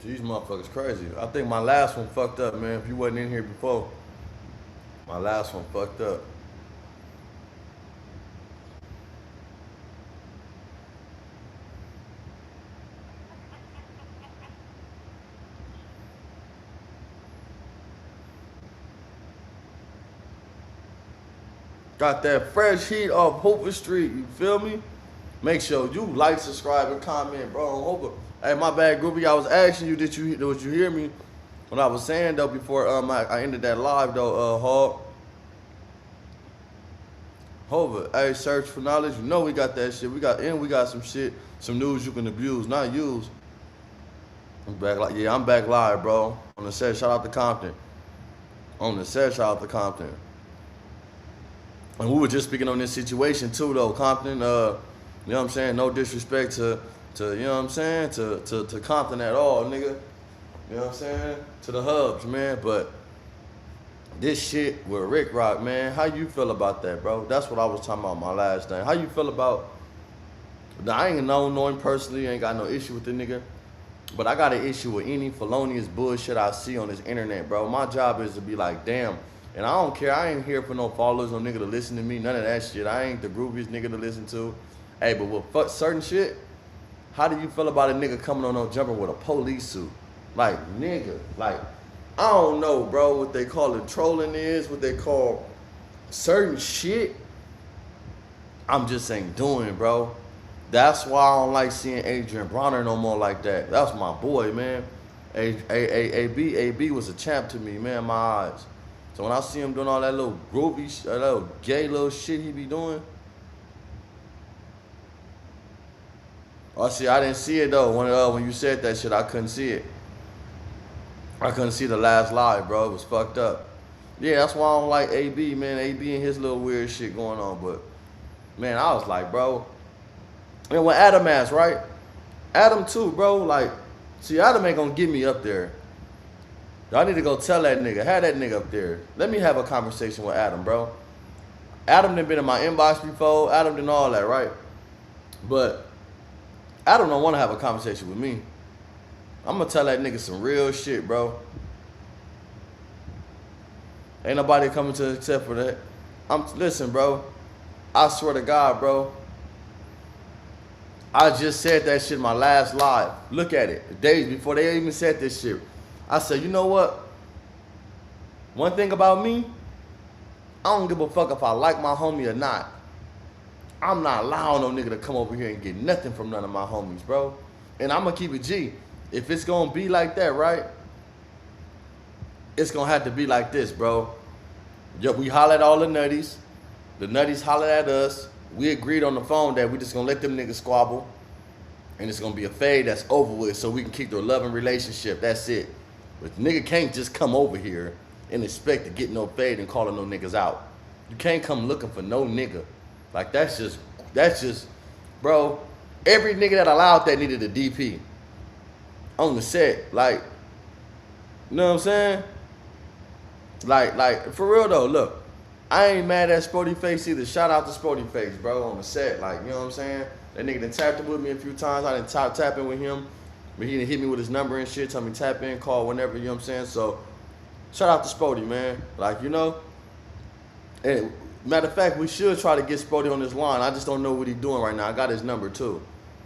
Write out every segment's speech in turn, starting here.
These motherfuckers crazy. I think my last one fucked up, man. If you wasn't in here before, my last one fucked up. Got that fresh heat off Hooper Street. You feel me? Make sure you like, subscribe, and comment, bro. On Hooper. Hey, my bad, groupie. I was asking you, did you hear me when I was saying though before I ended that live though, Hog. Hoover, hey, search for knowledge. You know we got that shit. We got some shit, some news you can abuse, not use. I'm back like yeah, I'm back live, bro. On the set, shout out to Compton. On the set, shout out to Compton. And we were just speaking on this situation too, though. Compton, you know what I'm saying? No disrespect to you know what I'm saying, to Compton at all, nigga. You know what I'm saying? To the hubs, man. But this shit with Rick Rock, man, how you feel about that, bro? That's what I was talking about my last thing. How you feel about? I ain't know him personally, ain't got no issue with the nigga. But I got an issue with any felonious bullshit I see on this internet, bro. My job is to be like, damn. And I don't care. I ain't here for no followers, no nigga to listen to me. None of that shit. I ain't the groupiest nigga to listen to. Hey, but with certain shit, how do you feel about a nigga coming on no jumper with a police suit? Like, nigga. Like, I don't know, bro, what they call it trolling is, what they call certain shit. I'm just ain't doing, bro. That's why I don't like seeing Adrian Bronner no more like that. That's my boy, man. AB was a champ to me, man, in my eyes. So when I see him doing all that little groovy, that little gay little shit he be doing. Oh, see, I didn't see it though. When you said that shit, I couldn't see it. I couldn't see the last live, bro. It was fucked up. Yeah, that's why I don't like AB, man. AB and his little weird shit going on. But, man, I was like, bro. And when Adam asked, right? Adam too, bro. Like, see, Adam ain't gonna get me up there. Y'all need to go tell that nigga. Have that nigga up there. Let me have a conversation with Adam, bro. Adam done been in my inbox before. Adam done all that, right? But Adam don't want to have a conversation with me. I'm gonna tell that nigga some real shit, bro. Ain't nobody coming to except for that. Listen, bro. I swear to God, bro. I just said that shit in my last live. Look at it. The days before they even said this shit. I said, you know what? One thing about me, I don't give a fuck if I like my homie or not. I'm not allowing no nigga to come over here and get nothing from none of my homies, bro. And I'm gonna keep it G. If it's gonna be like that, right? It's gonna have to be like this, bro. Yo, we holler at all the nutties. The nutties holler at us. We agreed on the phone that we just gonna let them niggas squabble. And it's gonna be a fade that's over with so we can keep their loving relationship. That's it. But nigga can't just come over here and expect to get no fade and calling no niggas out. You can't come looking for no nigga. Like that's just, bro, every nigga that allowed that needed a DP. On the set, like, you know what I'm saying? Like, for real though, look, I ain't mad at Sporty Face either. Shout out to Sporty Face, bro, on the set. Like, you know what I'm saying? That nigga done tapped in with me a few times. I done tap in with him. But he done hit me with his number and shit. Tell me tap in, call whenever, you know what I'm saying? So, shout out to Sporty, man. Like, you know? And matter of fact, we should try to get Sporty on this line. I just don't know what he's doing right now. I got his number too.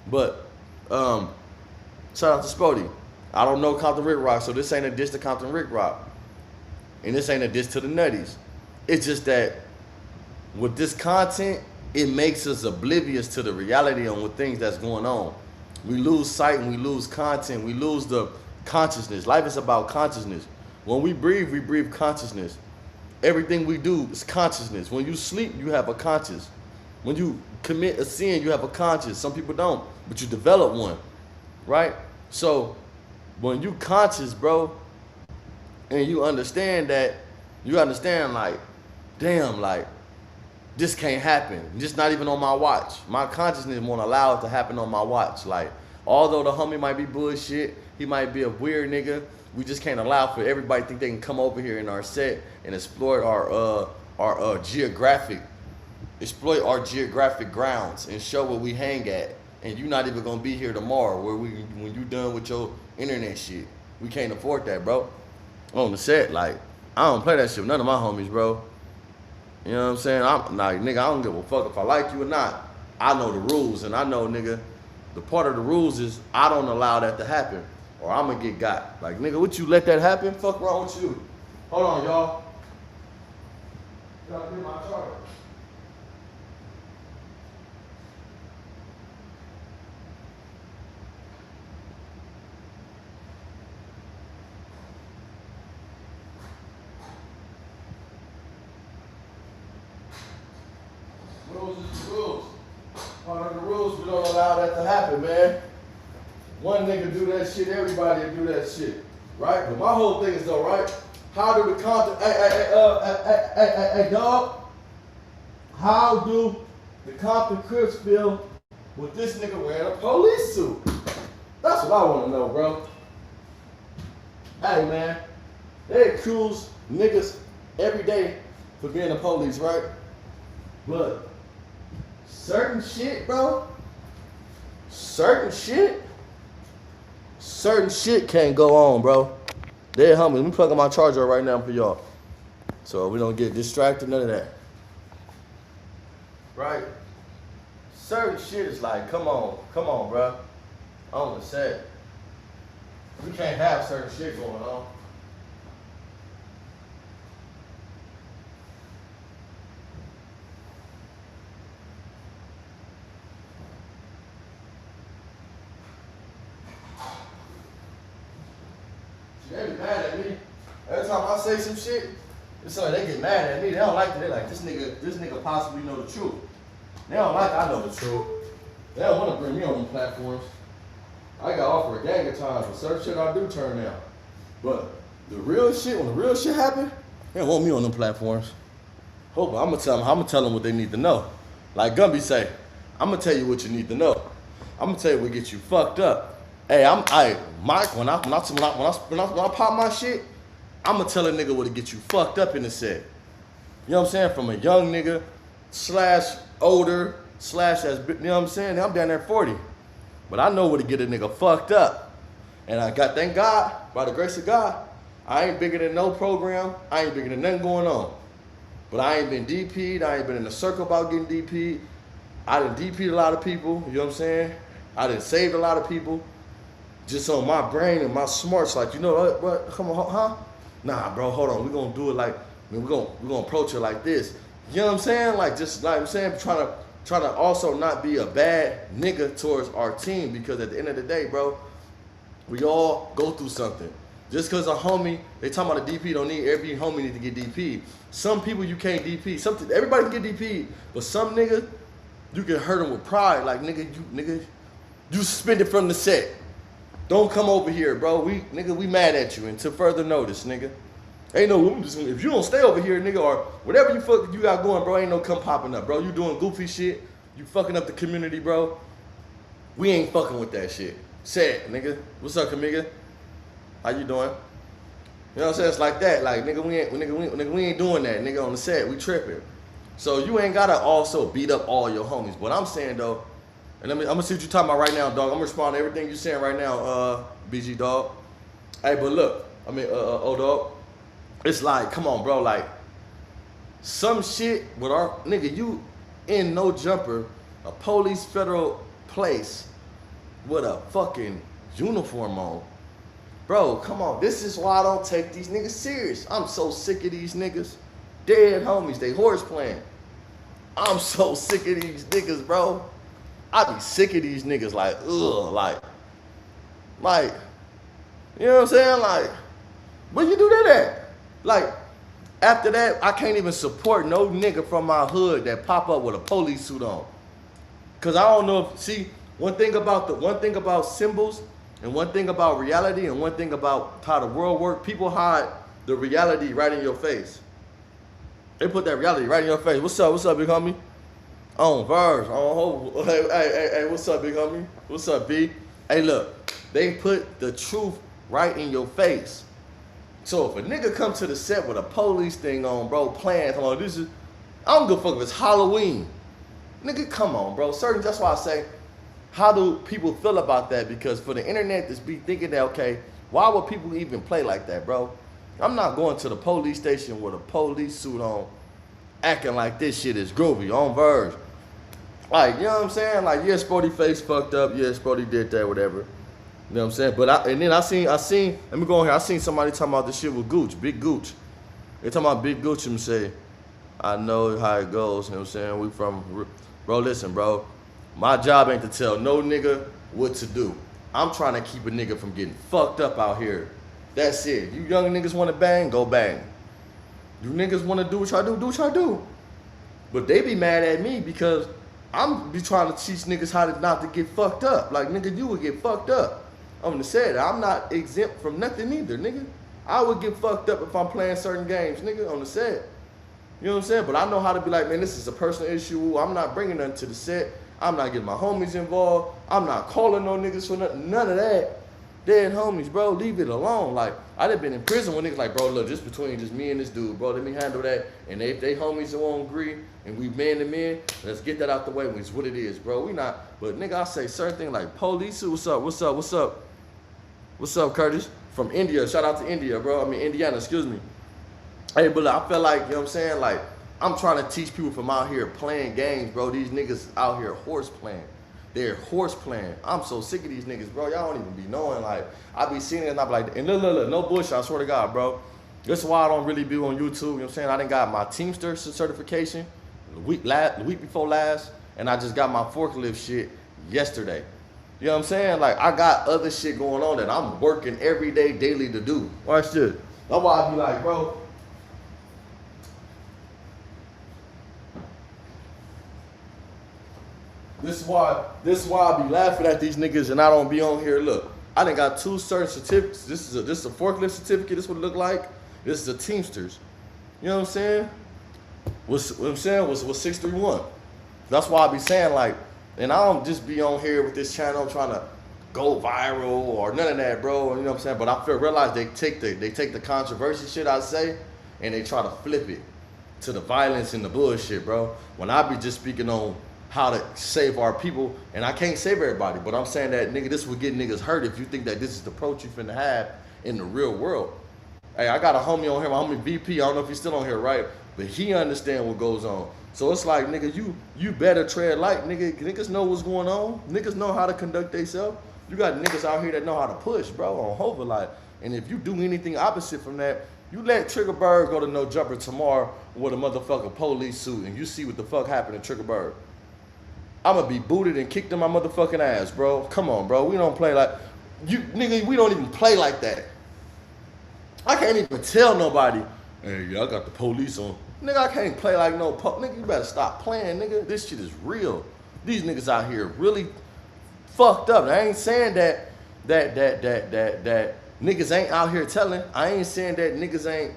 But, shout out to Sporty. I don't know Compton Rick Rock, so this ain't a diss to Compton Rick Rock. And this ain't a diss to the Nutties. It's just that with this content, it makes us oblivious to the reality on what things that's going on. We lose sight and we lose content. We lose the consciousness. Life is about consciousness. When we breathe consciousness. Everything we do is consciousness. When you sleep, you have a conscious. When you commit a sin, you have a conscious. Some people don't, but you develop one, right? So when you conscious, bro, and you understand that, you understand like, damn, like, this can't happen. Just not even on my watch. My consciousness won't allow it to happen on my watch. Like, although the homie might be bullshit, he might be a weird nigga, we just can't allow for everybody to think they can come over here in our set and exploit our geographic grounds and show where we hang at. And you're not even gonna be here tomorrow. When you done with your internet shit. We can't afford that, bro. On the set, like, I don't play that shit with none of my homies, bro. You know what I'm saying? I'm like, nigga, I don't give a fuck if I like you or not. I know the rules, and I know, nigga, the part of the rules is I don't allow that to happen, or I'm gonna get got. Like, nigga, would you let that happen? Fuck wrong with you? Hold on, y'all. Gotta get my charger. Rules is the rules. Part of the rules, we don't allow that to happen, man. One nigga do that shit, everybody do that shit, right? But my whole thing is though, right? How do the Compton, hey, dog? How do the Compton Crips feel with this nigga wearing a police suit? That's what I want to know, bro. Hey, man, they accuse niggas every day for being the police, right? But certain shit, bro, certain shit can't go on, bro. They're humming. Let me plug in my charger right now for y'all, so we don't get distracted, none of that. Right? Certain shit is like, come on, bro. On the set, we can't have certain shit going on. They be mad at me. Every time I say some shit, it's like they get mad at me. They don't like it. They're like, this nigga possibly know the truth. They don't like I know the truth. They don't want to bring me on them platforms. I got offered a gang of times, but certain shit I do turn down. But the real shit, when the real shit happen, they don't want me on them platforms. I'm gonna tell them what they need to know. Like Gumby say, I'm gonna tell you what you need to know. I'm gonna tell you what gets you fucked up. Hey, Mike, when I pop my shit, I'm gonna tell a nigga what to get you fucked up in the set. You know what I'm saying? From a young nigga / older / as, you know what I'm saying? I'm down there 40. But I know what to get a nigga fucked up. And thank God, by the grace of God, I ain't bigger than no program. I ain't bigger than nothing going on. But I ain't been DP'd. I ain't been in a circle about getting DP'd. I done DP'd a lot of people, you know what I'm saying? I done saved a lot of people. Just on my brain and my smarts, like, you know what? Come on, huh? Nah, bro, hold on. We're gonna do it like, we're gonna approach it like this. You know what I'm saying? Like, just like I'm saying, trying to also not be a bad nigga towards our team, because at the end of the day, bro, we all go through something. Just because a homie, they talking about a DP, don't need every homie need to get DP. Some people you can't DP. Everybody can get DP, but some nigga, you can hurt them with pride. Like, nigga, you suspended from the set. Don't come over here, bro. We mad at you until further notice, nigga. Ain't no, if you don't stay over here, nigga, or whatever you got going, bro, ain't no come popping up, bro. You doing goofy shit. You fucking up the community, bro. We ain't fucking with that shit. Say it, nigga. What's up, Kamiga? How you doing? You know what I'm saying? It's like that. Like, nigga, we ain't doing that, nigga, on the set. We tripping. So you ain't gotta also beat up all your homies. What I'm saying, though, and I'm gonna see what you're talking about right now, dog. I'm gonna respond to everything you're saying right now, BG, dog. Hey, but look, old dog. It's like, come on, bro. Like, some shit with our nigga, you in no jumper, a police federal place with a fucking uniform on. Bro, come on. This is why I don't take these niggas serious. I'm so sick of these niggas. Dead homies, they horse playing. I'm so sick of these niggas, bro. I be sick of these niggas, like, ugh, like, you know what I'm saying? Like, where you do that at? Like, after that, I can't even support no nigga from my hood that pop up with a police suit on. Cause I don't know if, see, one thing about symbols, and one thing about reality, and one thing about how the world works, people hide the reality right in your face. They put that reality right in your face. What's up, big homie? On verse, on hope. Hey, what's up, big homie? What's up, B? Hey, look, they put the truth right in your face. So if a nigga come to the set with a police thing on, bro, playing, come on, this is, I don't give a fuck if it's Halloween. Nigga, come on, bro. That's why I say, how do people feel about that? Because for the internet to be thinking that, okay, why would people even play like that, bro? I'm not going to the police station with a police suit on, acting like this shit is groovy, on Verge. Like, you know what I'm saying? Like, yeah, Sporty Face fucked up. Yeah, Sporty did that, whatever. You know what I'm saying? But I seen, let me go on here. I seen somebody talking about this shit with Gooch, Big Gooch. They talking about Big Gooch and say, I know how it goes. You know what I'm saying? We from, bro, listen, bro. My job ain't to tell no nigga what to do. I'm trying to keep a nigga from getting fucked up out here. That's it. You young niggas want to bang, go bang. You niggas want to do what y'all do what y'all do. But they be mad at me because I'm be trying to teach niggas how to not to get fucked up. Like, nigga, you would get fucked up. I'm gonna say that. I'm not exempt from nothing either, nigga. I would get fucked up if I'm playing certain games, nigga, on the set. You know what I'm saying? But I know how to be like, man, this is a personal issue. I'm not bringing nothing to the set. I'm not getting my homies involved. I'm not calling no niggas for nothing. None of that. Dead homies, bro. Leave it alone. Like, I done been in prison when niggas like, bro, look, just between just me and this dude, bro, let me handle that. And if they homies won't agree and we man to man, let's get that out the way. It's what it is, bro. We not, but nigga, I say certain things like police, what's up, what's up, what's up? What's up, Curtis? From India. Shout out to India, bro. I mean, Indiana, excuse me. Hey, but I feel like, you know what I'm saying? Like, I'm trying to teach people from out here playing games, bro. These niggas out here horse playing. They're horse playing. I'm so sick of these niggas, bro. Y'all don't even be knowing. Like, I be seeing it and I be like, and look, no bullshit, I swear to God, bro. This is why I don't really be on YouTube, you know what I'm saying? I done got my Teamster certification the week before last, and I just got my forklift shit yesterday. You know what I'm saying? Like, I got other shit going on that I'm working every day, daily to do. Watch this. That's why I be like, bro, This is why I be laughing at these niggas and I don't be on here. Look, I done got 2 certain certificates. This is a forklift certificate. This is what it look like. This is a Teamsters. You know what I'm saying? What I'm saying was 631. That's why I be saying, like, and I don't just be on here with this channel trying to go viral or none of that, bro. You know what I'm saying? But I realize they take the controversy shit I say and they try to flip it to the violence and the bullshit, bro. When I be just speaking on how to save our people, and I can't save everybody, but I'm saying that, nigga, this would get niggas hurt if you think that this is the approach you finna have in the real world. Hey, I got a homie on here, my homie VP, I don't know if he's still on here, right? But he understand what goes on. So it's like, nigga, you better tread light, nigga. Niggas know what's going on. Niggas know how to conduct themselves. You got niggas out here that know how to push, bro, on hover light. And if you do anything opposite from that, you let Triggerbird go to No Jumper tomorrow with a motherfucking police suit and you see what the fuck happened to Triggerbird. I'm gonna be booted and kicked in my motherfucking ass, bro. Come on, bro. We don't play like, nigga, we don't even play like that. I can't even tell nobody, hey, I got the police on. Nigga, I can't play like no nigga, you better stop playing, nigga. This shit is real. These niggas out here really fucked up. I ain't saying that niggas ain't out here telling. I ain't saying that niggas ain't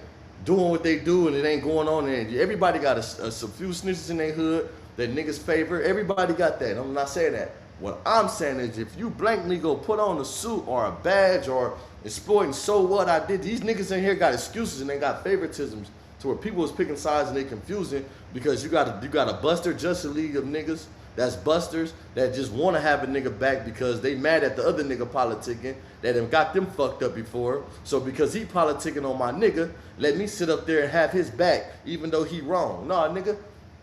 doing what they do and it ain't going on. And everybody got a few snitches in their hood that niggas favor. Everybody got that. I'm not saying that. What I'm saying is if you blankly go put on a suit or a badge or exploiting, so what I did. These niggas in here got excuses and they got favoritisms to where people is picking sides and they confusing because you got a Buster Justice League of niggas that's busters that just want to have a nigga back because they mad at the other nigga politicking that have got them fucked up before. So because he politicking on my nigga, let me sit up there and have his back even though he wrong. Nah, nigga.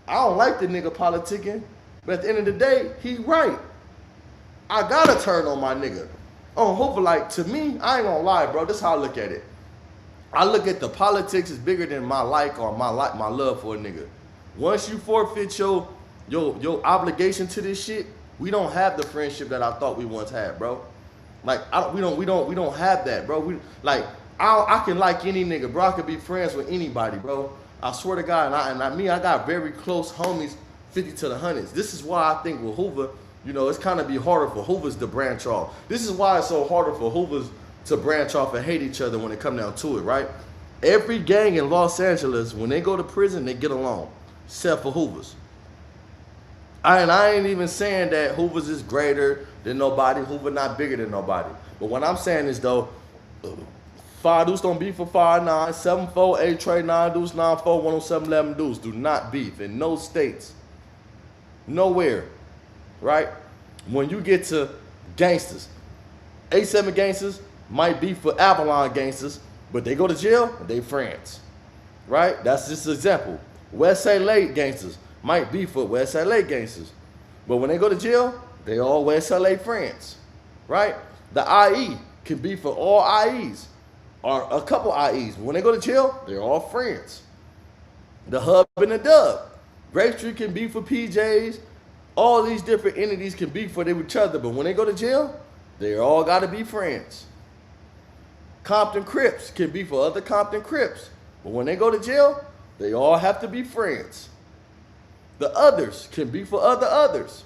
I don't like the nigga politicking, but at the end of the day, he right. I gotta turn on my nigga. Hopefully, like, to me, I ain't gonna lie, bro. This is how I look at it. I look at the politics is bigger than my like or my love for a nigga. Once you forfeit your obligation to this shit, we don't have the friendship that I thought we once had, bro. Like, we don't have that, bro. I can like any nigga, bro. I could be friends with anybody, bro. I swear to God, I got very close homies, 50 to the hundreds. This is why I think with Hoover, you know, it's kind of be harder for Hoovers to branch off. This is why it's so harder for Hoovers to branch off and hate each other when it come down to it, right? Every gang in Los Angeles, when they go to prison, they get along, except for Hoovers. I ain't even saying that Hoovers is greater than nobody, Hoover not bigger than nobody. But what I'm saying is, though, 5 deuce don't beef for 5-9, 7-4, 8 trade 9 deuce, 9-4, 107, 11 deuce. Do not beef in no states. Nowhere. Right? When you get to gangsters, A7 gangsters might be for Avalon gangsters, but they go to jail, they friends, right? That's just an example. West LA gangsters might be for West LA gangsters, but when they go to jail, they all West LA friends, right? The IE can be for all IEs or a couple IEs. But when they go to jail, they're all friends. The Hub and the Dub. Grape Street can be for PJs. All these different entities can be for each other, but when they go to jail, they all got to be friends. Compton Crips can be for other Compton Crips, but when they go to jail, they all have to be friends. The Others can be for other others,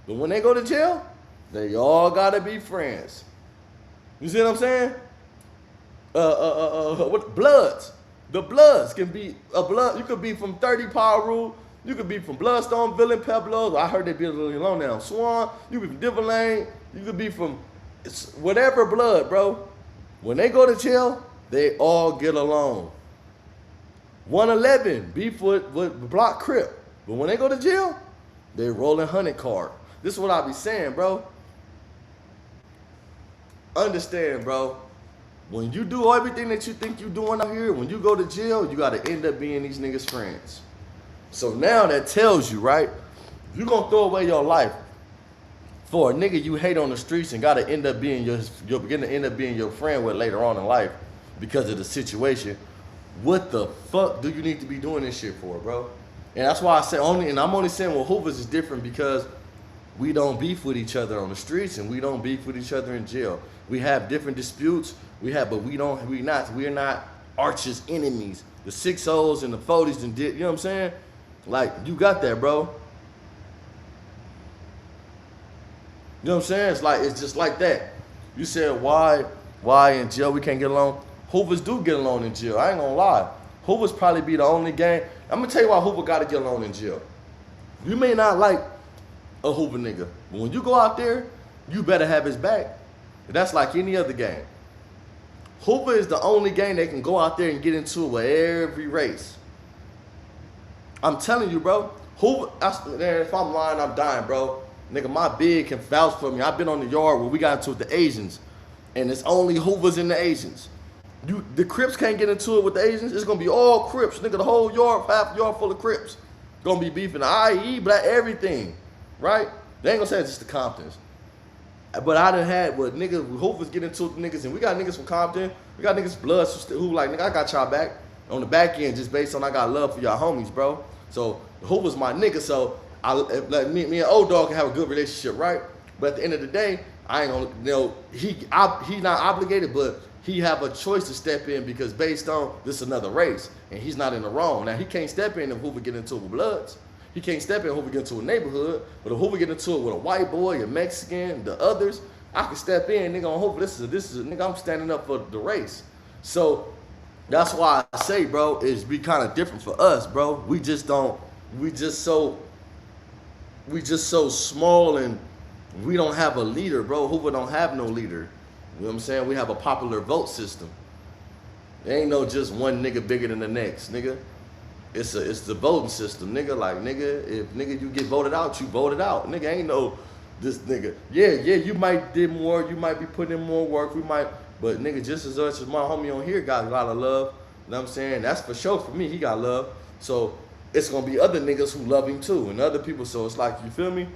but when they go to jail, they all got to be friends. You see what I'm saying? What Bloods? The Bloods can be a blood. You could be from 30 Power Rule. You could be from Bloodstone, Villain, Pueblos. I heard they be a little alone now. Swan. You could be from Diver Lane. You could be from whatever blood, bro. When they go to jail, they all get along. 111 beef with Block Crip. But when they go to jail, they rolling 100 card. This is what I be saying, bro. Understand, bro. When you do everything that you think you're doing out here, when you go to jail, you got to end up being these niggas' friends. So now that tells you, right? You're going to throw away your life for a nigga you hate on the streets and got to end up being you're going to end up being your friend with later on in life because of the situation. What the fuck do you need to be doing this shit for, bro? And that's why I say and I'm only saying, well, Hoovers is different because we don't beef with each other on the streets and we don't beef with each other in jail. We have different disputes. But we're not arch enemies. The 6-0s and the 40s and you know what I'm saying? Like, you got that, bro. You know what I'm saying? It's just like that. You said why in jail we can't get along? Hoovers do get along in jail. I ain't gonna lie. Hoovers probably be the only gang. I'm gonna tell you why Hoover gotta get along in jail. You may not like a Hoover nigga, but when you go out there, you better have his back. That's like any other gang. Hoover is the only gang that can go out there and get into it with every race. I'm telling you, bro. Hoover, if I'm lying, I'm dying, bro. Nigga, my big can vouch for me. I've been on the yard where we got into it with the Asians, and it's only Hoovers and the Asians. The Crips can't get into it with the Asians. It's gonna be all Crips, nigga. The whole yard, half yard full of Crips, gonna be beefing. IE, black, everything, right? They ain't gonna say it's just the Comptons. But I done had what niggas, Hoovers get into it with niggas, and we got niggas from Compton, we got niggas Bloods who like, nigga, I got y'all back on the back end just based on I got love for y'all homies, bro. So Hoover's my nigga, so me and old dog can have a good relationship, right? But at the end of the day, I ain't gonna, you know, he not obligated, but he have a choice to step in because based on this another race, and he's not in the wrong. Now he can't step in if Hoover get into it with Bloods. He can't step in if Hoover get into a neighborhood, but if Hoover get into it with a white boy, a Mexican, the others, I can step in, nigga, on Hoover. This is a nigga, I'm standing up for the race. So that's why I say, bro, it's be kind of different for us, bro. We just so small and we don't have a leader, bro. Hoover don't have no leader. You know what I'm saying? We have a popular vote system. There ain't no just one nigga bigger than the next, nigga. It's the voting system, nigga. Like, nigga, if nigga you get voted out, you voted out. Nigga ain't no this nigga. Yeah, you might did more, you might be putting in more work, but nigga, just as much as my homie on here got a lot of love. You know what I'm saying? That's for sure for me, he got love. So it's gonna be other niggas who love him too, and other people, so it's like, you feel me?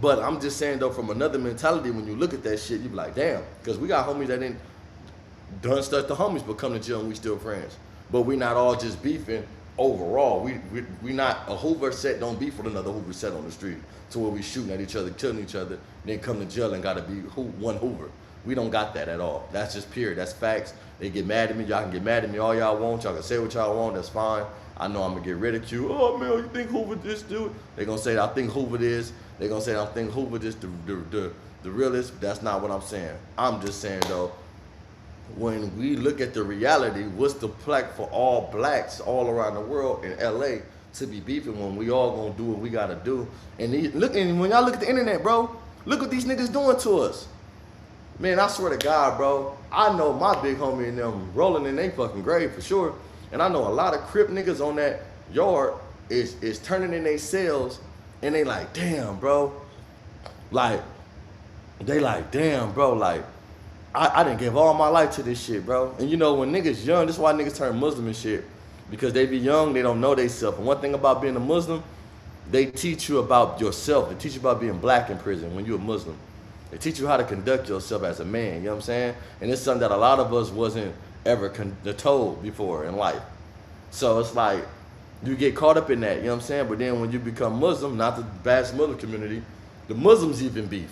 But I'm just saying though, from another mentality, when you look at that shit, you be like, damn, because we got homies that ain't done stuff to homies but come to jail and we still friends. But we not all just beefing overall. We not a Hoover set don't beef with another Hoover set on the street to where we shooting at each other, killing each other, then come to jail and gotta be one Hoover. We don't got that at all. That's just period. That's facts. They get mad at me. Y'all can get mad at me all y'all want. Y'all can say what y'all want. That's fine. I know I'm gonna get ridiculed. Oh man, you think Hoover this dude? They gonna say I think Hoover this. They gonna say I think Hoover this the realest. That's not what I'm saying. I'm just saying though, when we look at the reality, what's the plaque for all blacks all around the world in LA to be beefing when we all gonna do what we gotta do? And when y'all look at the internet, bro, look what these niggas doing to us. Man, I swear to God, bro, I know my big homie and them rolling in they fucking grave for sure. And I know a lot of Crip niggas on that yard is turning in their cells and they like, damn, bro, Like, they like, damn, bro, like, I didn't give all my life to this shit, bro. And you know, when niggas young, this is why niggas turn Muslim and shit. Because they be young, they don't know they self. And one thing about being a Muslim, they teach you about yourself. They teach you about being black in prison when you're a Muslim. They teach you how to conduct yourself as a man, you know what I'm saying? And it's something that a lot of us wasn't ever told before in life. So it's like, you get caught up in that, you know what I'm saying? But then when you become Muslim, not the vast Muslim community, the Muslims even beef.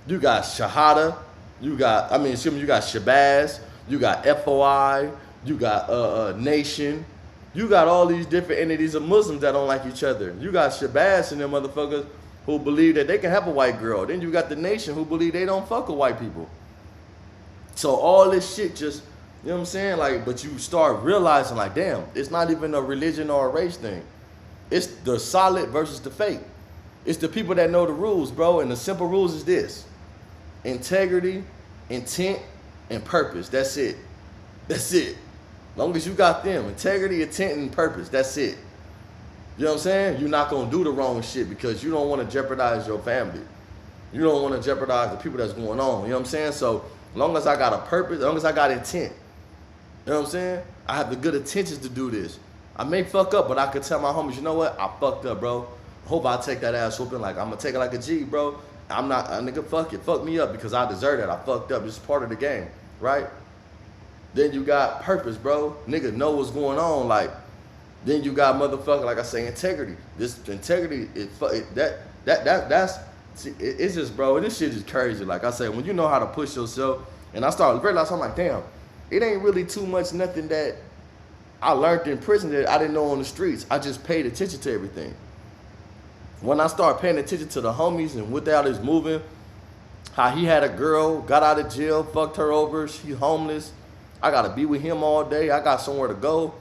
You got Shahada, you got Shabazz, you got FOI, you got Nation, you got all these different entities of Muslims that don't like each other. You got Shabazz and them motherfuckers who believe that they can have a white girl. Then you got the Nation who believe they don't fuck with white people. So all this shit just, you know what I'm saying? Like, but you start realizing like, damn, it's not even a religion or a race thing. It's the solid versus the fake. It's the people that know the rules, bro. And the simple rules is this: integrity, intent, and purpose. That's it. That's it. Long as you got them, integrity, intent, and purpose, that's it. You know what I'm saying? You're not going to do the wrong shit because you don't want to jeopardize your family. You don't want to jeopardize the people that's going on. You know what I'm saying? So long as I got a purpose, as long as I got intent, you know what I'm saying? I have the good intentions to do this. I may fuck up, but I could tell my homies, you know what? I fucked up, bro. I hope I take that ass whooping. Like, I'm going to take it like a G, bro. I'm not, a nigga, fuck it. Fuck me up because I deserve that. I fucked up. It's part of the game, right? Then you got purpose, bro. Nigga know what's going on. Like, then you got motherfucker, like I say, integrity. This integrity, it's just, bro, this shit is crazy. Like I say, when you know how to push yourself, and I started realizing, I'm like, damn, it ain't really too much nothing that I learned in prison that I didn't know on the streets. I just paid attention to everything. When I started paying attention to the homies and what the hell is moving, how he had a girl, got out of jail, fucked her over, she homeless. I gotta be with him all day. I got somewhere to go.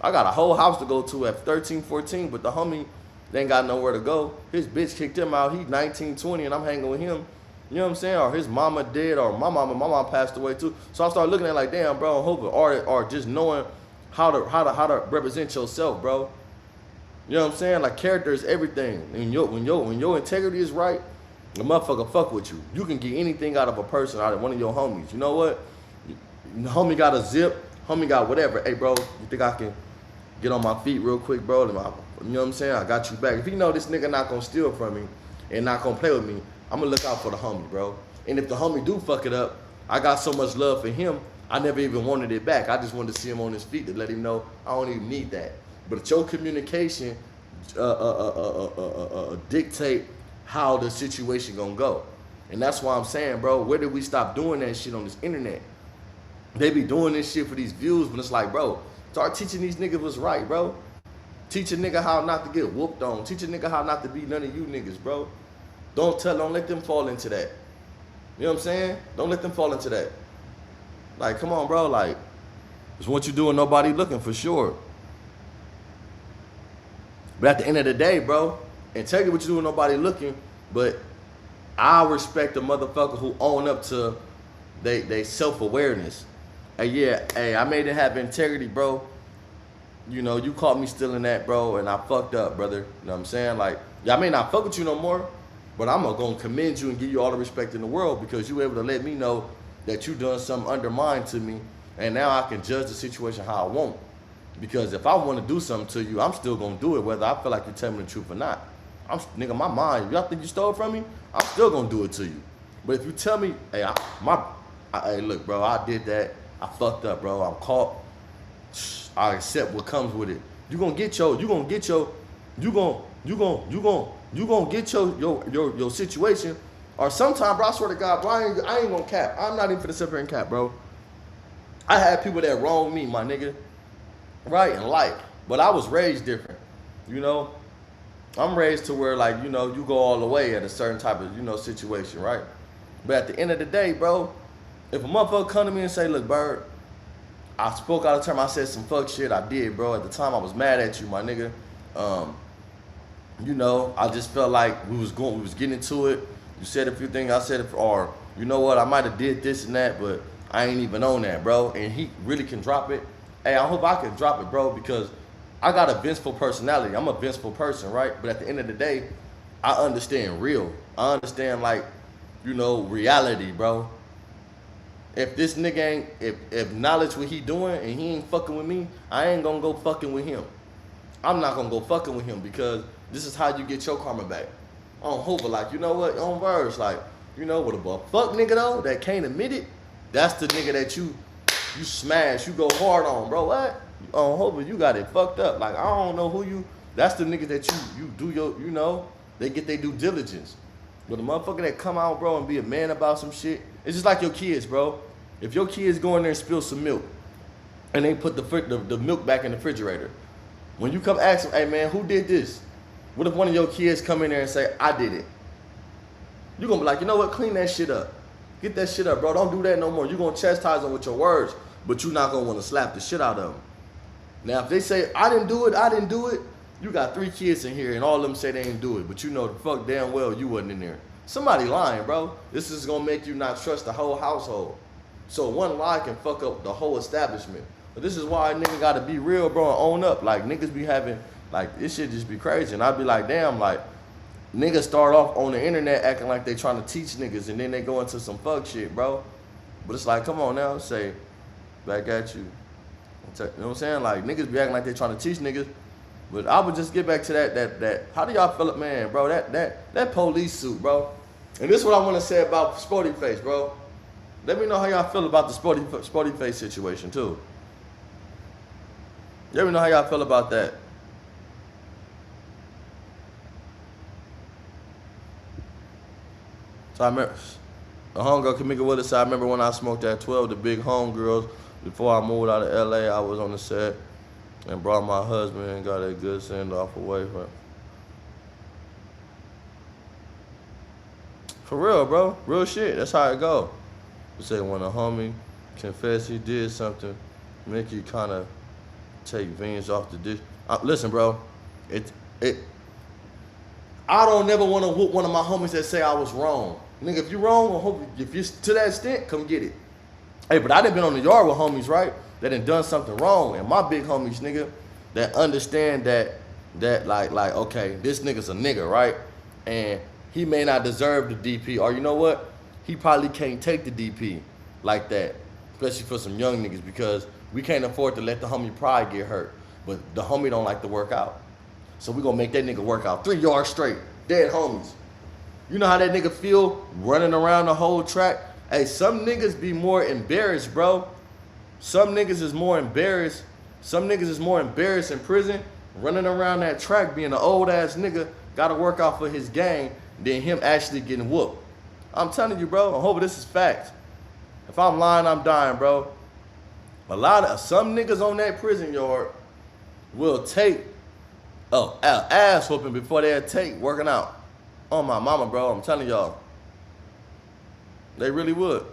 I got a whole house to go to at 13, 14, but the homie, they ain't got nowhere to go. His bitch kicked him out. He's 19, 20, and I'm hanging with him. You know what I'm saying? Or his mama dead, or my mom passed away too. So I started looking at it like, damn, bro, or just knowing how to represent yourself, bro. You know what I'm saying? Like, character is everything. And when your integrity is right, the motherfucker fuck with you. You can get anything out of a person, out of one of your homies. You know what? The homie got a zip, homie got whatever. Hey, bro, you think I can get on my feet real quick, bro? You know what I'm saying? I got you back. If you know this nigga not gonna steal from me and not gonna play with me, I'm gonna look out for the homie, bro. And if the homie do fuck it up, I got so much love for him, I never even wanted it back. I just wanted to see him on his feet to let him know I don't even need that. But your communication dictate how the situation gonna go. And that's why I'm saying, bro, where did we stop doing that shit on this internet? They be doing this shit for these views, but it's like, bro, start teaching these niggas what's right, bro. Teach a nigga how not to get whooped on. Teach a nigga how not to be none of you niggas, bro. Don't let them fall into that. You know what I'm saying? Don't let them fall into that. Like, come on, bro, like, it's what you do and nobody looking for sure. But at the end of the day, bro, and tell you what you do and nobody looking, but I respect the motherfucker who own up to they self-awareness. Hey, yeah, hey, I made it have integrity, bro. You know, you caught me stealing that, bro, and I fucked up, brother. You know what I'm saying? Like, yeah, I may not fuck with you no more, but I'm gonna commend you and give you all the respect in the world because you were able to let me know that you done something undermined to me, and now I can judge the situation how I want. Because if I want to do something to you, I'm still gonna do it, whether I feel like you're telling me the truth or not. Nigga, my mind, y'all think you stole from me? I'm still gonna do it to you. But if you tell me, hey, hey, look, bro, I did that. I fucked up, bro. I'm caught. I accept what comes with it. You gonna get your situation. Or sometime, bro, I swear to God, bro, I ain't gonna cap. I'm not even finna sit here and cap, bro. I had people that wronged me, my nigga, right, in life. But I was raised different, you know. I'm raised to where, like, you know, you go all the way at a certain type of, you know, situation, right? But at the end of the day, bro, if a motherfucker come to me and say, look, Bird, I spoke out of turn, I said some fuck shit, I did, bro. At the time, I was mad at you, my nigga. You know, I just felt like we was getting into it. You said a few things, I said it, or, you know what, I might have did this and that, but I ain't even on that, bro. And he really can drop it. Hey, I hope I can drop it, bro, because I got a vengeful personality. I'm a vengeful person, right? But at the end of the day, I understand real. I understand like, you know, reality, bro. If this nigga ain't, if knowledge what he doing and he ain't fucking with me, I ain't gonna go fucking with him. I'm not gonna go fucking with him because this is how you get your karma back. On Hoover, like, you know what, on verse, like, you know what, a fuck nigga though that can't admit it, that's the nigga that you smash, you go hard on, bro. What? On Hoover, you got it fucked up. Like, I don't know who you, that's the nigga that you do your, you know, they get their due diligence. But the motherfucker that come out, bro, and be a man about some shit, it's just like your kids, bro. If your kids go in there and spill some milk, and they put the milk back in the refrigerator, when you come ask them, hey man, who did this? What if one of your kids come in there and say, I did it? You're gonna be like, you know what, clean that shit up. Get that shit up, bro. Don't do that no more. You're gonna chastise them with your words, but you're not gonna wanna slap the shit out of them. Now, if they say, I didn't do it, you got 3 kids in here and all of them say they didn't do it, but you know the fuck damn well you wasn't in there. Somebody lying, bro. This is gonna make you not trust the whole household. So one lie can fuck up the whole establishment. But this is why a nigga gotta be real, bro, and own up. Like, niggas be having, like, this shit just be crazy. And I'd be like, damn, like, niggas start off on the internet acting like they trying to teach niggas, and then they go into some fuck shit, bro. But it's like, come on now, say, back at you. You know what I'm saying? Like, niggas be acting like they trying to teach niggas. But I would just get back to that. How do y'all feel it, man, bro? That police suit, bro. And this is what I want to say about Sporty Face, bro. Let me know how y'all feel about the Sporty Face situation, too. Let me know how y'all feel about that. So I remember, the homegirl Kamika Willis said, I remember when I smoked at 12, the big homegirls, before I moved out of LA, I was on the set and brought my husband and got a good send-off away from. For real, bro. Real shit. That's how it go. You say when a homie confess he did something, make you kind of take veins off the dish. Listen, bro. I don't never want to whoop one of my homies that say I was wrong. Nigga, if you wrong, if you to that extent, come get it. Hey, but I done been on the yard with homies, right? That done something wrong. And my big homies, nigga, that understand that like, okay, this nigga's a nigga, right? And he may not deserve the DP. Or you know what? He probably can't take the DP like that. Especially for some young niggas, because we can't afford to let the homie pride get hurt. But the homie don't like to work out. So we gonna make that nigga work out 3 yards straight, dead homies. You know how that nigga feel running around the whole track? Hey, some niggas be more embarrassed, bro. Some niggas is more embarrassed. Some niggas is more embarrassed in prison, running around that track being an old ass nigga, gotta work out for his gang, than him actually getting whooped. I'm telling you, bro, I hope this is facts. If I'm lying, I'm dying, bro. Some niggas on that prison yard will take an ass whooping before they'll take working out. Oh my mama, bro, I'm telling y'all. They really would.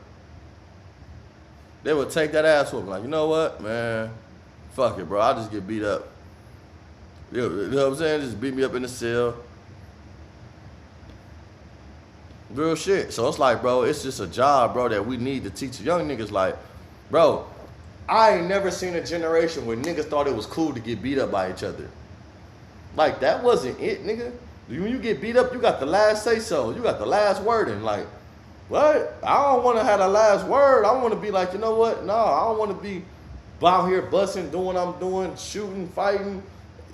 They would take that ass whooping. Like, you know what, man? Fuck it, bro. I'll just get beat up. You know what I'm saying? Just beat me up in the cell. Real shit. So it's like, bro, it's just a job, bro, that we need to teach young niggas. Like, bro, I ain't never seen a generation where niggas thought it was cool to get beat up by each other. Like, that wasn't it, nigga. When you get beat up, you got the last say so. You got the last word. And like, what? I don't want to have the last word. I want to be like, you know what? No, I don't want to be out here busting, doing what I'm doing, shooting, fighting,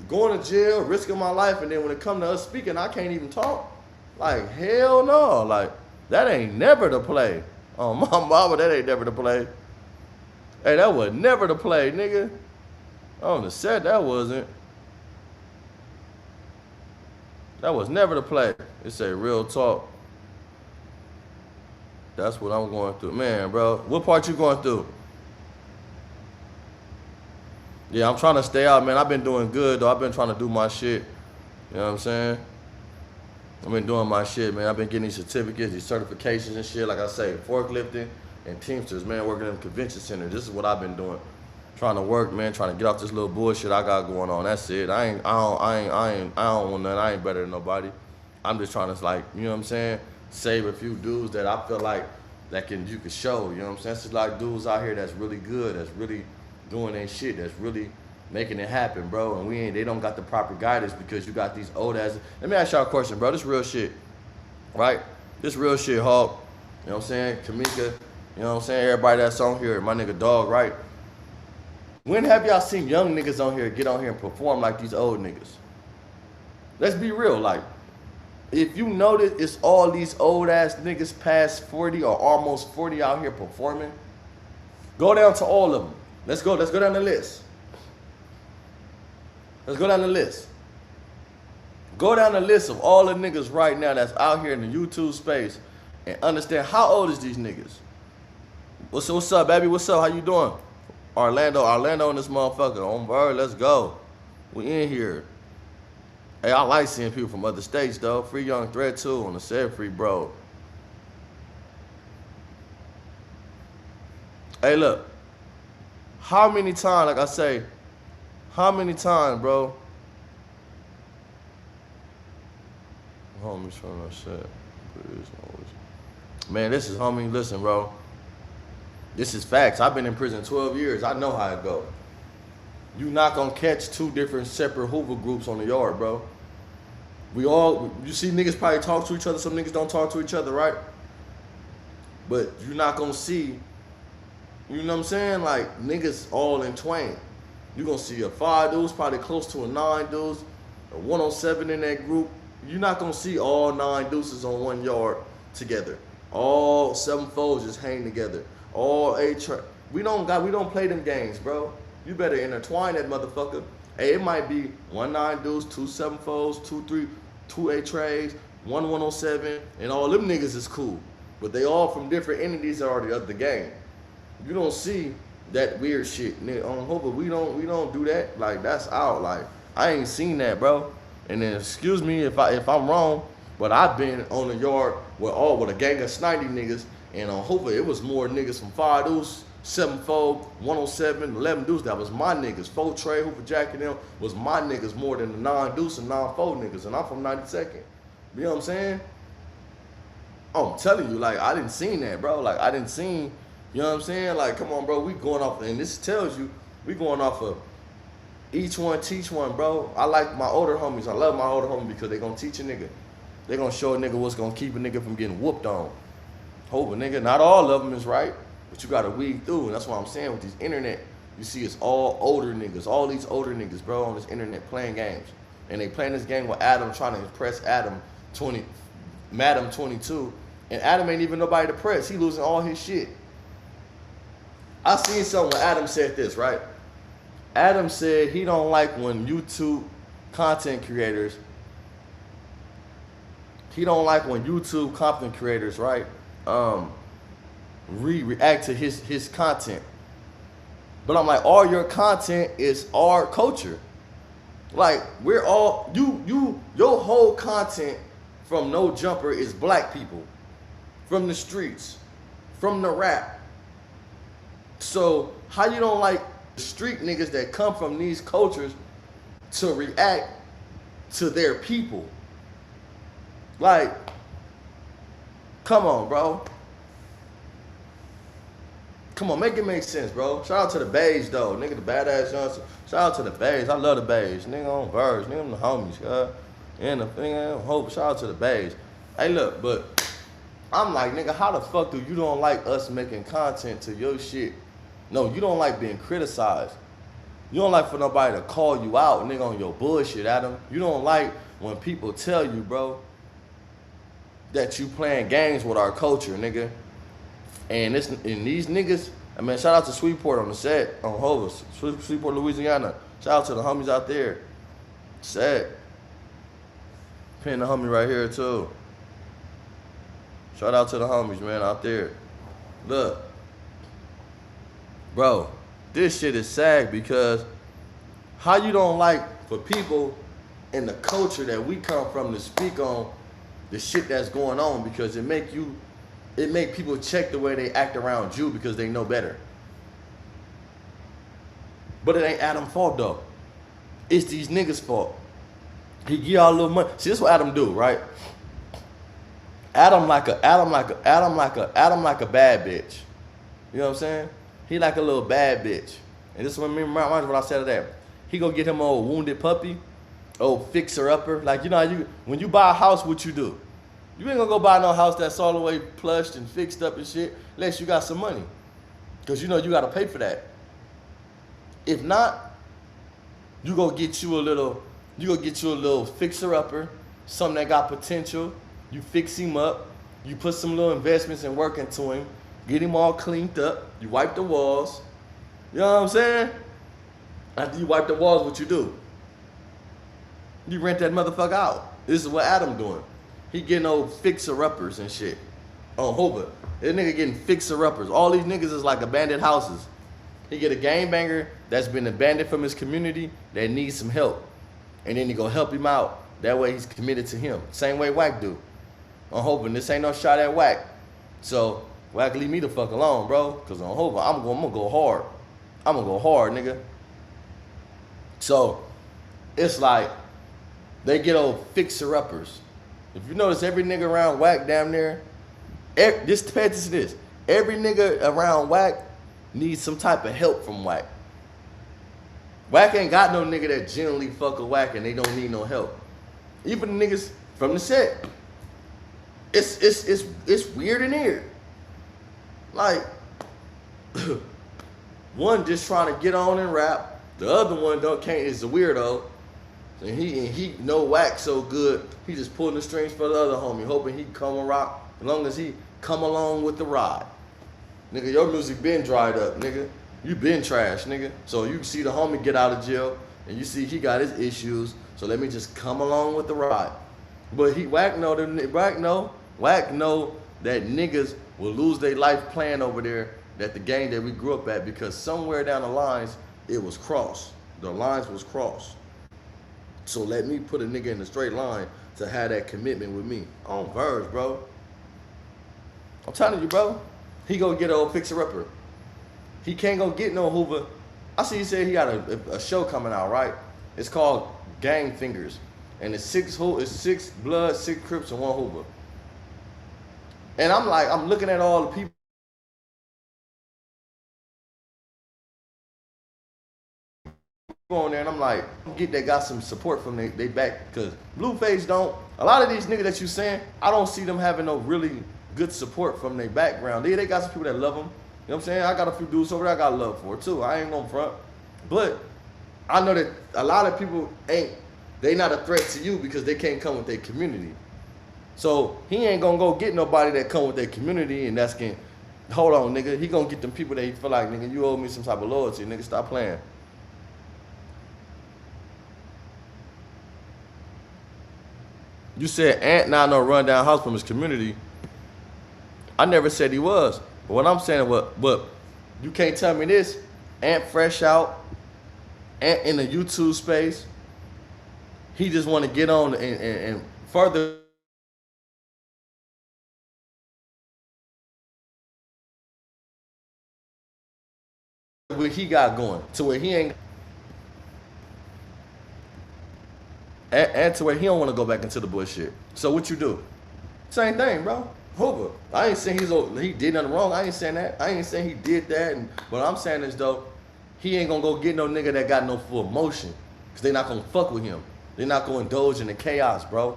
going to jail, risking my life. And then when it come to us speaking, I can't even talk. Like, hell no. Like, that ain't never the play. Oh, my mama, that ain't never the play. Hey, that was never the play, nigga. On the set, that wasn't. That was never the play. It's a real talk. That's what I'm going through. Man, bro, what part you going through? Yeah, I'm trying to stay out, man. I've been doing good, though. I've been trying to do my shit. You know what I'm saying? I've been doing my shit, man. I've been getting these certificates, these certifications and shit. Like I say, forklifting and Teamsters, man, working in the convention center. This is what I've been doing. Trying to work, man, trying to get off this little bullshit I got going on. That's it. I don't want nothing. I ain't better than nobody. I'm just trying to, like, you know what I'm saying, save a few dudes that I feel like you can show, you know what I'm saying? It's just like dudes out here that's really good, that's really doing their shit, that's really making it happen, bro. And they don't got the proper guidance because you got these old ass. Let me ask y'all a question, bro. This real shit, right? This real shit, Hawk. You know what I'm saying? Kamika, you know what I'm saying? Everybody that's on here, my nigga Dog, right? When have y'all seen young niggas on here get on here and perform like these old niggas? Let's be real, like, if you notice, it's all these old ass niggas past 40 or almost 40 out here performing. Go down to all of them. Let's go down the list. Let's go down the list. Go down the list of all the niggas right now that's out here in the YouTube space and understand how old is these niggas. What's up, baby? What's up? How you doing? Orlando in this motherfucker. On bird, let's go. We in here. Hey, I like seeing people from other states, though. Free Young Thread, too, on the Said Free, bro. Hey, look. How many times, like I say, how many times, bro? Homies from the set. Man, this is homie. Listen, bro. This is facts. I've been in prison 12 years. I know how it go. You not gonna catch two different separate Hoover groups on the yard, bro. You see niggas probably talk to each other. Some niggas don't talk to each other, right? But you're not gonna see, you know what I'm saying? Like, niggas all in twain. You're gonna see a 5 dudes, probably close to a 9 dudes, a 107 in that group. You're not gonna see all 9 deuces on one yard together. All 7 foes just hang together. All 8 we don't play them games, bro. You better intertwine that motherfucker. Hey, it might be 1 9 deuce, 2 7 foes, 2 8 trays, 1 107, and all them niggas is cool. But they all from different entities already of the game. You don't see that weird shit. On Hoover, we don't do that. Like, that's out. Like, I ain't seen that, bro. And then excuse me if I'm wrong, but I've been on the yard with a gang of snidey niggas, and on Hoover it was more niggas from 5 deuce, 7 4, 107, 11 deuce. That was my niggas. 4 tray, Hoover Jack and them was my niggas more than the 9 deuce and 9 4 niggas. And I'm from 92nd. You know what I'm saying? Oh, I'm telling you, like, I didn't seen that, bro. Like, I didn't seen, you know what I'm saying? Like, come on, bro. We going off, and this tells you, we going off of each one teach one, bro. I like my older homies. I love my older homies because they gonna teach a nigga. They gonna show a nigga what's gonna keep a nigga from getting whooped on. Hoover, nigga, not all of them is right, but you gotta weed through, and that's what I'm saying with these internet. You see, it's all older niggas, all these older niggas, bro, on this internet playing games. And they playing this game with Adam, trying to impress Madam 22, and Adam ain't even nobody to press. He losing all his shit. I seen something when Adam said this, right? Adam said he don't like when YouTube content creators, right, react to his content. But I'm like, all your content is our culture. Like, we're all, your whole content from No Jumper is black people. From the streets. From the rap. So, how you don't like street niggas that come from these cultures to react to their people? Like, come on, bro. Come on, make it make sense, bro. Shout out to the Bays, though. Nigga, the Badass Johnson. Shout out to the Bays. I love the Bays. Nigga on Verge. Nigga, them the homies, and the nigga, Hope. Shout out to the Bays. Hey, look, but I'm like, nigga, how the fuck do you don't like us making content to your shit? No, you don't like being criticized. You don't like for nobody to call you out, nigga, on your bullshit, Adam. You don't like when people tell you, bro, that you playing games with our culture, nigga. And these niggas, I mean, shout out to Sweetport on the set, on Hovers, Sweetport, Louisiana. Shout out to the homies out there. Set. Pin the homie right here, too. Shout out to the homies, man, out there. Look. Bro, this shit is sad because how you don't like for people in the culture that we come from to speak on the shit that's going on, because it make people check the way they act around you because they know better. But it ain't Adam's fault though. It's these niggas' fault. He give y'all a little money. See, this is what Adam do, right? Adam like a bad bitch. You know what I'm saying? He like a little bad bitch. And this is what me reminds what I said of that. He go get him an old wounded puppy, old fixer upper. Like, you know how when you buy a house, what you do? You ain't gonna go buy no house that's all the way plushed and fixed up and shit, unless you got some money. Cause you know you gotta pay for that. If not, you go get you a little fixer upper, something that got potential. You fix him up, you put some little investments and work into him, get him all cleaned up, you wipe the walls. You know what I'm saying? After you wipe the walls, what you do? You rent that motherfucker out. This is what Adam doing. He getting old fixer-uppers and shit on Hoover. This nigga getting fixer-uppers. All these niggas is like abandoned houses. He get a gangbanger that's been abandoned from his community that needs some help. And then he go help him out. That way he's committed to him. Same way Wack do. I'm hoping this ain't no shot at Wack. So Wack leave me the fuck alone, bro. Cause on Hoover, I'm gonna go hard. I'm gonna go hard, nigga. So it's like they get old fixer-uppers. If you notice, every nigga around Wack damn near, just pay attention to this. Every nigga around Wack needs some type of help from Wack. Wack ain't got no nigga that generally fuck with Wack and they don't need no help. Even the niggas from the set. It's weird in here. Like, one just trying to get on and rap. The other one is a weirdo. And he know Wack so good, he just pulling the strings for the other homie, hoping he come and rock as long as he come along with the ride. Nigga, your music been dried up, nigga. You been trash, nigga. So you see the homie get out of jail, and you see he got his issues, so let me just come along with the ride. But Wack know that niggas will lose their life playing over there at the gang that we grew up at, because somewhere down the lines, it was crossed. The lines was crossed. So let me put a nigga in the straight line to have that commitment with me. On verge, bro. I'm telling you, bro. He go get an old fixer-upper. He can't go get no Hoover. I see he said he got a show coming out, right? It's called Gang Fingers. And it's 6 Bloods, 6 Crips, and 1 Hoover. And I'm looking at all the people on there, and I'm like, they got some support from they back, because Blueface don't. A lot of these niggas that you saying, I don't see them having no really good support from their background. They got some people that love them. You know what I'm saying? I got a few dudes over there I got love for too. I ain't gonna front. But I know that a lot of people they not a threat to you because they can't come with their community. So he ain't gonna go get nobody that come with their community and that's getting, hold on, nigga. He gonna get them people that he feel like, nigga, you owe me some type of loyalty, nigga. Stop playing. You said Ant not no rundown house from his community. I never said he was. But what I'm saying, but you can't tell me this. Ant fresh out, Ant in the YouTube space. He just want to get on and further what he got going to where he ain't. And to where he don't want to go back into the bullshit. So what you do? Same thing, bro. Hoover. I ain't saying he did nothing wrong. I ain't saying that. I ain't saying he did that. And what I'm saying is, though, he ain't gonna go get no nigga that got no full motion, because they not gonna fuck with him. They're not gonna indulge in the chaos, bro.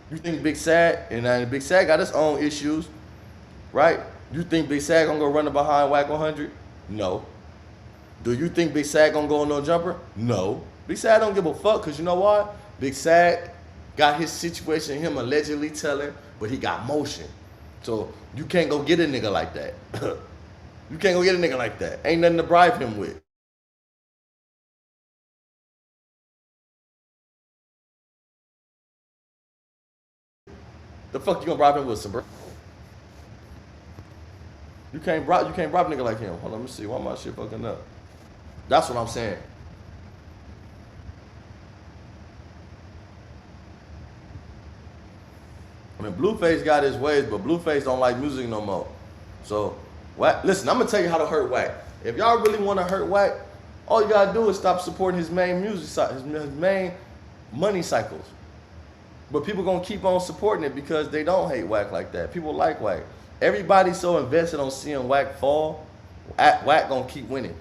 You think Big Sad, and Big Sad got his own issues, right? You think Big Sad gonna go running behind Wack 100? No. Do you think Big Sad gonna go on no jumper? No. Big Sad don't give a fuck, because you know what? Big Sad got his situation, him allegedly telling, but he got motion. So you can't go get a nigga like that. You can't go get a nigga like that. Ain't nothing to bribe him with. The fuck you gonna bribe him with, some bro? You can't bribe a nigga like him. Hold on, let me see. Why my shit fucking up? That's what I'm saying. I mean, Blueface got his ways, but Blueface don't like music no more. So, listen, I'm gonna tell you how to hurt Wack. If y'all really want to hurt Wack, all you gotta do is stop supporting his main music, his main money cycles. But people gonna keep on supporting it because they don't hate Wack like that. People like Wack. Everybody's so invested on seeing Wack fall. Wack gonna keep winning,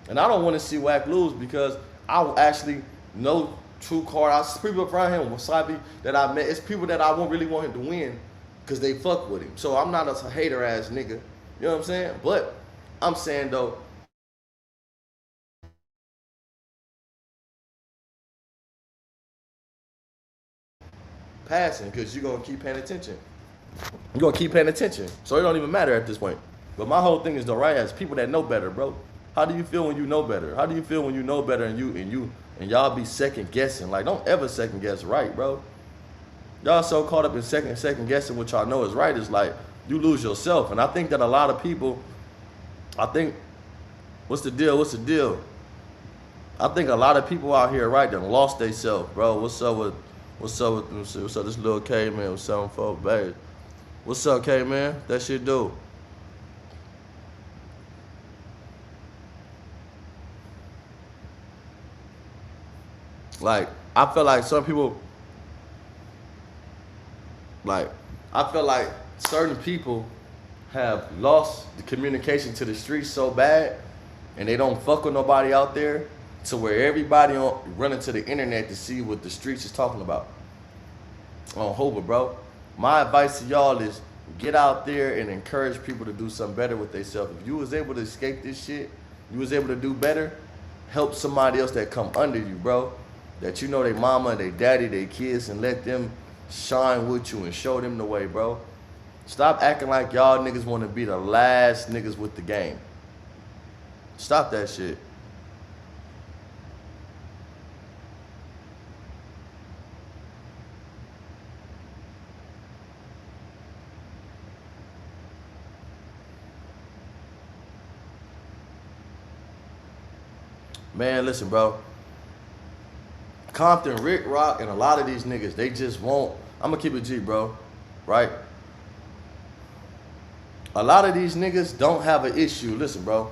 and I don't want to see Wack lose, because I actually know true card. I people around him, Wasabi, that I met. It's people that I won't really want him to win because they fuck with him. So I'm not a hater ass nigga. You know what I'm saying? But I'm saying though, passing because you're gonna keep paying attention. You're gonna keep paying attention. So it don't even matter at this point. But my whole thing is the right as people that know better, bro. How do you feel when you know better? How do you feel when you know better and y'all be second guessing? Like don't ever second guess right, bro. Y'all so caught up in second guessing what y'all know is right is like you lose yourself. And I think that a lot of people, I think, what's the deal? What's the deal? I think a lot of people out here, right, done lost themselves, bro. What's up with what's up this little K man with 7-4 baby? What's up, K man? That shit do. Like, I feel like some people like I feel like certain people have lost the communication to the streets so bad and they don't fuck with nobody out there to where everybody running to the internet to see what the streets is talking about. On Hoover, bro. My advice to y'all is get out there and encourage people to do something better with themselves. If you was able to escape this shit, you was able to do better, help somebody else that come under you, bro. That you know they mama, they daddy, they kids, and let them shine with you and show them the way, bro. Stop acting like y'all niggas want to be the last niggas with the game. Stop that shit. Man, listen, bro. Compton, Rick Rock, and a lot of these niggas, they just won't. I'm gonna keep it G, bro. Right? A lot of these niggas don't have an issue. Listen, bro.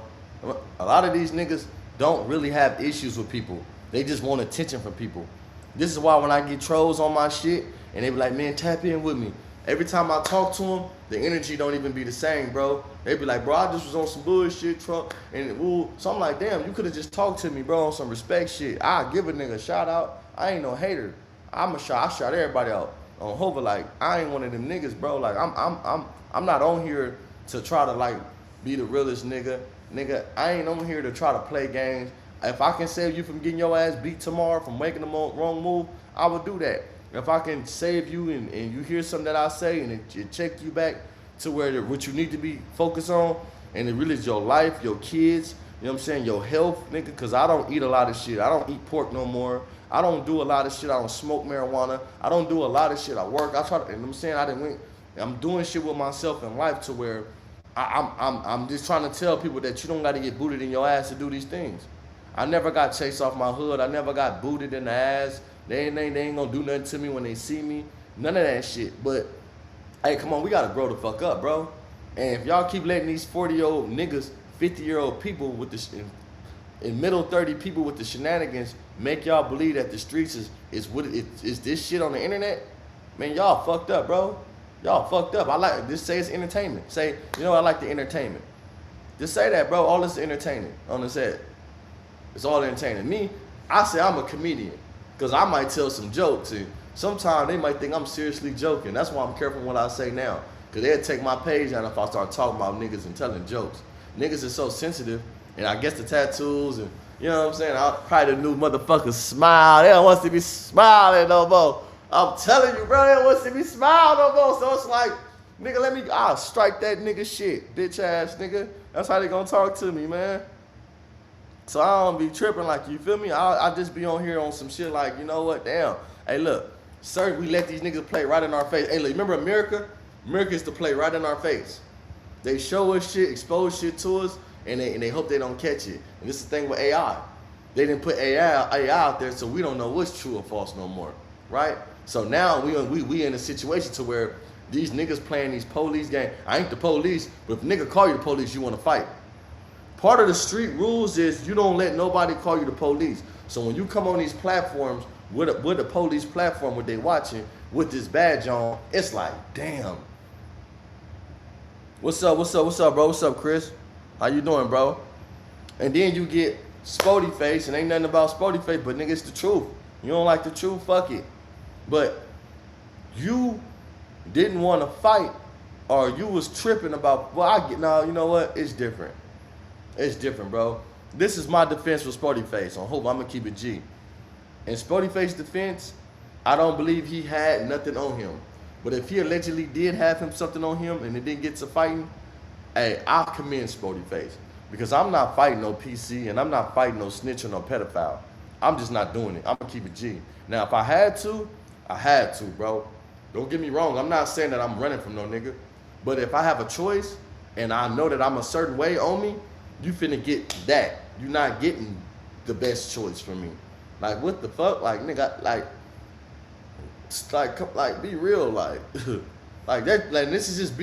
A lot of these niggas don't really have issues with people. They just want attention from people. This is why when I get trolls on my shit and they be like, man, tap in with me. Every time I talk to them, the energy don't even be the same, bro. They be like, bro, I just was on some bullshit, Trump, and ooh. So I'm like, damn, you could have just talked to me, bro, on some respect shit. I give a nigga a shout out. I ain't no hater. I shout everybody out. On Hoover, like, I ain't one of them niggas, bro. Like, I'm not on here to try to like be the realest nigga. Nigga, I ain't on here to try to play games. If I can save you from getting your ass beat tomorrow from making the wrong move, I would do that. If I can save you and you hear something that I say and it check you back to where what you need to be focused on and it really is your life, your kids, you know what I'm saying, your health, nigga, because I don't eat a lot of shit. I don't eat pork no more. I don't do a lot of shit. I don't smoke marijuana. I don't do a lot of shit. I work. I try to, and I'm saying I'm doing shit with myself in life to where I'm just trying to tell people that you don't got to get booted in your ass to do these things. I never got chased off my hood. I never got booted in the ass. They ain't gonna do nothing to me when they see me. None of that shit. But hey, come on, we gotta grow the fuck up, bro. And if y'all keep letting these 40-year-old niggas, 50-year-old people with the and middle 30 people with the shenanigans make y'all believe that the streets is what is this shit on the internet, man, y'all fucked up, bro. Y'all fucked up. I like just say it's entertainment. Say, you know, I like the entertainment. Just say that, bro. All this entertaining on the set. It's all entertaining. Me, I say I'm a comedian. Because I might tell some jokes, and sometimes they might think I'm seriously joking. That's why I'm careful what I say now. Because they'll take my page out if I start talking about niggas and telling jokes. Niggas is so sensitive, and I guess the tattoos, and you know what I'm saying? I probably the new motherfuckers smile. They don't want to see me smiling no more. I'm telling you, bro, they don't want to see me smile no more. So it's like, nigga, I'll strike that nigga shit, bitch ass nigga. That's how they gonna talk to me, man. So I don't be tripping like, you feel me? I just be on here on some shit like, you know what, damn. Hey, look, sir, we let these niggas play right in our face. Hey, look, remember America? America is to play right in our face. They show us shit, expose shit to us, and they hope they don't catch it. And this is the thing with AI. They didn't put AI out there, so we don't know what's true or false no more, right? So now we in a situation to where these niggas playing these police games. I ain't the police, but if a nigga call you the police, you want to fight. Part of the street rules is you don't let nobody call you the police. So when you come on these platforms with a police platform, what they watching with this badge on, it's like, damn. What's up, bro? What's up, Chris? How you doing, bro? And then you get Sporty Face, and ain't nothing about Sporty Face, but nigga, it's the truth. You don't like the truth, fuck it. But you didn't want to fight, or you was tripping about, well, I get, no, you know what? It's different. It's different, bro. This is my defense for Sporty Face. I hope I'm going to keep it G. In Sporty Face defense, I don't believe he had nothing on him. But if he allegedly did have something on him and it didn't get to fighting, hey, I commend Sporty Face. Because I'm not fighting no PC and I'm not fighting no snitch or no pedophile. I'm just not doing it. I'm going to keep it G. Now, if I had to, I had to, bro. Don't get me wrong. I'm not saying that I'm running from no nigga. But if I have a choice and I know that I'm a certain way on me, you finna get that. You're not getting the best choice from me. Like, what the fuck? Like, nigga, like, be real, like, like that. Like, this is just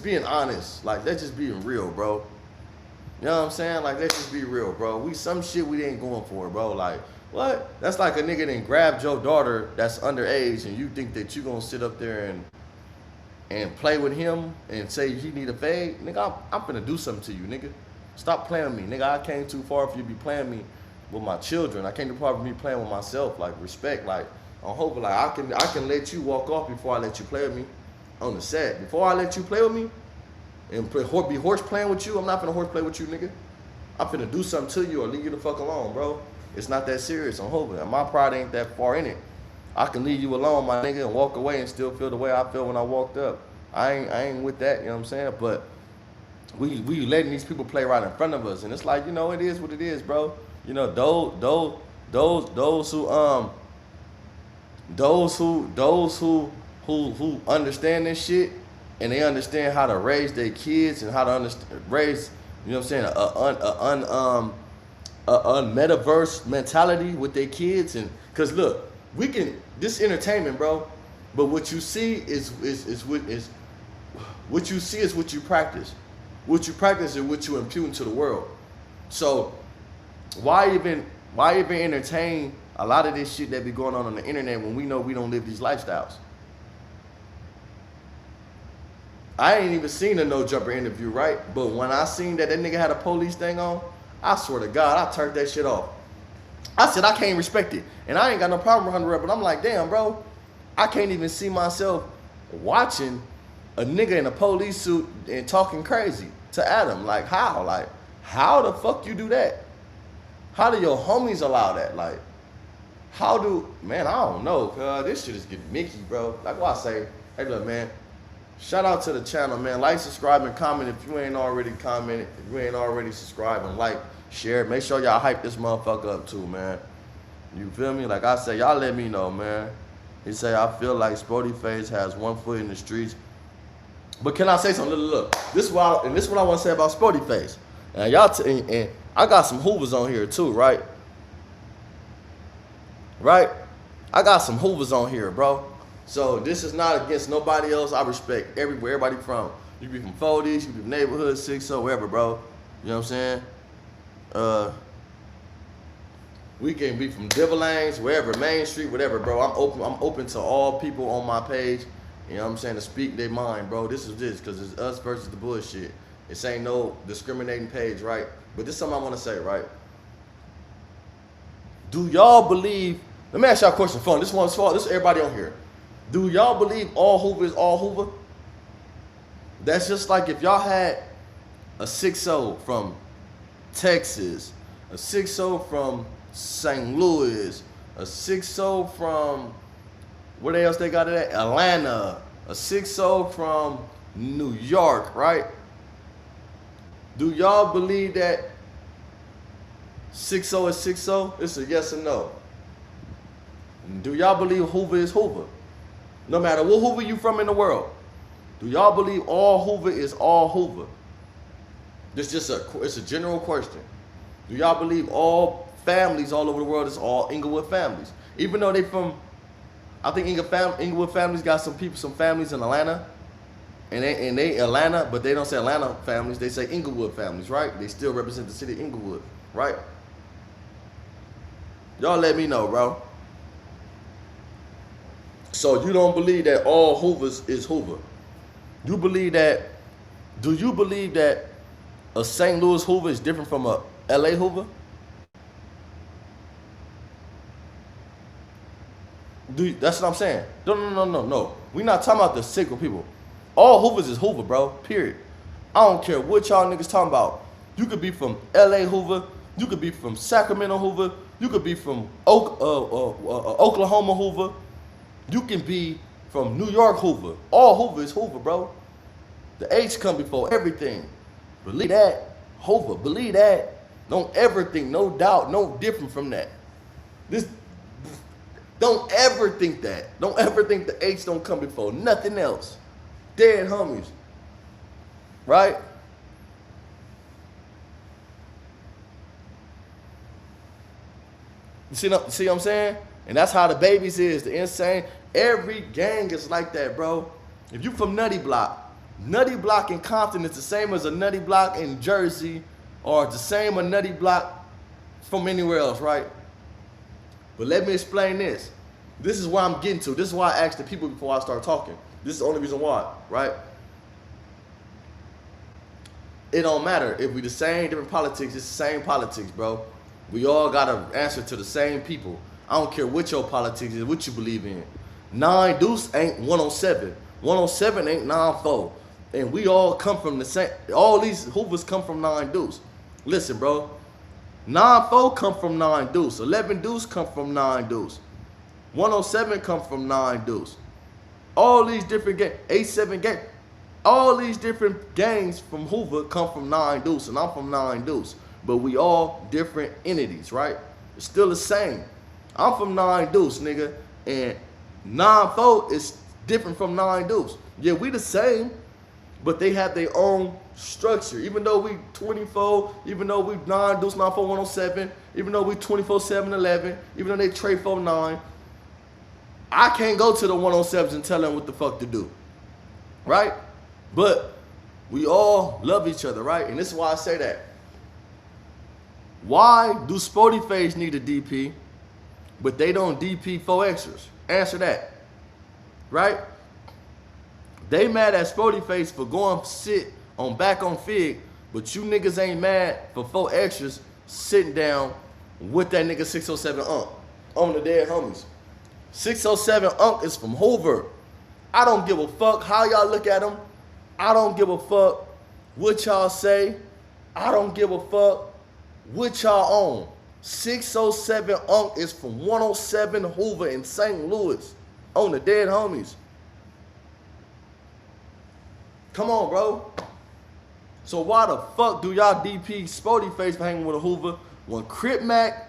being honest. Like, that's just being real, bro. You know what I'm saying? Like, let's just be real, bro. Some shit we ain't going for, bro. Like, what? That's like a nigga that grabbed your daughter that's underage, and you think that you gonna sit up there and play with him and say he need a fade? Nigga, I'm finna do something to you, nigga. Stop playing with me, nigga. I came too far for you to be playing me with my children. I came too far for me playing with myself. Like, respect. Like, I'm hoping, like, I can let you walk off before I let you play with me on the set. Before I let you play with me and be horse playing with you, I'm not finna horse play with you, nigga. I'm finna do something to you or leave you the fuck alone, bro. It's not that serious. I'm hoping. My pride ain't that far in it. I can leave you alone, my nigga, and walk away and still feel the way I felt when I walked up. I ain't with that, you know what I'm saying? But we letting these people play right in front of us, and it's like, you know, it is what it is, bro. You know, those who understand this shit, and they understand how to raise their kids and how to raise, you know what I'm saying, a metaverse mentality with their kids. And cause look, we can, this entertainment, bro, but what you see is what you see is what you practice. What you practice is what you impute into the world. So why even entertain a lot of this shit that be going on the internet when we know we don't live these lifestyles? I ain't even seen a No Jumper interview, right? But when I seen that nigga had a police thing on, I swear to God, I turned that shit off. I said, I can't respect it. And I ain't got no problem with 100 but I'm like, damn, bro, I can't even see myself watching a nigga in a police suit and talking crazy to Adam. Like, how? Like, how the fuck you do that? How do your homies allow that? Like, how do, man, I don't know, cuz this shit is getting Mickey, bro. Like what I say, hey, look, man, shout out to the channel, man. Like, subscribe, and comment if you ain't already commented. If you ain't already subscribed, and like, share. Make sure y'all hype this motherfucker up too, man. You feel me? Like I say, y'all let me know, man. He say, I feel like Sporty Face has one foot in the streets. But can I say something? Look. This is what I want to say about Sporty Face. And y'all, and I got some Hoovers on here too, right? Right? I got some Hoovers on here, bro. So this is not against nobody else. I respect everybody from. You be from 40s, you be from neighborhood, 60, wherever, bro. You know what I'm saying? We can be from Divillangs, wherever, Main Street, whatever, bro. I'm open to all people on my page. You know what I'm saying? To speak their mind, bro. This is this, because it's us versus the bullshit. This ain't no discriminating page, right? But this is something I want to say, right? Do y'all believe, let me ask y'all a question, fun. This one's for this is everybody on here. Do y'all believe all Hoover is all Hoover? That's just like if y'all had a 6-0 from Texas, a 6-0 from St. Louis, a 6-0 from, where else they got it at? Atlanta, a 6-0 from New York, right? Do y'all believe that 6-0 is 6-0? It's a yes or no. Do y'all believe Hoover is Hoover? No matter what Hoover you from in the world. Do y'all believe all Hoover is all Hoover? It's a general question. Do y'all believe all families all over the world is all Inglewood families? Even though they from, I think Inglewood families got some families in Atlanta. And they Atlanta, but they don't say Atlanta families, they say Inglewood families, right? They still represent the city of Inglewood, right? Y'all let me know, bro. So you don't believe that all Hoovers is Hoover? You believe that, do you believe that a St. Louis Hoover is different from a LA Hoover? That's what I'm saying. No. We not talking about the sick people. All Hoovers is Hoover, bro. Period. I don't care what y'all niggas talking about. You could be from L.A. Hoover. You could be from Sacramento Hoover. You could be from Oklahoma Hoover. You can be from New York Hoover. All Hoover is Hoover, bro. The H come before everything. Believe that. Hoover. Believe that. Don't ever think, no doubt, no different from that. Don't ever think that. Don't ever think the H don't come before nothing else. Dead homies. Right? You see what I'm saying? And that's how the babies is. The insane. Every gang is like that, bro. If you from Nutty Block in Compton is the same as a Nutty Block in Jersey, or the same a Nutty Block from anywhere else, right? But let me explain this. This is where I'm getting to. This is why I asked the people before I start talking. This is the only reason why, right? It don't matter. If we the same, different politics, it's the same politics, bro. We all got to answer to the same people. I don't care what your politics is, what you believe in. 9 Deuce ain't 107. 107 ain't 9-4. And we all come from the same. All these Hoovers come from 9 Deuce. Listen, bro. 9-4 come from 9 Deuce. 11 Deuce come from 9 Deuce. 107 come from 9 Deuce. All these different gangs, 87 gang, all these different gangs from Hoover come from 9 Deuce, and I'm from 9 Deuce. But we all different entities, right? It's still the same. I'm from 9 Deuce, nigga, and 9-4 is different from 9 Deuce. Yeah, we the same, but they have their own structure. Even though we 24, even though we 9 Deuce, 9-4, 107, even though we 24-7, 11, even though they trade 4-9, I can't go to the 107s and tell them what the fuck to do, right? But we all love each other, right? And this is why I say that. Why do Sporty Face need a DP, but they don't DP 4 extras? Answer that, right? They mad at Sporty Face for going sit on back on Fig, but you niggas ain't mad for 4 extras sitting down with that nigga 607 on the dead homies. 607 is from Hoover. I don't give a fuck how y'all look at him. I don't give a fuck what y'all say. I don't give a fuck what y'all own. 607 is from 107 Hoover in St. Louis on the dead homies. Come on, bro. So why the fuck do y'all DP Sporty Face for hanging with a Hoover when Crip Mac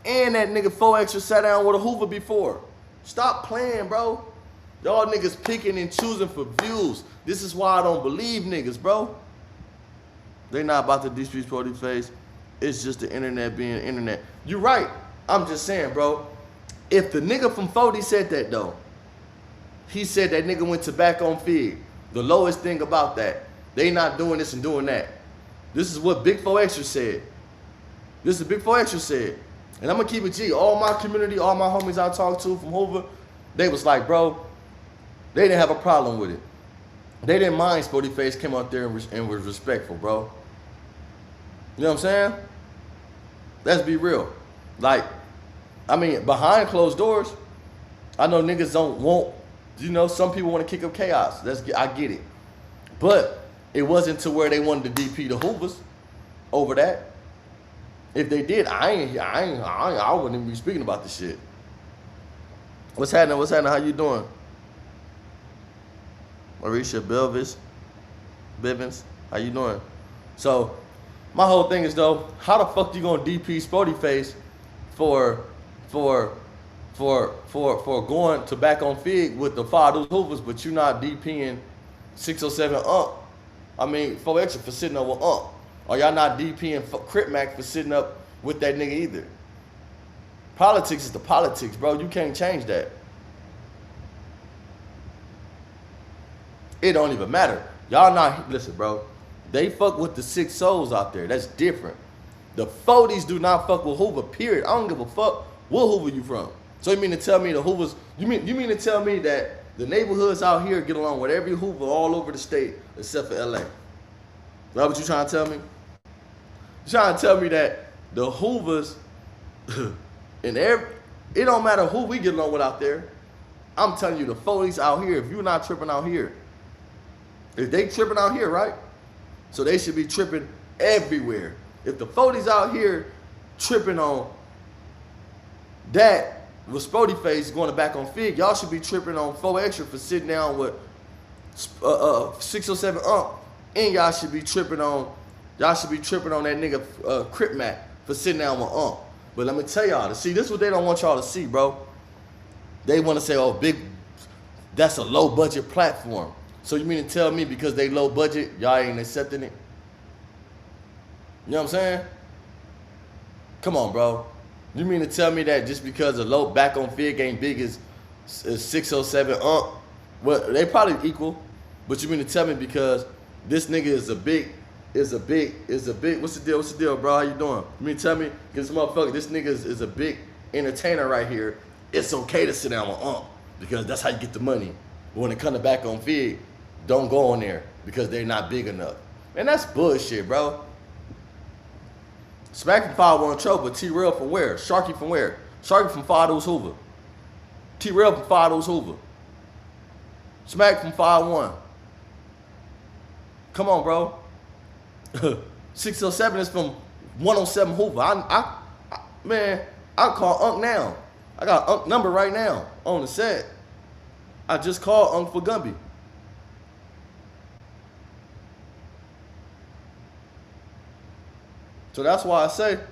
and that nigga 4 extra sat down with a Hoover before? Stop playing, bro. Y'all niggas picking and choosing for views. This is why I don't believe niggas, bro. They not about to DP Sporty Face. It's just the internet being internet. You right. I'm just saying, bro. If the nigga from 40 said that, though, he said that nigga went to back on Fig. The lowest thing about that, they not doing this and doing that. This is what Big 4 Extra said. This is Big 4 Extra said. And I'm going to keep it G. All my community, all my homies I talked to from Hoover, they was like, bro, they didn't have a problem with it. They didn't mind Sporty Face came out there and was respectful, bro. You know what I'm saying? Let's be real. Like, I mean, behind closed doors, I know niggas don't want, you know, some people want to kick up chaos. I get it. But it wasn't to where they wanted to DP the Hoovers over that. If they did, I wouldn't even be speaking about this shit. What's happening? What's happening? How you doing? Marisha Bivens, how you doing? So, my whole thing is though, how the fuck you gonna DP Sporty Face for going to back on Fig with the 5 Hoovers, but you not DPing 607 I mean, 4 extra for sitting up with Or y'all not DPing Crip Mac for sitting up with that nigga either. Politics is the politics, bro. You can't change that. It don't even matter. Y'all not, listen, bro. They fuck with the 6 souls out there. That's different. The 40s do not fuck with Hoover, period. I don't give a fuck what Hoover you from. So you mean to tell me the Hoovers, you mean to tell me that the neighborhoods out here get along with every Hoover all over the state except for LA? Is that what you trying to tell me? You trying to tell me that the Hoovers, it don't matter who we get along with out there. I'm telling you, the 40s out here, if you're not tripping out here, if they tripping out here, right? So they should be tripping everywhere. If the 40s out here tripping on that with Spody Face going back on Fig, y'all should be tripping on 4 Extra for sitting down with 607 and y'all should be tripping on that nigga Crip Mac for sitting down with But let me tell y'all, see, this is what they don't want y'all to see, bro. They want to say, oh, that's a low budget platform. So you mean to tell me because they low budget, y'all ain't accepting it? You know what I'm saying? Come on, bro. You mean to tell me that just because a low back on Fig ain't big as 607 well, they probably equal, but you mean to tell me because this nigga is a big, what's the deal, bro? How you doing? You mean to tell me, because this motherfucker, this nigga is a big entertainer right here, it's okay to sit down with because that's how you get the money. But when it comes to back on Fig, don't go on there because they're not big enough. Man, that's bullshit, bro. Smack from 5-1 Trope, but T-Real from where? Sharky from where? Sharky from Fado's Hoover. T-Real from Fado's Hoover. Smack from 5-1. Come on, bro. 607 is from 107 Hoover. Man, I call Unc now. I got Unc number right now on the set. I just called Unc for Gumby. So that's why I say, let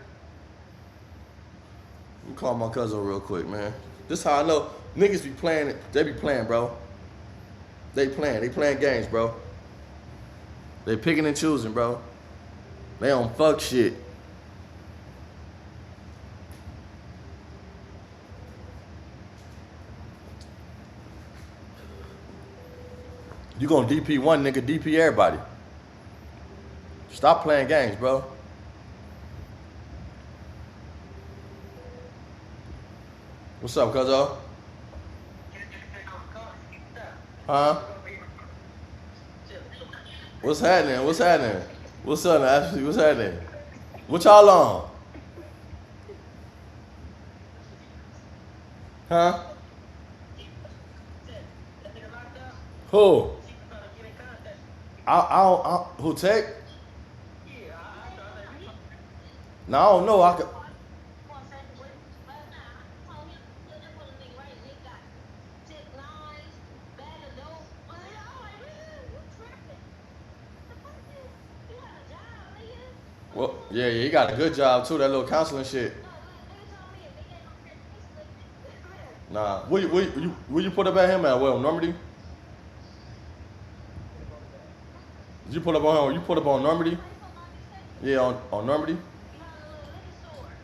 me call my cousin real quick, man. This how I know niggas be playing it. They be playing, bro. They playing games, bro. They picking and choosing, bro. They don't fuck shit. You gonna DP one nigga, DP everybody. Stop playing games, bro. What's up, cuzzo? Huh? What's happening? What's happening? What's up, Ashley? What's happening? What y'all on? Huh? Who? Who Tech? No, I don't know. I could. Well, yeah, he got a good job too. That little counseling shit. Nah, where you put up at him at? Well, Normandy. Did you put up on him? You put up on Normandy? Yeah, on Normandy.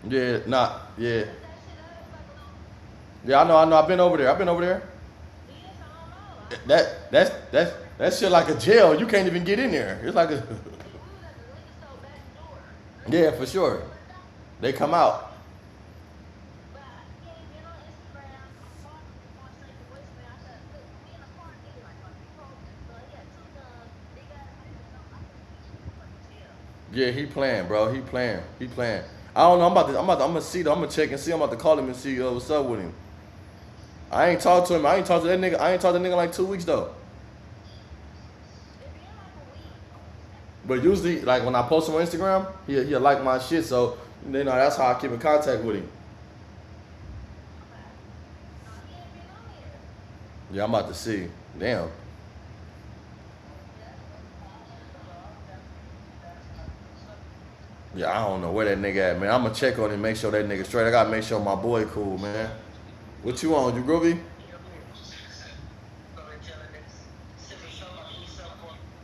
Yeah, nah, yeah. Yeah, I know. I've been over there. That shit like a jail. You can't even get in there. It's like a. Yeah, for sure. They come out. Yeah, he playing, bro. He playing. I don't know. I'm gonna see though. I'm gonna check and see. I'm about to call him and see what's up with him. I ain't talked to him. I ain't talked to that nigga. I ain't talked to that nigga like 2 weeks though. But usually, like when I post him on Instagram, he'll like my shit. So you know that's how I keep in contact with him. Yeah, I'm about to see. Damn. Yeah, I don't know where that nigga at, man. I'm gonna check on him, make sure that nigga straight. I gotta make sure my boy cool, man. What you on? You groovy?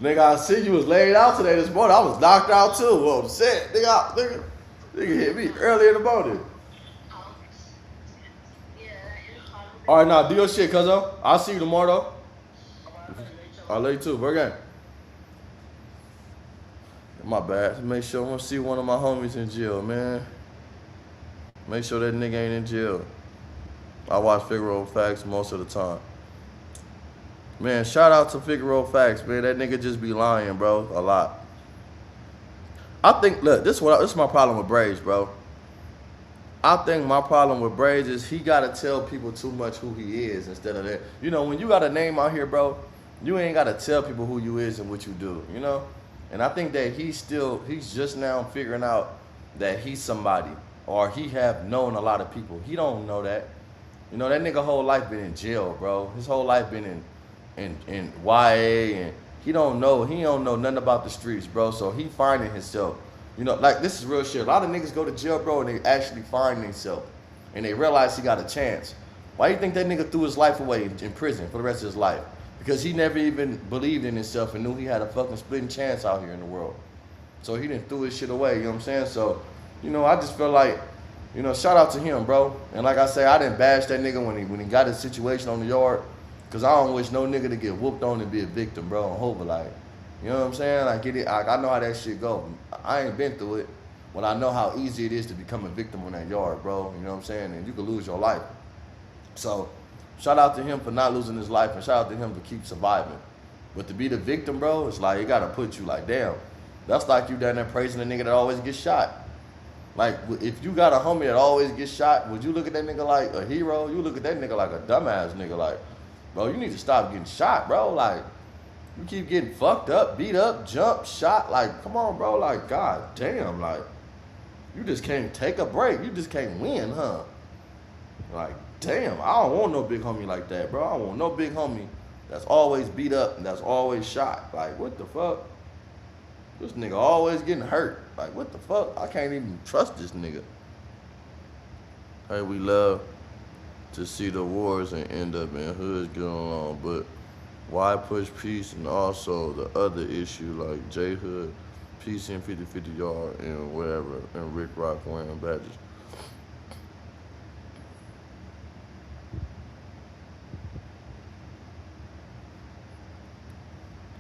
Nigga, I see you was laid out today this morning. I was knocked out too. Well, shit, nigga hit me early in the morning. All right, now do your shit, cuzzo. I'll see you tomorrow though. I'll love you too. Bro, gang. My bad. Make sure I want to see one of my homies in jail, man. Make sure that nigga ain't in jail. I watch Figaro Facts most of the time. Man, shout out to Figaro Facts, man. That nigga just be lying, bro, a lot. I think, look, this is my problem with Braves, bro. I think my problem with Braids is he gotta tell people too much who he is instead of that. You know, when you got a name out here, bro, you ain't gotta tell people who you is and what you do. You know, and I think that he's just now figuring out that he's somebody or he have known a lot of people. He don't know that. You know, that nigga whole life been in jail, bro. His whole life been in YA, and he don't know nothing about the streets, bro. So he finding himself. You know, like this is real shit. A lot of niggas go to jail, bro, and they actually find themselves. And they realize he got a chance. Why do you think that nigga threw his life away in prison for the rest of his life? Because he never even believed in himself and knew he had a fucking splitting chance out here in the world. So he didn't threw his shit away, you know what I'm saying? So, you know, I just feel like, you know, shout out to him, bro. And like I say, I didn't bash that nigga when he got his situation on the yard. Because I don't wish no nigga to get whooped on and be a victim, bro, and hope like, you know what I'm saying? I get it. I know how that shit go. I ain't been through it, but I know how easy it is to become a victim on that yard, bro. You know what I'm saying? And you could lose your life. So, shout out to him for not losing his life, and shout out to him to keep surviving. But to be the victim, bro, it's like, it gotta put you like, damn. That's like you down there praising the nigga that always gets shot. Like, if you got a homie that always gets shot, would you look at that nigga like a hero? You look at that nigga like a dumbass nigga. Like, bro, you need to stop getting shot, bro. Like, you keep getting fucked up, beat up, jumped, shot. Like, come on, bro. Like, god damn. Like, you just can't take a break. You just can't win, huh? Like, damn. I don't want no big homie like that, bro. I don't want no big homie that's always beat up and that's always shot. Like, what the fuck? This nigga always getting hurt. Like, what the fuck? I can't even trust this nigga. Hey, we love to see the wars and end up in hoods getting along, but why push peace? And also the other issue like J Hood, peace in 50-50 yard and whatever, and Rick Rock wearing badges.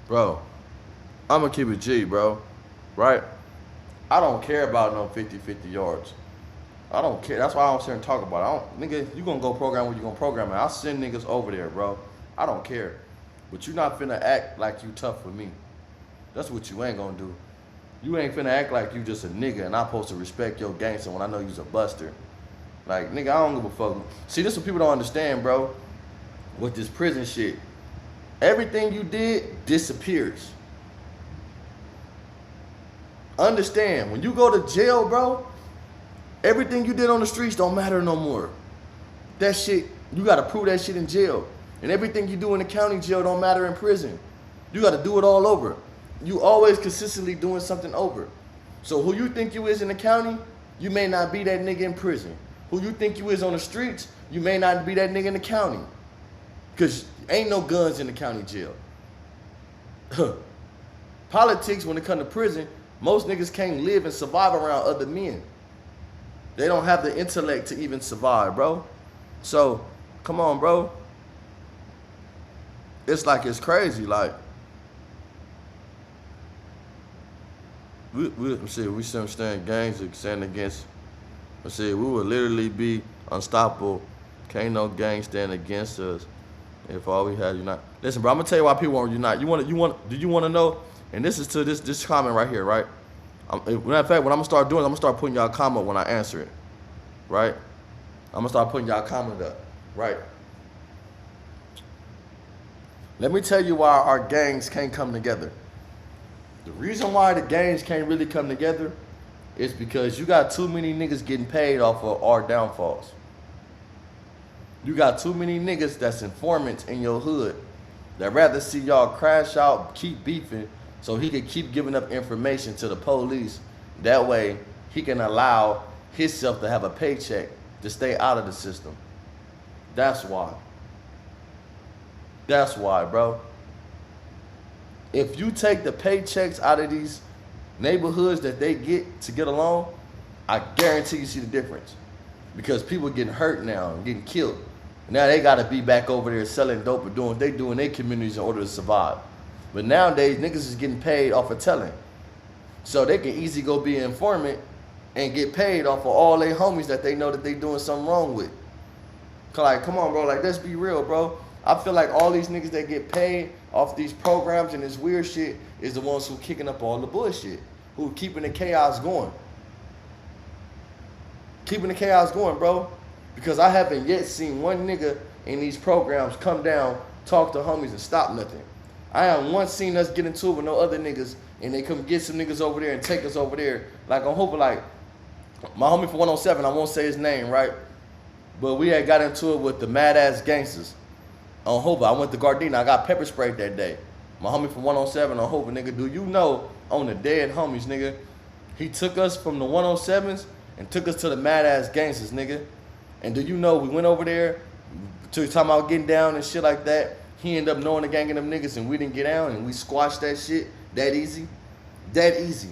Bro, I'm gonna keep it G, bro. Right? I don't care about no 50-50 yards. I don't care. That's why I don't sit here and talk about it. Nigga, you gonna go program what you gonna program it. I'll send niggas over there, bro. I don't care. But you not finna act like you tough with me. That's what you ain't gonna do. You ain't finna act like you just a nigga and I'm supposed to respect your gangster when I know you's a buster. Like, nigga, I don't give a fuck. See, this is what people don't understand, bro. With this prison shit. Everything you did disappears. Understand, when you go to jail, bro, everything you did on the streets don't matter no more. That shit, you gotta prove that shit in jail. And everything you do in the county jail don't matter in prison. You gotta do it all over. You always consistently doing something over. So who you think you is in the county, you may not be that nigga in prison. Who you think you is on the streets, you may not be that nigga in the county. Because ain't no guns in the county jail. Politics, when it comes to prison, most niggas can't live and survive around other men. They don't have the intellect to even survive, bro. So, come on, bro. It's like, it's crazy. Like, we stand gangs and stand against. We would literally be unstoppable. Can't no gang stand against us if all we had unite. Listen, bro, I'm gonna tell you why people won't unite. Do you want to know? And this is to this comment right here, right? Matter of fact, what I'm gonna start doing, I'm gonna start putting y'all a comment when I answer it, right? I'm gonna start putting y'all a comment up, right? Let me tell you why our gangs can't come together. The reason why the gangs can't really come together is because you got too many niggas getting paid off of our downfalls. You got too many niggas that's informants in your hood that rather see y'all crash out, keep beefing, so he can keep giving up information to the police. That way, he can allow himself to have a paycheck to stay out of the system. That's why. That's why, bro. If you take the paychecks out of these neighborhoods that they get to get along, I guarantee you see the difference. Because people are getting hurt now and getting killed. Now they got to be back over there selling dope or doing what they do in their communities in order to survive. But nowadays, niggas is getting paid off of telling. So they can easily go be an informant and get paid off of all their homies that they know that they doing something wrong with. Cause like, come on, bro, like, let's be real, bro. I feel like all these niggas that get paid off these programs and this weird shit is the ones who kicking up all the bullshit, who keeping the chaos going. keeping the chaos going, bro. Because I haven't yet seen one nigga in these programs come down, talk to homies, and stop nothing. I haven't once seen us get into it with no other niggas, and they come get some niggas over there and take us over there. Like, I'm hoping, like, my homie from 107, I won't say his name, right? But we had got into it with the mad-ass gangsters on Hoover. I went to Gardena. I got pepper sprayed that day. My homie from 107 on Hoover, nigga, do you know, on the dead homies, nigga, he took us from the 107s and took us to the mad-ass gangsters, nigga. And do you know, we went over there, talking about getting down and shit like that. He ended up knowing the gang of them niggas, and we didn't get down, and we squashed that shit that easy. That easy.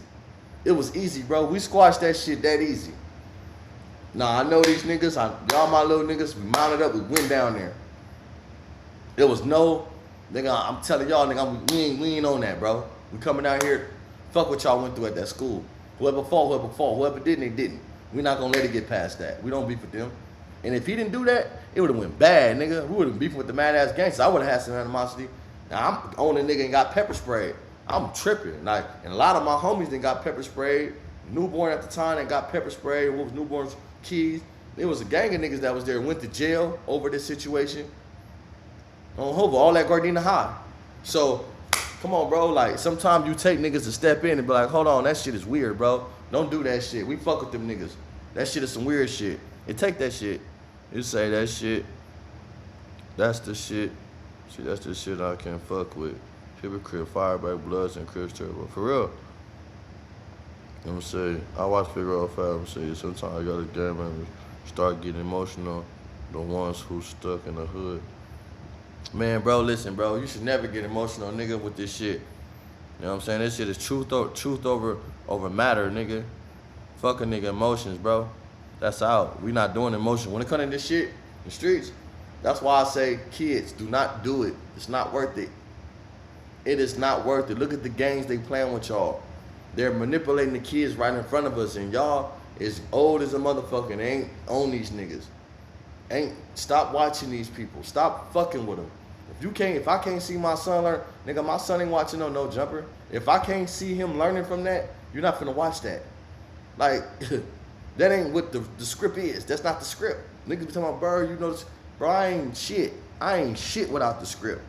It was easy, bro. We squashed that shit that easy. Nah, I know these niggas. Y'all my little niggas. We mounted up. We went down there. There was no, nigga, I'm telling y'all, nigga, we ain't on that, bro. We coming down here, fuck what y'all went through at that school. Whoever fought. Whoever didn't, they didn't. We not gonna let it get past that. We don't beef with them. And if he didn't do that, it would have went bad, nigga. We would have beefing with the mad-ass gangsters. I would have had some animosity. Now, I'm on a nigga and got pepper sprayed. I'm tripping. Like, and a lot of my homies that got pepper sprayed. Newborn at the time that got pepper sprayed. What was newborn's keys? There was a gang of niggas that was there, went to jail over this situation. On Hoover, all that Gardena High. So, come on, bro. Like, sometimes you take niggas to step in and be like, hold on, that shit is weird, bro. Don't do that shit. We fuck with them niggas. That shit is some weird shit. And take that shit. You say that shit. That's the shit. See, that's the shit I can't fuck with. Hypocrite, Fireback, Bloods, and Chris Turbo. For real. I'm gonna say, I watch Figure Out 5. I'm saying, sometimes I gotta game and start getting emotional. The ones who stuck in the hood. Man, bro, listen, bro. You should never get emotional, nigga, with this shit. You know what I'm saying? This shit is truth over matter, nigga. Fuck a nigga emotions, bro. That's out. We not doing emotion. When it comes to this shit, the streets, that's why I say, kids, do not do it. It's not worth it. It is not worth it. Look at the games they playing with y'all. They're manipulating the kids right in front of us, and y'all is old as a motherfucker and ain't on these niggas. Stop watching these people. Stop fucking with them. If I can't see my son learn, nigga, my son ain't watching no jumper. If I can't see him learning from that, you're not finna watch that. Like, that ain't what the script is. That's not the script. Niggas be talking about, Bird, you know, bro, I ain't shit without the script.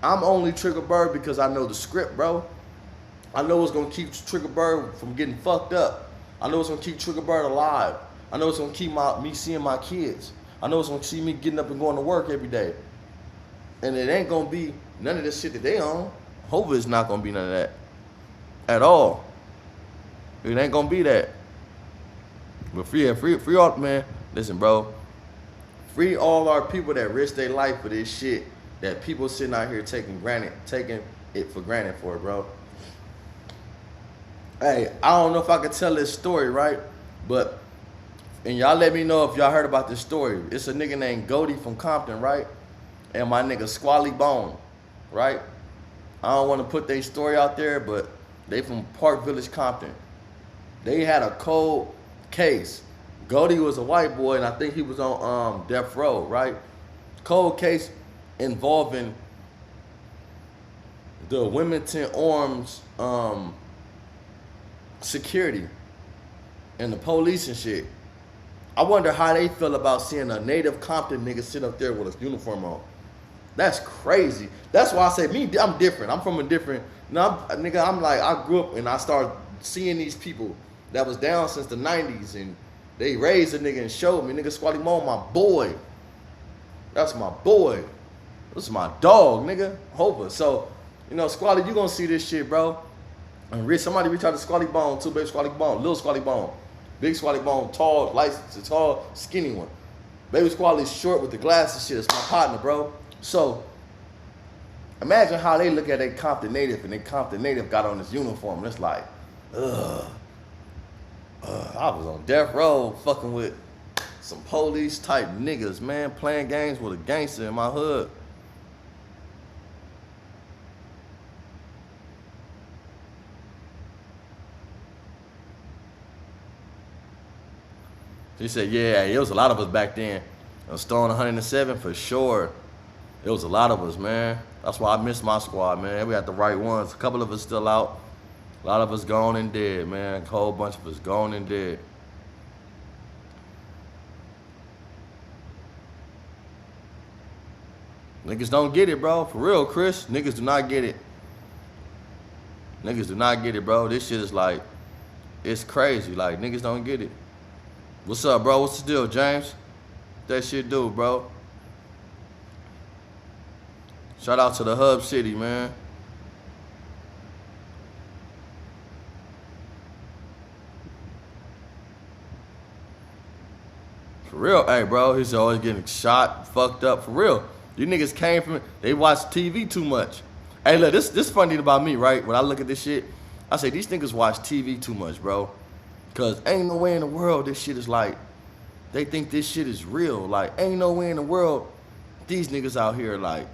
I'm only Triggerbird because I know the script, bro. I know what's gonna keep Triggerbird from getting fucked up. I know what's gonna keep Triggerbird alive. I know what's gonna keep me seeing my kids. I know it's gonna see me getting up and going to work every day. And it ain't gonna be none of this shit that they own. Hopefully it's not gonna be none of that. At all. It ain't gonna be that. But free all, man. Listen, bro. Free all our people that risk their life for this shit that people sitting out here taking it for granted for, bro. Hey, I don't know if I could tell this story, right? But, and y'all let me know if y'all heard about this story. It's a nigga named Goldie from Compton, right? And my nigga Squally Bone, right? I don't want to put their story out there, but they from Park Village, Compton. They had a cold case. Goldie was a white boy, and I think he was on death row, right? Cold case involving the Wilmington Arms security and the police and shit. I wonder how they feel about seeing a native Compton nigga sit up there with a uniform on. That's crazy. That's why I say I'm different. I'm from a different, nigga, I'm like, I grew up and I started seeing these people that was down since the 90s and they raised a nigga and showed me. Nigga, Squally Mo, my boy. That's my boy. This is my dog, nigga. Hova. So, you know, Squally, you gonna see this shit, bro. And somebody reach out to Squally Bone too, baby Squally Bone, little Squally Bone. Big Squally Bone, tall, tall, skinny one. Baby Squally's short with the glasses shit. It's my partner, bro. So, imagine how they look at a Compton native and they Compton native got on this uniform and it's like, ugh. I was on death row fucking with some police type niggas, man, playing games with a gangster in my hood. He said, yeah, it was a lot of us back then. Stone 107 for sure. It was a lot of us, man. That's why I miss my squad, man. We got the right ones. A couple of us still out. A lot of us gone and dead, man. A whole bunch of us gone and dead. Niggas don't get it, bro. For real, Chris. Niggas do not get it. Niggas do not get it, bro. This shit is like, it's crazy. Like, niggas don't get it. What's up, bro? What's the deal, James? That shit do, bro. Shout out to the Hub City, man. For real, hey, bro. He's always getting shot, fucked up. For real. These niggas came from, they watch TV too much. Hey, look, this funny about me, right? When I look at this shit, I say, these niggas watch TV too much, bro. Because ain't no way in the world this shit is like, they think this shit is real. Like, ain't no way in the world these niggas out here, like,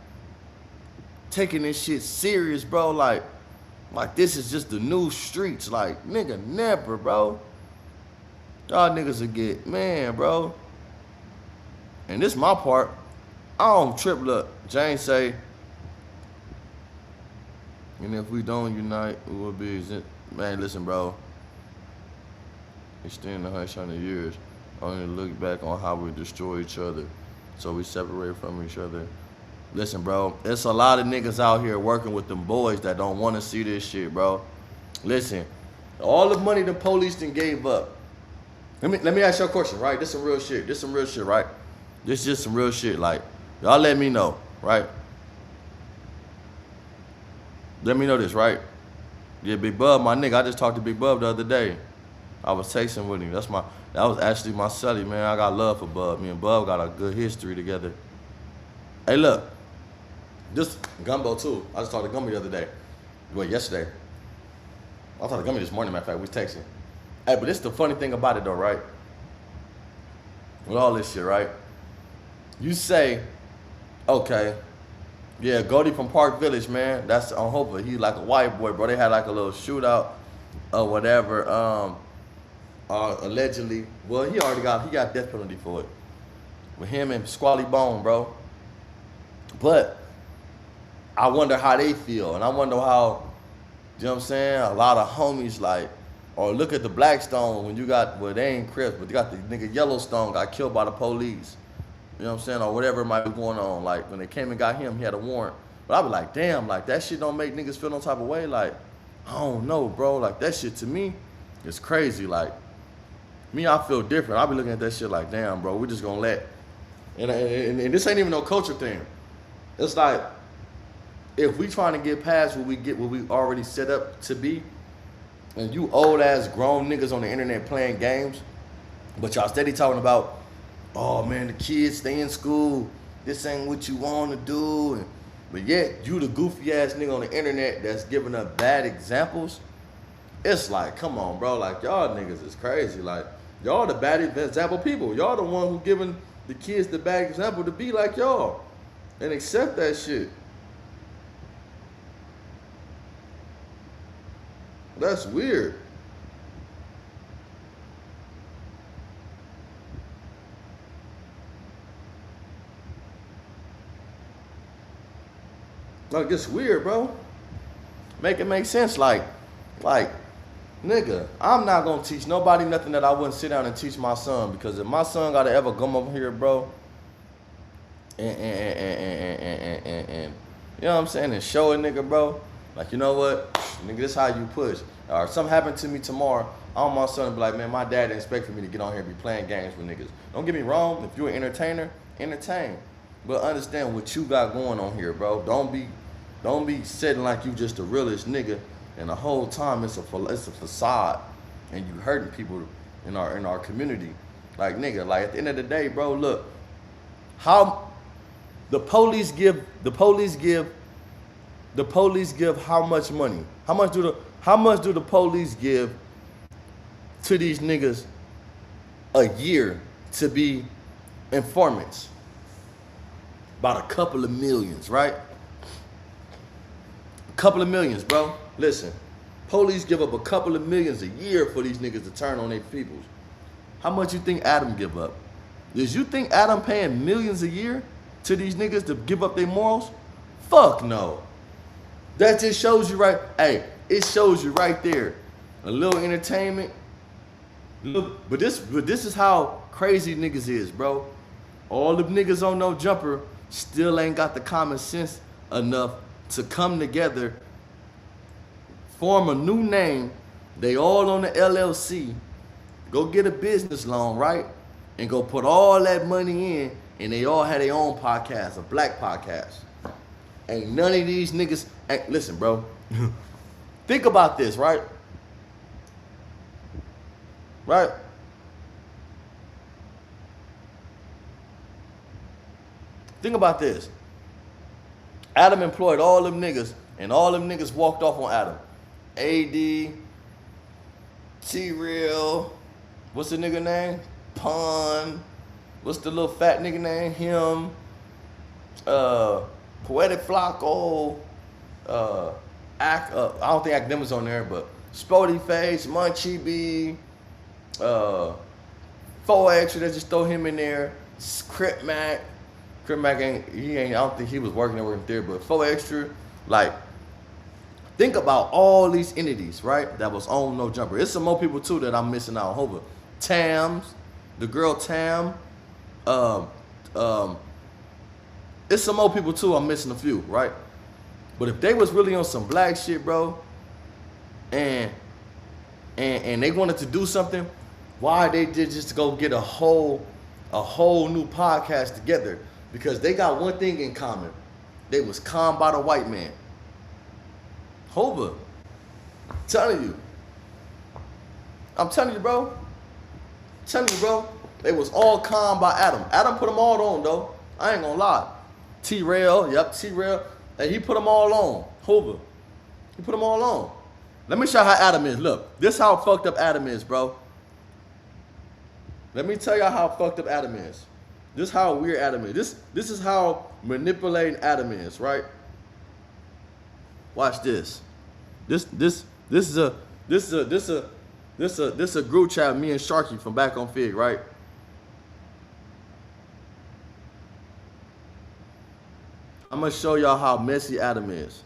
taking this shit serious, bro. Like this is just the new streets. Like, nigga, never, bro. Y'all niggas will get, man, bro. And this my part. I don't trip. Look, Jane say, and if we don't unite, we will be, man, listen, bro. Extend the 100 years. Only look back on how we destroy each other. So we separate from each other. Listen, bro, there's a lot of niggas out here working with them boys that don't want to see this shit, bro. Listen, all the money the police done gave up. Let me ask you a question, right? This some real shit. This some real shit, right? This just some real shit. Like, y'all let me know, right? Let me know this, right? Yeah, Big Bub, my nigga. I just talked to Big Bub the other day. I was texting with him. That was actually my celly, man. I got love for Bub. Me and Bub got a good history together. Hey, look. This Gumbo, too. I just talked to Gumbo the other day. Well, yesterday. I talked to Gumbo this morning, matter of fact. We was texting. Hey, but this the funny thing about it, though, right? With all this shit, right? You say, okay, yeah, Goldie from Park Village, man. That's on Hopper. He like a white boy, bro. They had like a little shootout or whatever. Allegedly. Well, he got death penalty for it. With him and Squally Bone, bro. But I wonder how they feel. And I wonder how, you know what I'm saying? A lot of homies like, or look at the Blackstone when you got, well, they ain't Crips, but you got the nigga Yellowstone got killed by the police. You know what I'm saying? Or whatever might be going on. Like, when they came and got him, he had a warrant. But I be like, damn, like, that shit don't make niggas feel no type of way. Like, I don't know, bro. Like, that shit to me is crazy. Like, me, I feel different. I be looking at that shit like, damn, bro, we just gonna let. And this ain't even no culture thing. It's like, if we trying to get past what we already set up to be, and you old ass grown niggas on the internet playing games, but y'all steady talking about, oh man, the kids stay in school, this ain't what you want to do, but yet you the goofy ass nigga on the internet that's giving up bad examples. It's like, come on, bro, like y'all niggas is crazy. Like, y'all the bad example people. Y'all the one who giving the kids the bad example to be like y'all and accept that shit. That's weird. Like, it's weird, bro. Make it make sense. Like, nigga, I'm not gonna teach nobody nothing that I wouldn't sit down and teach my son, because if my son gotta ever come over here, bro, and you know what I'm saying, and show a nigga, bro, like, you know what, nigga, this how you push. Or if something happened to me tomorrow, I want my son to be like, man, my dad didn't expect for me to get on here and be playing games with niggas. Don't get me wrong, if you're an entertainer, entertain. But understand what you got going on here, bro. Don't be sitting like you just the realest nigga, and the whole time it's a facade, and you hurting people in our community. Like, nigga, like at the end of the day, bro, look, how the police give how much money? How much do the police give to these niggas a year to be informants? About a couple of millions, right? A couple of millions, bro. Listen, police give up a couple of millions a year for these niggas to turn on their peoples. How much you think Adam give up? Did you think Adam paying millions a year to these niggas to give up their morals? Fuck no. That just shows you right, hey, it shows you right there. A little entertainment. But this is how crazy niggas is, bro. All the niggas on No Jumper still ain't got the common sense enough to come together, form a new name. They all on the LLC. Go get a business loan, right? And go put all that money in, and they all had their own podcast, a black podcast. Ain't none of these niggas. Listen, bro. Think about this, right? Right? Think about this. Adam employed all them niggas, and all them niggas walked off on Adam. AD, T-Real, what's the nigga name? Pun. What's the little fat nigga name? Him. Poetic Flacco. I don't think Academics on there, but Spody Face, Munchie B, 4 Extra, they just throw him in there. Crip Mac. Crip Mac I don't think he was working there, but 4 Extra, like, think about all these entities, right? That was on No Jumper. It's some more people too that I'm missing out. Over Tams, the girl Tam. It's some more people too. I'm missing a few, right? But if they was really on some black shit, bro, and they wanted to do something, why they did just go get a whole new podcast together? Because they got one thing in common. They was conned by the white man. Hova. I'm telling you, bro. They was all conned by Adam. Adam put them all on, though. I ain't gonna lie. T-Rail. And he put them all on. Hoover. He put them all on. Let me show you how Adam is. Look, this how fucked up Adam is, bro. Let me tell y'all how fucked up Adam is. This how weird Adam is. This is how manipulating Adam is, right? Watch this. This is a group chat, me and Sharky from back on Fig, right? I'm gonna show y'all how messy Adam is.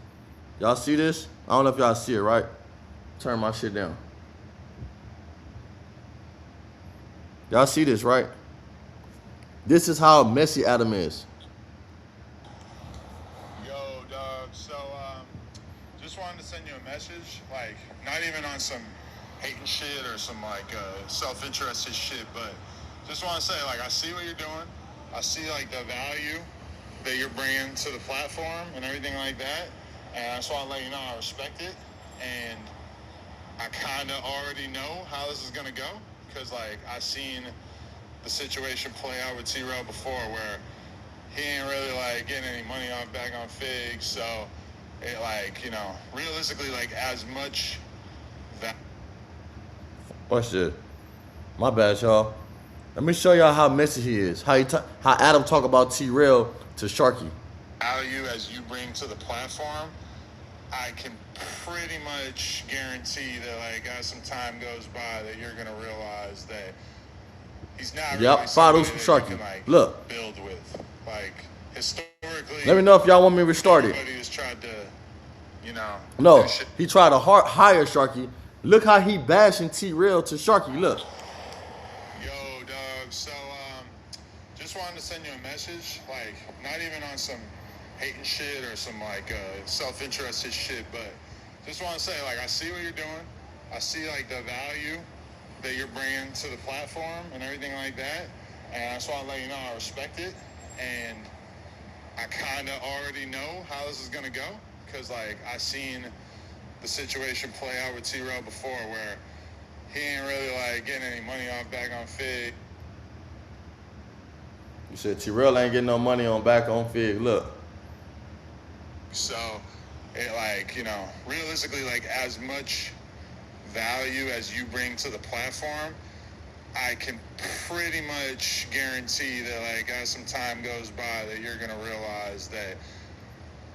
Y'all see this? I don't know if y'all see it, right? Turn my shit down. Y'all see this, right? This is how messy Adam is. Yo, dog. So, just wanted to send you a message. Like, not even on some hating shit or some, like, self-interested shit, but just want to say, like, I see what you're doing. I see, like, the value that you're bringing to the platform and everything like that. And I just want to let you know I respect it. And I kind of already know how this is going to go. Because, like, I seen the situation play out with T-Rail before where he ain't really, like, getting any money back on Fig. So, it, like, you know, realistically, like, as much that... Watch this. My bad, y'all. Let me show y'all how messy he is. How Adam talk about T-Rail to Sharky. Value as you bring to the platform, I can pretty much guarantee that, like, as some time goes by, that you're gonna realize that he's not really somebody that you can, like, look, build with. Like, historically, let me know if y'all want me to restart it. Everybody has tried to, you know. No, he tried to hire Sharky. Look how he bashing T-Rail to Sharky. Look. Yo, dog. So, just wanted to send you a message. Like, not even on some hating shit or some, like, self-interested shit, but just want to say, like, I see what you're doing. I see, like, the value that you're bringing to the platform and everything like that. And I just want to let you know I respect it. And I kind of already know how this is going to go. Because, like, I seen the situation play out with T-Rail before where he ain't really, like, getting any money back on Fig. You said T-Rail ain't getting no money back on Fig. Look. So, it, like, you know, realistically, like, as much value as you bring to the platform, I can pretty much guarantee that, like, as some time goes by, that you're going to realize that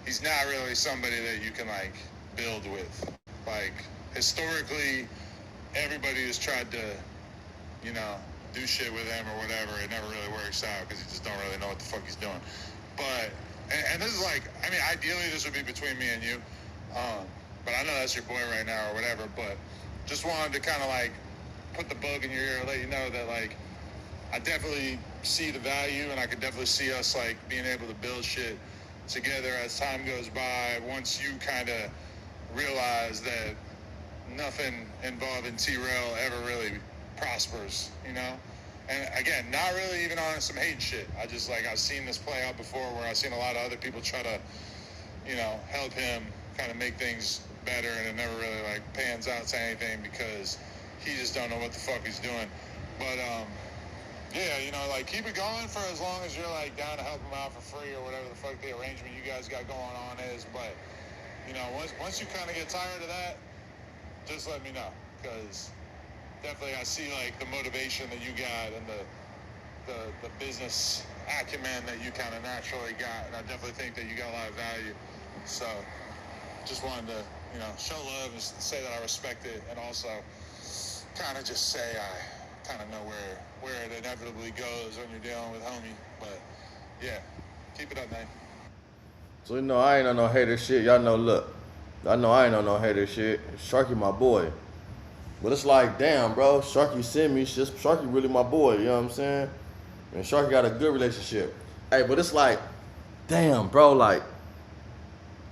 he's not really somebody that you can, like, build with. Like, historically, everybody has tried to, you know, do shit with him or whatever. It never really works out because you just don't really know what the fuck he's doing. But, and this is like, I mean, ideally this would be between me and you. But I know that's your boy right now or whatever. But just wanted to kind of, like, put the bug in your ear and let you know that, like, I definitely see the value, and I could definitely see us like being able to build shit together as time goes by. Once you kind of realize that nothing involving T-Rail ever really prospers, you know? And again, not really even on some hate shit. I just like, I've seen this play out before where I've seen a lot of other people try to, you know, help him kind of make things better, and it never really like pans out to anything because he just don't know what the fuck he's doing. But yeah, you know, like keep it going for as long as you're like down to help him out for free or whatever the fuck the arrangement you guys got going on is. But you know, once you kind of get tired of that, just let me know, because definitely I see like the motivation that you got and the business acumen that you kind of naturally got, and I definitely think that you got a lot of value. So just wanted to, you know, show love and say that I respect it, and also kind of just say I kind of know where it inevitably goes when you're dealing with homie. But yeah, keep it up, man. So you know I ain't on no hater shit. Y'all know, look, I know I ain't on no hater shit. Sharky my boy. But it's like, damn, bro, Sharky sent me shit. Sharky really my boy, you know what I'm saying? And Sharky got a good relationship. Hey, but it's like, damn, bro, like,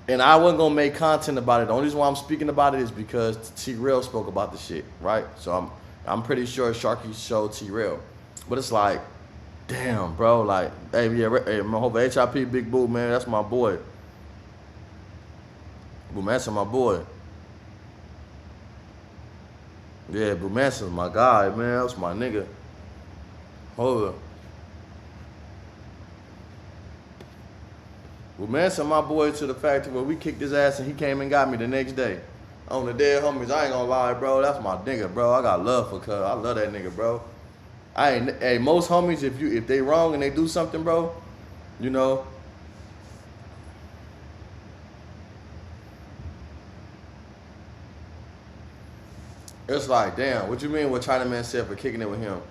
and I wasn't gonna make content about it. The only reason why I'm speaking about it is because T-Rail spoke about the shit, right? So I'm pretty sure Sharky showed T-Rail. But it's like, damn, bro, like, hey, yeah, hey, my whole HIP Big Boo, man, that's my boy. Boo Manson, my boy. Yeah, Boo Manson's my guy, man. That's my nigga. Hold up. Boo Manson, my boy, to the fact where we kicked his ass and he came and got me the next day. On the dead homies, I ain't gonna lie, bro. That's my nigga, bro. I got love for cuz. I love that nigga, bro. Hey, most homies, if they wrong and they do something, bro, you know. It's like, damn, what you mean what Chinaman said for kicking it with him?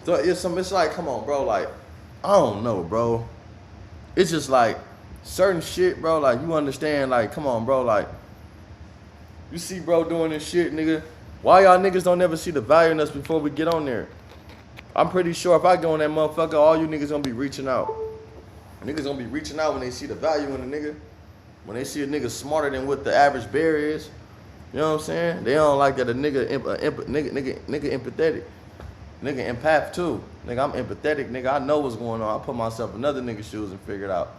So it's like, come on, bro, like, I don't know, bro. It's just like certain shit, bro, like you understand, like, come on, bro, like, you see bro doing this shit, nigga. Why y'all niggas don't ever see the value in us before we get on there? I'm pretty sure if I go on that motherfucker, all you niggas gonna be reaching out. Niggas gonna be reaching out when they see the value in a nigga. When they see a nigga smarter than what the average bear is, you know what I'm saying? They don't like that a nigga empathetic. Nigga empath too. Nigga, I'm empathetic, nigga. I know what's going on. I put myself in another nigga's shoes and figure it out.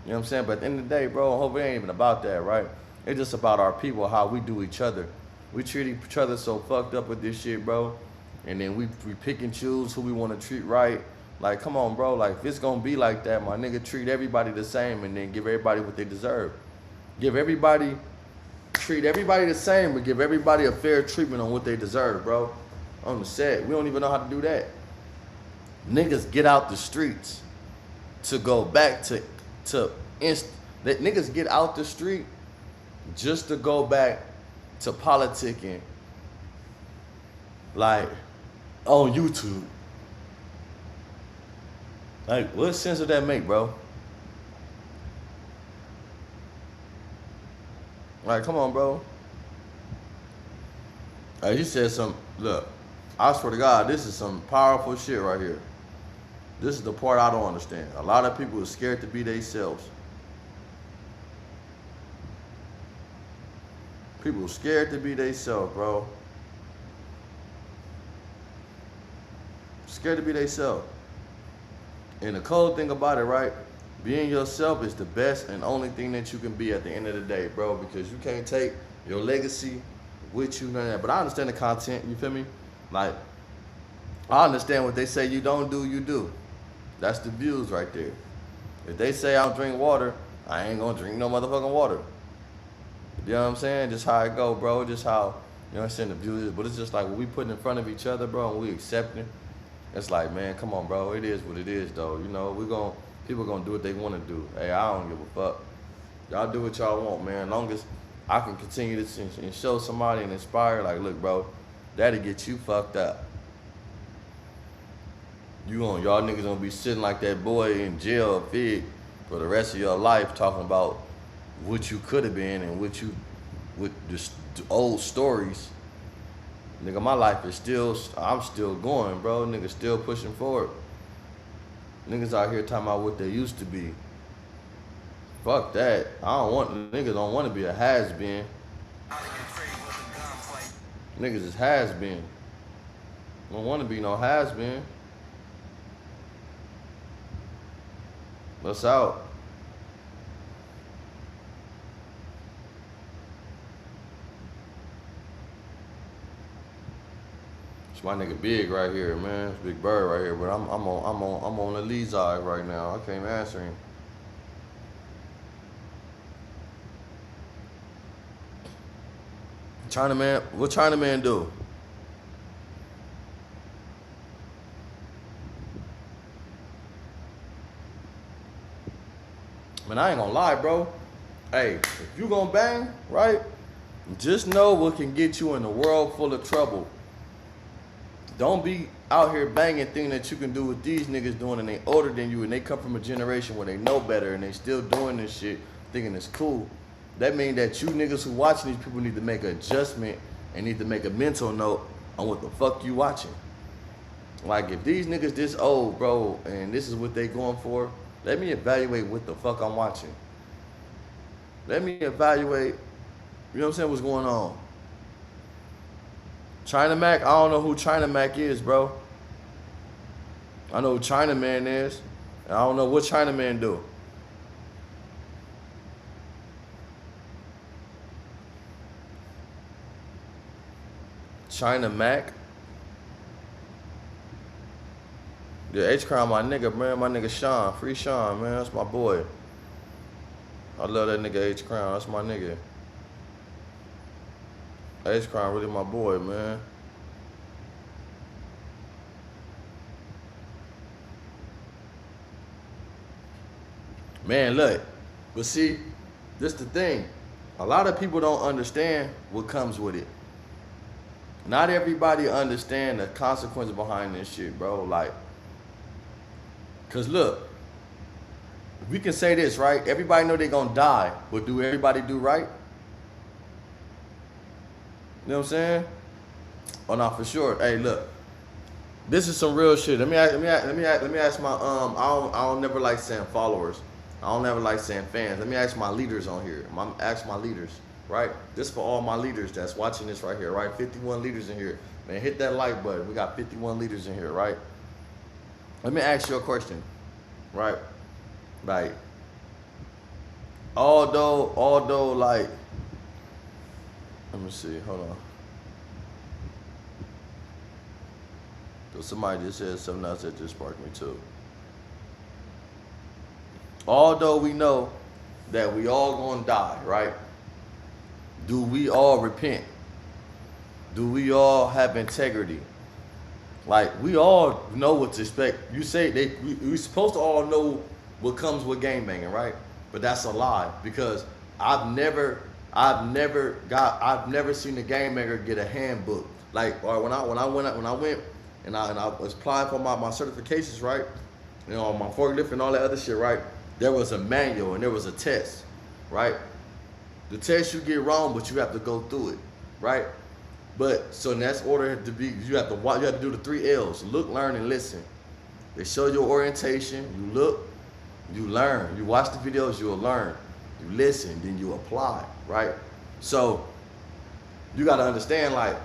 You know what I'm saying? But at the end of the day, bro, I hope it ain't even about that, right? It's just about our people, how we do each other. We treat each other so fucked up with this shit, bro. And then we pick and choose who we want to treat right. Like, come on, bro. Like, if it's gonna be like that, my nigga, treat everybody the same and then give everybody what they deserve. Treat everybody the same, but give everybody a fair treatment on what they deserve, bro. On the set, we don't even know how to do that. Niggas get out the streets to go back niggas get out the street just to go back to politicking, like, on YouTube. Like, what sense does that make, bro? Like, come on, bro. Like, he said some, look, I swear to God, this is some powerful shit right here. This is the part I don't understand. A lot of people are scared to be themselves. People are scared to be themselves, bro. Scared to be themselves. And the cold thing about it, right? Being yourself is the best and only thing that you can be at the end of the day, bro, because you can't take your legacy with you, none of that. But I understand the content, you feel me? Like, I understand what they say you don't do, you do. That's the views right there. If they say I'll drink water, I ain't gonna drink no motherfucking water. You know what I'm saying? Just how it go, bro. Just how, you know what I'm saying, the views is. But it's just like when we put in front of each other, bro, and we accepting, it's like, man, come on, bro. It is what it is, though. You know, people gonna do what they want to do. Hey, I don't give a fuck. Y'all do what y'all want, man. As long as I can continue to and show somebody and inspire, like, look, bro, that'll get you fucked up. Y'all niggas gonna be sitting like that boy in jail, Fig, for the rest of your life, talking about what you could have been and with the old stories. Nigga, my life is still, I'm still going, bro. Nigga still pushing forward. Niggas out here talking about what they used to be. Fuck that. Niggas don't want to be a has-been. Niggas is has-been. Don't want to be no has-been. What's out? It's my nigga Big right here, man. It's Big Bird right here, but I'm on the lead's eye right now. I can't answer him. Chinaman, what Chinaman do? Man, I ain't gonna lie, bro. Hey, if you gonna bang, right? Just know what can get you in a world full of trouble. Don't be out here banging thinking that you can do what these niggas doing and they older than you and they come from a generation where they know better and they still doing this shit thinking it's cool. That means that you niggas who watching these people need to make an adjustment and need to make a mental note on what the fuck you watching. Like if these niggas this old, bro, and this is what they going for, let me evaluate what the fuck I'm watching. Let me evaluate, you know what I'm saying, what's going on. China Mac, I don't know who China Mac is, bro. I know who China Man is. And I don't know what China Man do. China Mac. Yeah, H-Crown, my nigga, man. My nigga Sean. Free Sean, man. That's my boy. I love that nigga H-Crown. That's my nigga. H-Crown really my boy, man. Man, look. But see, this the thing. A lot of people don't understand what comes with it. Not everybody understand the consequences behind this shit, bro. Like, cause look, we can say this, right? Everybody know they gonna die, but do everybody do right? You know what I'm saying? Oh, not for sure. Hey, look, this is some real shit. Let me ask my I don't never like saying followers. I don't never like saying fans. Let me ask my leaders on here. Ask my leaders, right? This for all my leaders that's watching this right here, right? 51 leaders in here. Man, hit that like button. We got 51 leaders in here, right? Let me ask you a question, right? Like, although, like, let me see, hold on. So somebody just said something else that just sparked me too. Although we know that we all gonna die, right? Do we all repent? Do we all have integrity? Like, we all know what to expect. You say we supposed to all know what comes with game banging, right? But that's a lie, because I've never seen a game banger get a handbook. Like, or when I went and I was applying for my certifications, right? You know, my forklift and all that other shit, right? There was a manual and there was a test, right? The test you get wrong, but you have to go through it, right? But so in that order to be, you have to do the 3 L's: look, learn, and listen. They show your orientation. You look, you learn. You watch the videos, you'll learn. You listen, then you apply, right? So you got to understand, like,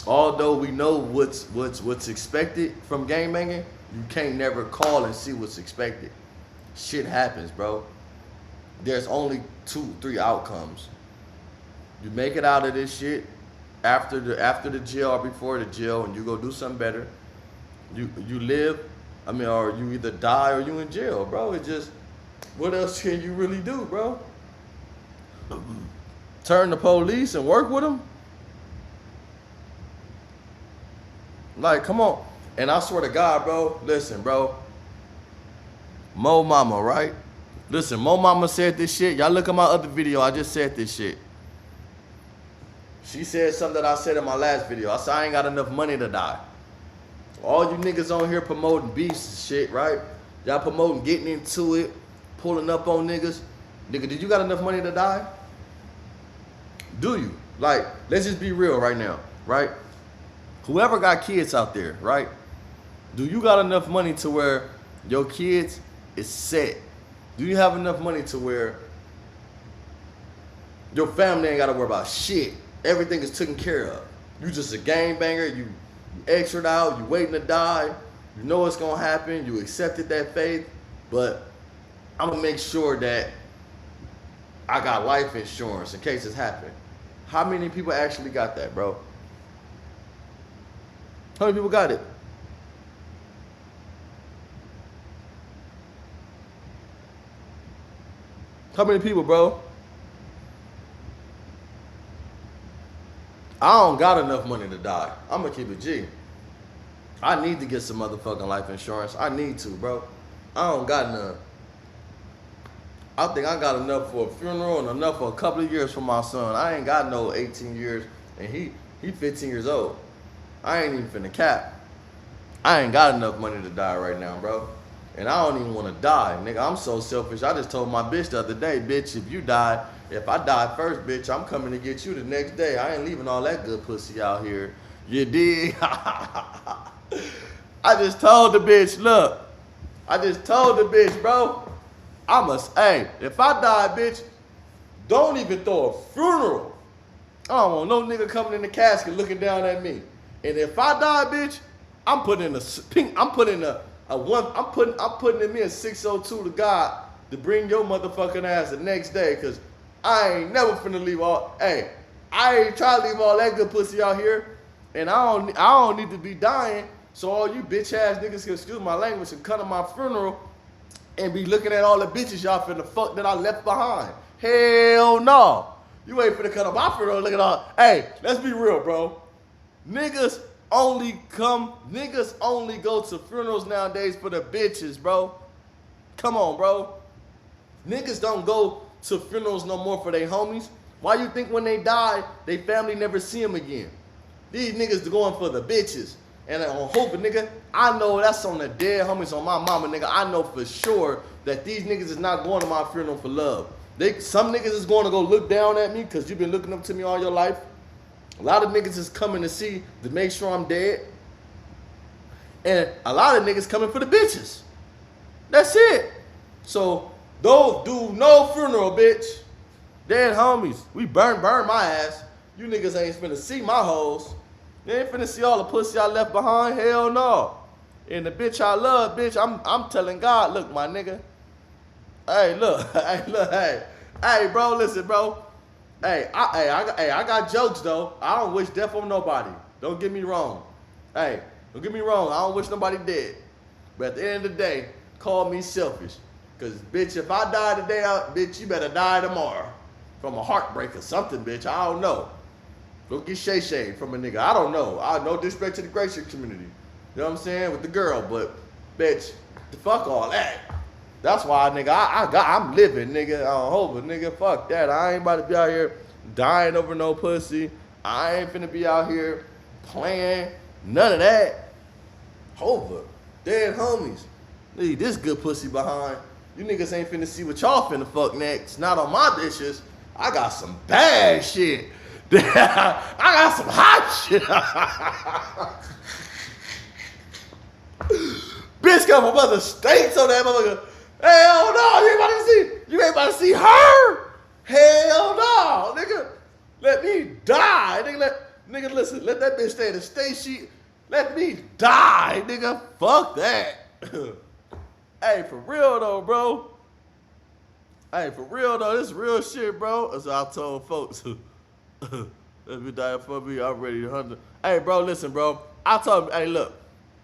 although we know what's expected from game banging, you can't never call and see what's expected. Shit happens, bro. There's only 2-3 outcomes. You make it out of this shit after the jail or before the jail, and you go do something better. You live, I mean, or you either die or you in jail, bro. It's just, what else can you really do, bro? Turn the police and work with them? Like, come on. And I swear to God, bro, listen, bro. Mo Mama, right? Listen, Mo Mama said this shit. Y'all look at my other video. I just said this shit. She said something that I said in my last video. I said I ain't got enough money to die. All you niggas on here promoting beefs and shit, right? Y'all promoting getting into it, pulling up on niggas. Nigga, did you got enough money to die? Do you? Like, let's just be real right now, right? Whoever got kids out there, right? Do you got enough money to where your kids is set? Do you have enough money to where your family ain't got to worry about shit? Everything is taken care of. You just a gangbanger. You extra out. You waiting to die. You know what's gonna happen. You accepted that faith, but I'm gonna make sure that I got life insurance in case it's happened. How many people actually got that, bro? How many people got it? How many people, bro? I don't got enough money to die. I'm gonna keep it G. I need to get some motherfucking life insurance. I need to, bro. I don't got none. I think I got enough for a funeral and enough for a couple of years for my son. I ain't got no 18 years, and he 15 years old. I ain't even finna cap. I ain't got enough money to die right now, bro. And I don't even want to die, nigga. I'm so selfish. I just told my bitch the other day, bitch, if I die first, bitch, I'm coming to get you the next day. I ain't leaving all that good pussy out here. You dig? I just told the bitch, look. I just told the bitch, bro. Hey, if I die, bitch, don't even throw a funeral. I don't want no nigga coming in the casket looking down at me. And if I die, bitch, I'm putting in me a 602 to God to bring your motherfucking ass the next day, cause I ain't never finna leave I ain't trying to leave all that good pussy out here, and I don't need to be dying, so all you bitch ass niggas can, excuse my language, and come to my funeral and be looking at all the bitches y'all finna fuck that I left behind. Hell no. You ain't finna come to my funeral and look at all, hey, let's be real, bro. Niggas only go to funerals nowadays for the bitches, bro. Come on, bro. Niggas don't go to funerals no more for their homies. Why you think when they die, they family never see them again? These niggas going for the bitches. And on hope, nigga, I know that's on the dead homies on my mama, nigga. I know for sure that these niggas is not going to my funeral for love. Some niggas is going to go look down at me because you've been looking up to me all your life. A lot of niggas is coming to make sure I'm dead. And a lot of niggas coming for the bitches. That's it. So, don't do no funeral, bitch. Dead homies. We burn my ass. You niggas ain't finna see my hoes. You ain't finna see all the pussy I left behind. Hell no. And the bitch I love, bitch, I'm telling God, look, my nigga. Hey, look. Hey, bro, listen, bro. I got jokes though. I don't wish death on nobody. Don't get me wrong. Hey, don't get me wrong. I don't wish nobody dead. But at the end of the day, call me selfish. Cause bitch, if I die today, bitch, you better die tomorrow. From a heartbreak or something, bitch. I don't know. Don't get shay from a nigga. I don't know. No disrespect to the gray shit community. You know what I'm saying? With the girl, but bitch, fuck all that. That's why, nigga, I'm living, nigga. I hope, nigga, fuck that. I ain't about to be out here dying over no pussy. I ain't finna be out here playing none of that. Hover, dead homies. Leave this good pussy behind. You niggas ain't finna see what y'all finna fuck next. Not on my bitches. I got some bad shit. I got some hot shit. Bitch come from other states on that motherfucker. Hell no, you ain't about to see her. Hell no, nigga. Let me die. Nigga, listen, let that bitch stay in the state. Let me die, nigga. Fuck that. Hey, for real though, bro. Hey, for real though, this real shit, bro. As I told folks, let me die for me. I'm ready to hunt. Hey, bro, listen, bro. I told him, hey, look.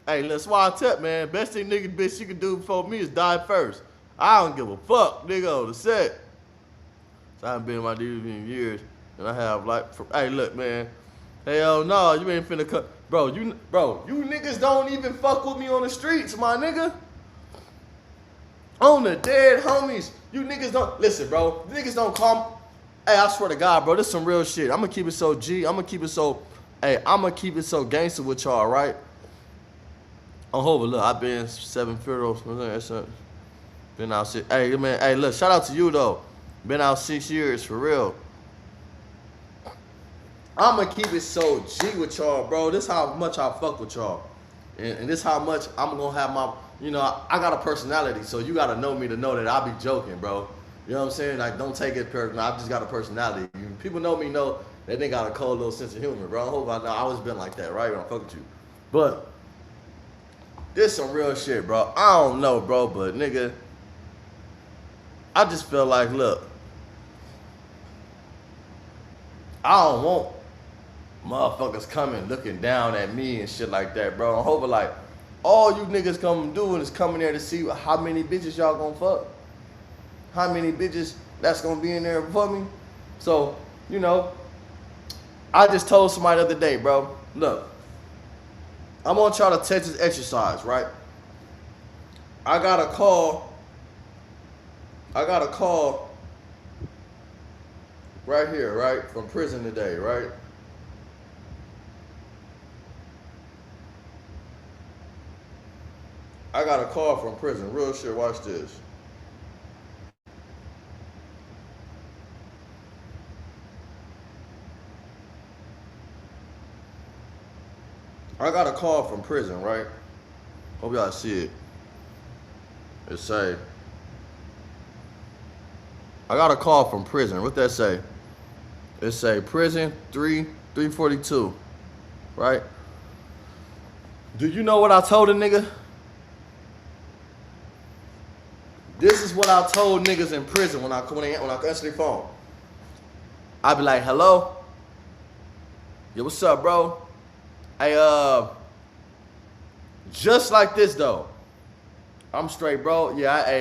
Hey, let's watch up, man. Best thing nigga bitch you can do before me is die first. I don't give a fuck, nigga, on the set. So I haven't been in my dude in years. And I have hey, look, man. Hell no, you ain't finna cut. Bro, you niggas don't even fuck with me on the streets, my nigga. On the dead homies. You niggas don't, listen, bro. You niggas don't call me. Hey, I swear to God, bro, this is some real shit. I'm gonna keep it so G. I'm gonna keep it so gangster with y'all, right? On hold, look, I've been 7 funerals. Been out 6. Hey, man, hey, look, shout out to you, though. Been out 6 years, for real. I'ma keep it so G with y'all, bro. This how much I fuck with y'all. And this how much I'm gonna have my, I got a personality, so you gotta know me to know that I be joking, bro. You know what I'm saying? Like, don't take it personal. I just got a personality. People know me, know that they got a cold little sense of humor, bro. I hope I always been like that, right? When I fuck with you. But this some real shit, bro. I don't know, bro, but nigga, I just feel like, look, I don't want motherfuckers coming looking down at me and shit like that, bro. I'm hoping like all you niggas come doing is coming there to see how many bitches y'all gonna fuck. How many bitches that's gonna be in there for me. So, I just told somebody the other day, bro, look, I'm gonna try to test this exercise, right? I got a call right here, right? From prison today, right? I got a call from prison. Real shit, watch this. I got a call from prison, right? Hope y'all see it. It say, I got a call from prison. What that say? It say prison 342, right? Do you know what I told a nigga? This is what I told niggas in prison when I answer their phone. I be like, hello? Yo, what's up, bro? Hey, just like this though. I'm straight, bro. Yeah, I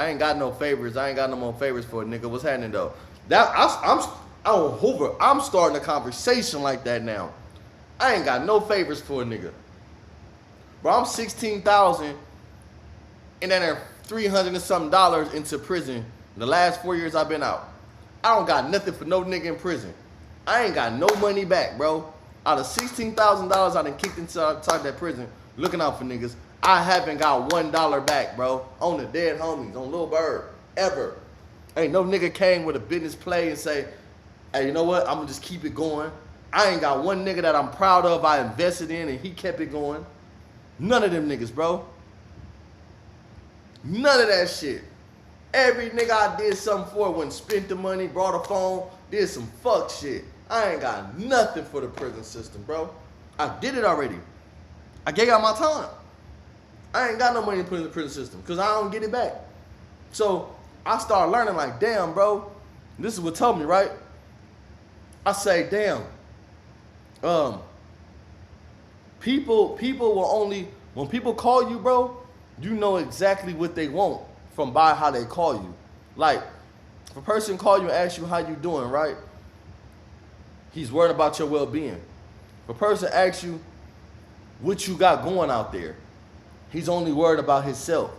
ain't got no favors. I ain't got no more favors for a nigga. What's happening though? I'm on Hoover. I'm starting a conversation like that now. I ain't got no favors for a nigga. Bro, I'm 16,000 and then there $300 and something into prison the last 4 years I've been out. I don't got nothing for no nigga in prison. I ain't got no money back, bro. Out of $16,000 I done kicked inside that prison looking out for niggas, I haven't got $1 back, bro. On the dead homies, on Lil Bird, ever. Ain't no nigga came with a business play and say, hey, you know what? I'm gonna just keep it going. I ain't got one nigga that I'm proud of I invested in and he kept it going. None of them niggas, bro. None of that shit. Every nigga I did something for went spent the money, brought a phone, did some fuck shit. I ain't got nothing for the prison system, bro. I did it already. I gave out my time. I ain't got no money to put in the prison system because I don't get it back. So I started learning like, damn, bro. This is what told me, right? I say, damn. People will only, when people call you, bro, you know exactly what they want from by how they call you. Like, if a person call you and ask you how you doing, right? He's worried about your well-being. If a person asks you what you got going out there, he's only worried about himself.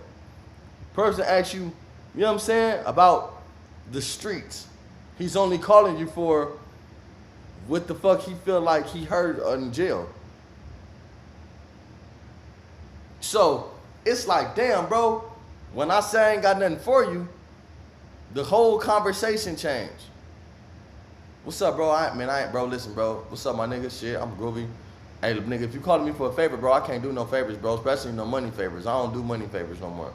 Person asks you, you know what I'm saying, about the streets. He's only calling you for what the fuck he feel like he heard in jail. So it's like, damn, bro, when I say I ain't got nothing for you, the whole conversation changed. What's up, bro? Bro, listen, bro. What's up, my nigga? Shit, I'm groovy. Hey, nigga, if you calling me for a favor, bro, I can't do no favors, bro. Especially no money favors. I don't do money favors no more.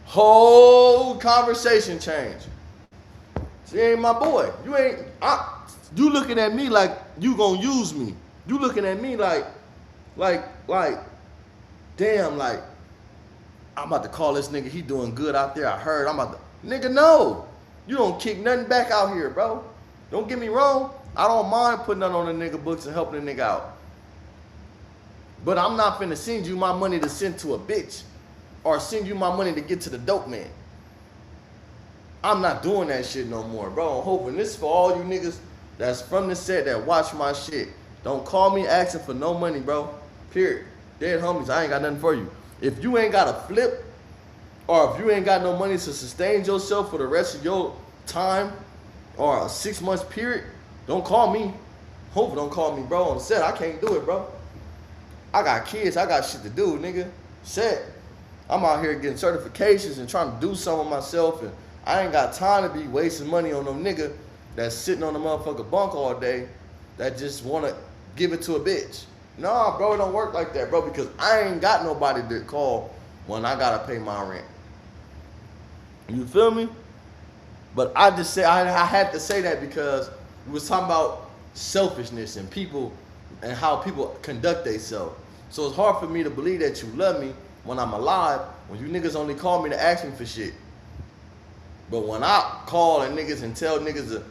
Whole conversation change. She ain't my boy. You looking at me like you gonna use me. You looking at me like, damn, like, I'm about to call this nigga. He doing good out there. I heard. I'm about to, nigga, no. You don't kick nothing back out here, bro. Don't get me wrong. I don't mind putting that on the nigga books and helping the nigga out. But I'm not finna send you my money to send to a bitch or send you my money to get to the dope man. I'm not doing that shit no more, bro. I'm hoping this is for all you niggas that's from the set that watch my shit. Don't call me asking for no money, bro. Period. Dead homies, I ain't got nothing for you. If you ain't got a flip or if you ain't got no money to sustain yourself for the rest of your time or a 6 months period, don't call me. Hope don't call me, bro. On the set, I can't do it, bro. I got kids. I got shit to do, nigga. Set. I'm out here getting certifications and trying to do something myself, and I ain't got time to be wasting money on no nigga that's sitting on the motherfucking bunk all day that just wanna give it to a bitch. Nah, bro, it don't work like that, bro, because I ain't got nobody to call when I gotta pay my rent. You feel me? But I just say I had to say that because we was talking about selfishness and people and how people conduct themselves. So it's hard for me to believe that you love me when I'm alive, when you niggas only call me to ask me for shit. But when I call and niggas and tell niggas to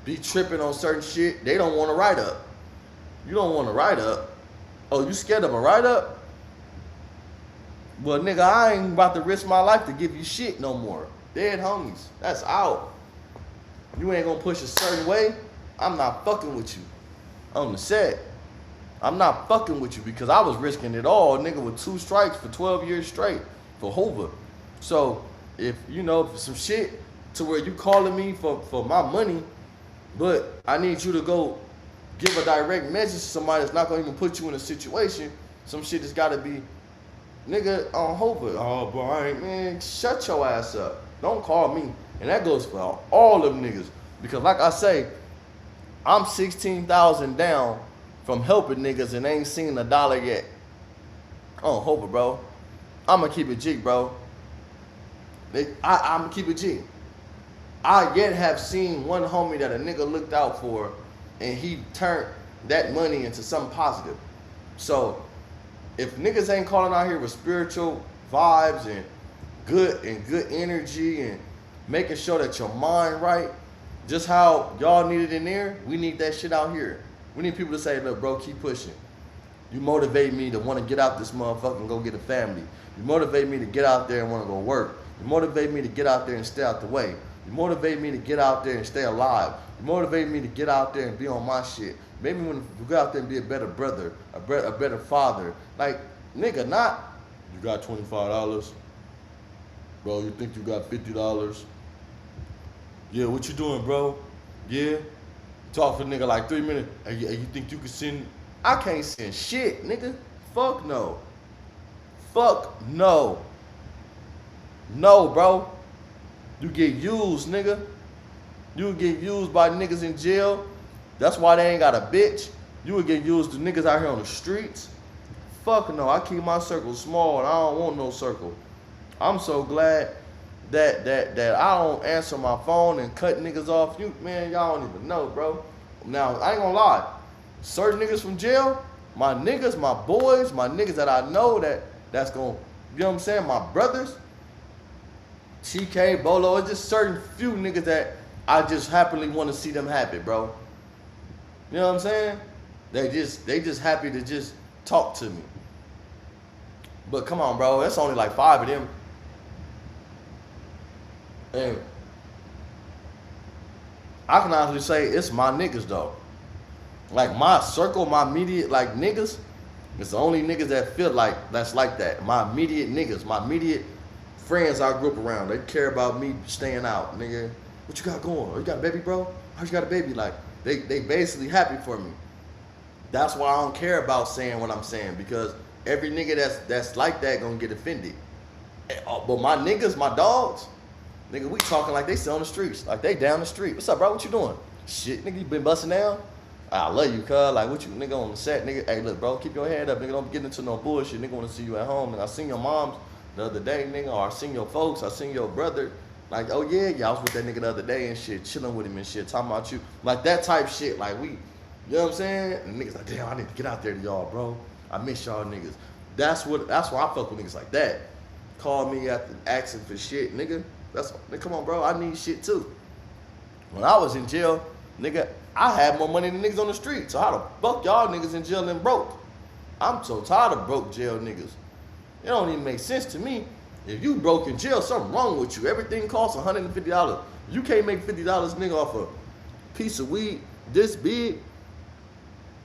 be tripping on certain shit, they don't want to write up. You don't want to write up. Oh, you scared of a write up? Well, nigga, I ain't about to risk my life to give you shit no more. Dead homies. That's out. You ain't gonna push a certain way, I'm not fucking with you. On the set. I'm not fucking with you because I was risking it all, nigga, with 2 strikes for 12 years straight for Hoover. So if you know some shit to where you calling me for my money, but I need you to go give a direct message to somebody that's not gonna even put you in a situation, some shit that's gotta be, nigga, on Hoover. Oh, bro, I ain't, man, shut your ass up. Don't call me. And that goes for all them niggas. Because like I say, I'm 16,000 down from helping niggas and ain't seen $1 yet. Oh, Hoover, bro. I'ma keep it G, bro. I'ma keep it G. I yet have seen one homie that a nigga looked out for and he turned that money into something positive. So if niggas ain't calling out here with spiritual vibes and good energy and making sure that your mind right, just how y'all need it in there, we need that shit out here. We need people to say, look, bro, keep pushing. You motivate me to want to get out this motherfucker and go get a family. You motivate me to get out there and want to go work. You motivate me to get out there and stay out the way. You motivate me to get out there and stay alive. You motivate me to get out there and be on my shit. Maybe when you go out there and be a better brother, a better father. Like, nigga, not, you got $25. Bro, you think you got $50? Yeah, what you doing, bro? Yeah? Talk for nigga like 3 minutes. Hey, you think you can send? I can't send shit, nigga. Fuck no. Fuck no. No, bro. You get used, nigga. You get used by niggas in jail. That's why they ain't got a bitch. You would get used to niggas out here on the streets. Fuck no. I keep my circle small and I don't want no circle. I'm so glad that I don't answer my phone and cut niggas off. You, man, y'all don't even know, bro. Now, I ain't gonna lie. Certain niggas from jail, my niggas, my boys, my niggas that I know that's gonna, you know what I'm saying, my brothers, TK, Bolo, it's just certain few niggas that I just happily want to see them happy, bro. You know what I'm saying? They just happy to just talk to me. But come on, bro, that's only like 5 of them. And I can honestly say it's my niggas though. Like my circle, my immediate like niggas, it's the only niggas that feel like that's like that. My immediate niggas, my immediate friends I grew up around. They care about me staying out, nigga. What you got going? Oh, you got a baby, bro? How you got a baby? Like they basically happy for me. That's why I don't care about saying what I'm saying, because every nigga that's like that gonna get offended. But my niggas, my dogs, nigga, we talking like they still on the streets. Like they down the street. What's up, bro? What you doing? Shit, nigga, you been busting down? I love you, cuz. Like, what you, nigga, on the set, nigga? Hey, look, bro, keep your head up, nigga. Don't get into no bullshit. Nigga want to see you at home. And I seen your moms the other day, nigga. Or I seen your folks. I seen your brother. Like, oh, yeah, I was with that nigga the other day and shit, chilling with him and shit, talking about you. Like, that type shit. Like, we, you know what I'm saying? And niggas like, damn, I need to get out there to y'all, bro. I miss y'all niggas. That's why I fuck with niggas like that. Call me after asking for shit, nigga. Come on, bro. I need shit too. When I was in jail, nigga, I had more money than niggas on the street. So how the fuck y'all niggas in jail and broke? I'm so tired of broke jail niggas. It don't even make sense to me. If you broke in jail, something wrong with you. Everything costs $150. You can't make $50, nigga, off a piece of weed this big.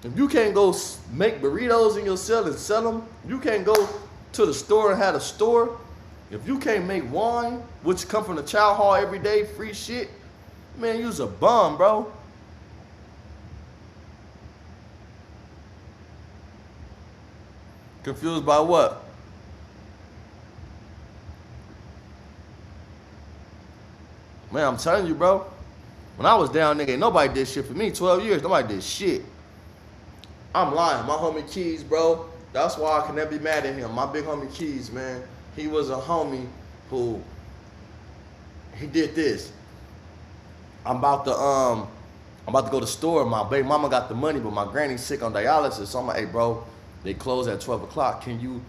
If you can't go make burritos in your cell and sell them, you can't go to the store and have a store. If you can't make wine, which come from the chow hall every day, free shit, man, you's a bum, bro. Confused by what? Man, I'm telling you, bro. When I was down, nigga, nobody did shit for me. 12 years, nobody did shit. I'm lying. My homie Keys, bro. That's why I can never be mad at him. My big homie Keys, man. He was a homie who he did this. I'm about to go to the store. My baby mama got the money, but my granny's sick on dialysis. So I'm like, hey, bro, they close at 12 o'clock. Can you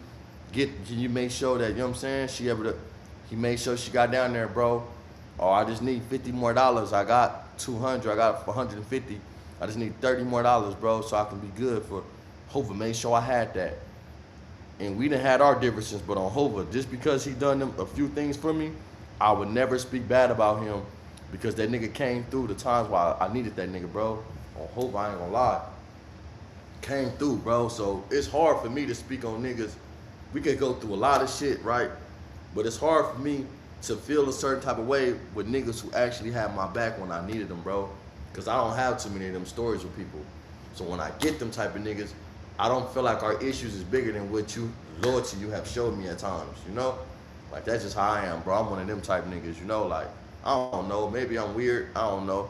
make sure that, you know what I'm saying, he made sure she got down there, bro. Or I just need $50 more. I got 200. I got 150. I just need $30 more, bro, so I can be good for Hova. Made sure I had that. And we done had our differences, but on Hova, just because he done them a few things for me, I would never speak bad about him because that nigga came through the times while I needed that nigga, bro. On Hova, I ain't gonna lie. Came through, bro. So it's hard for me to speak on niggas. We could go through a lot of shit, right? But it's hard for me to feel a certain type of way with niggas who actually had my back when I needed them, bro. Because I don't have too many of them stories with people. So when I get them type of niggas, I don't feel like our issues is bigger than what loyalty you have showed me at times, you know? Like, that's just how I am, bro. I'm one of them type of niggas, you know? Like, I don't know. Maybe I'm weird. I don't know.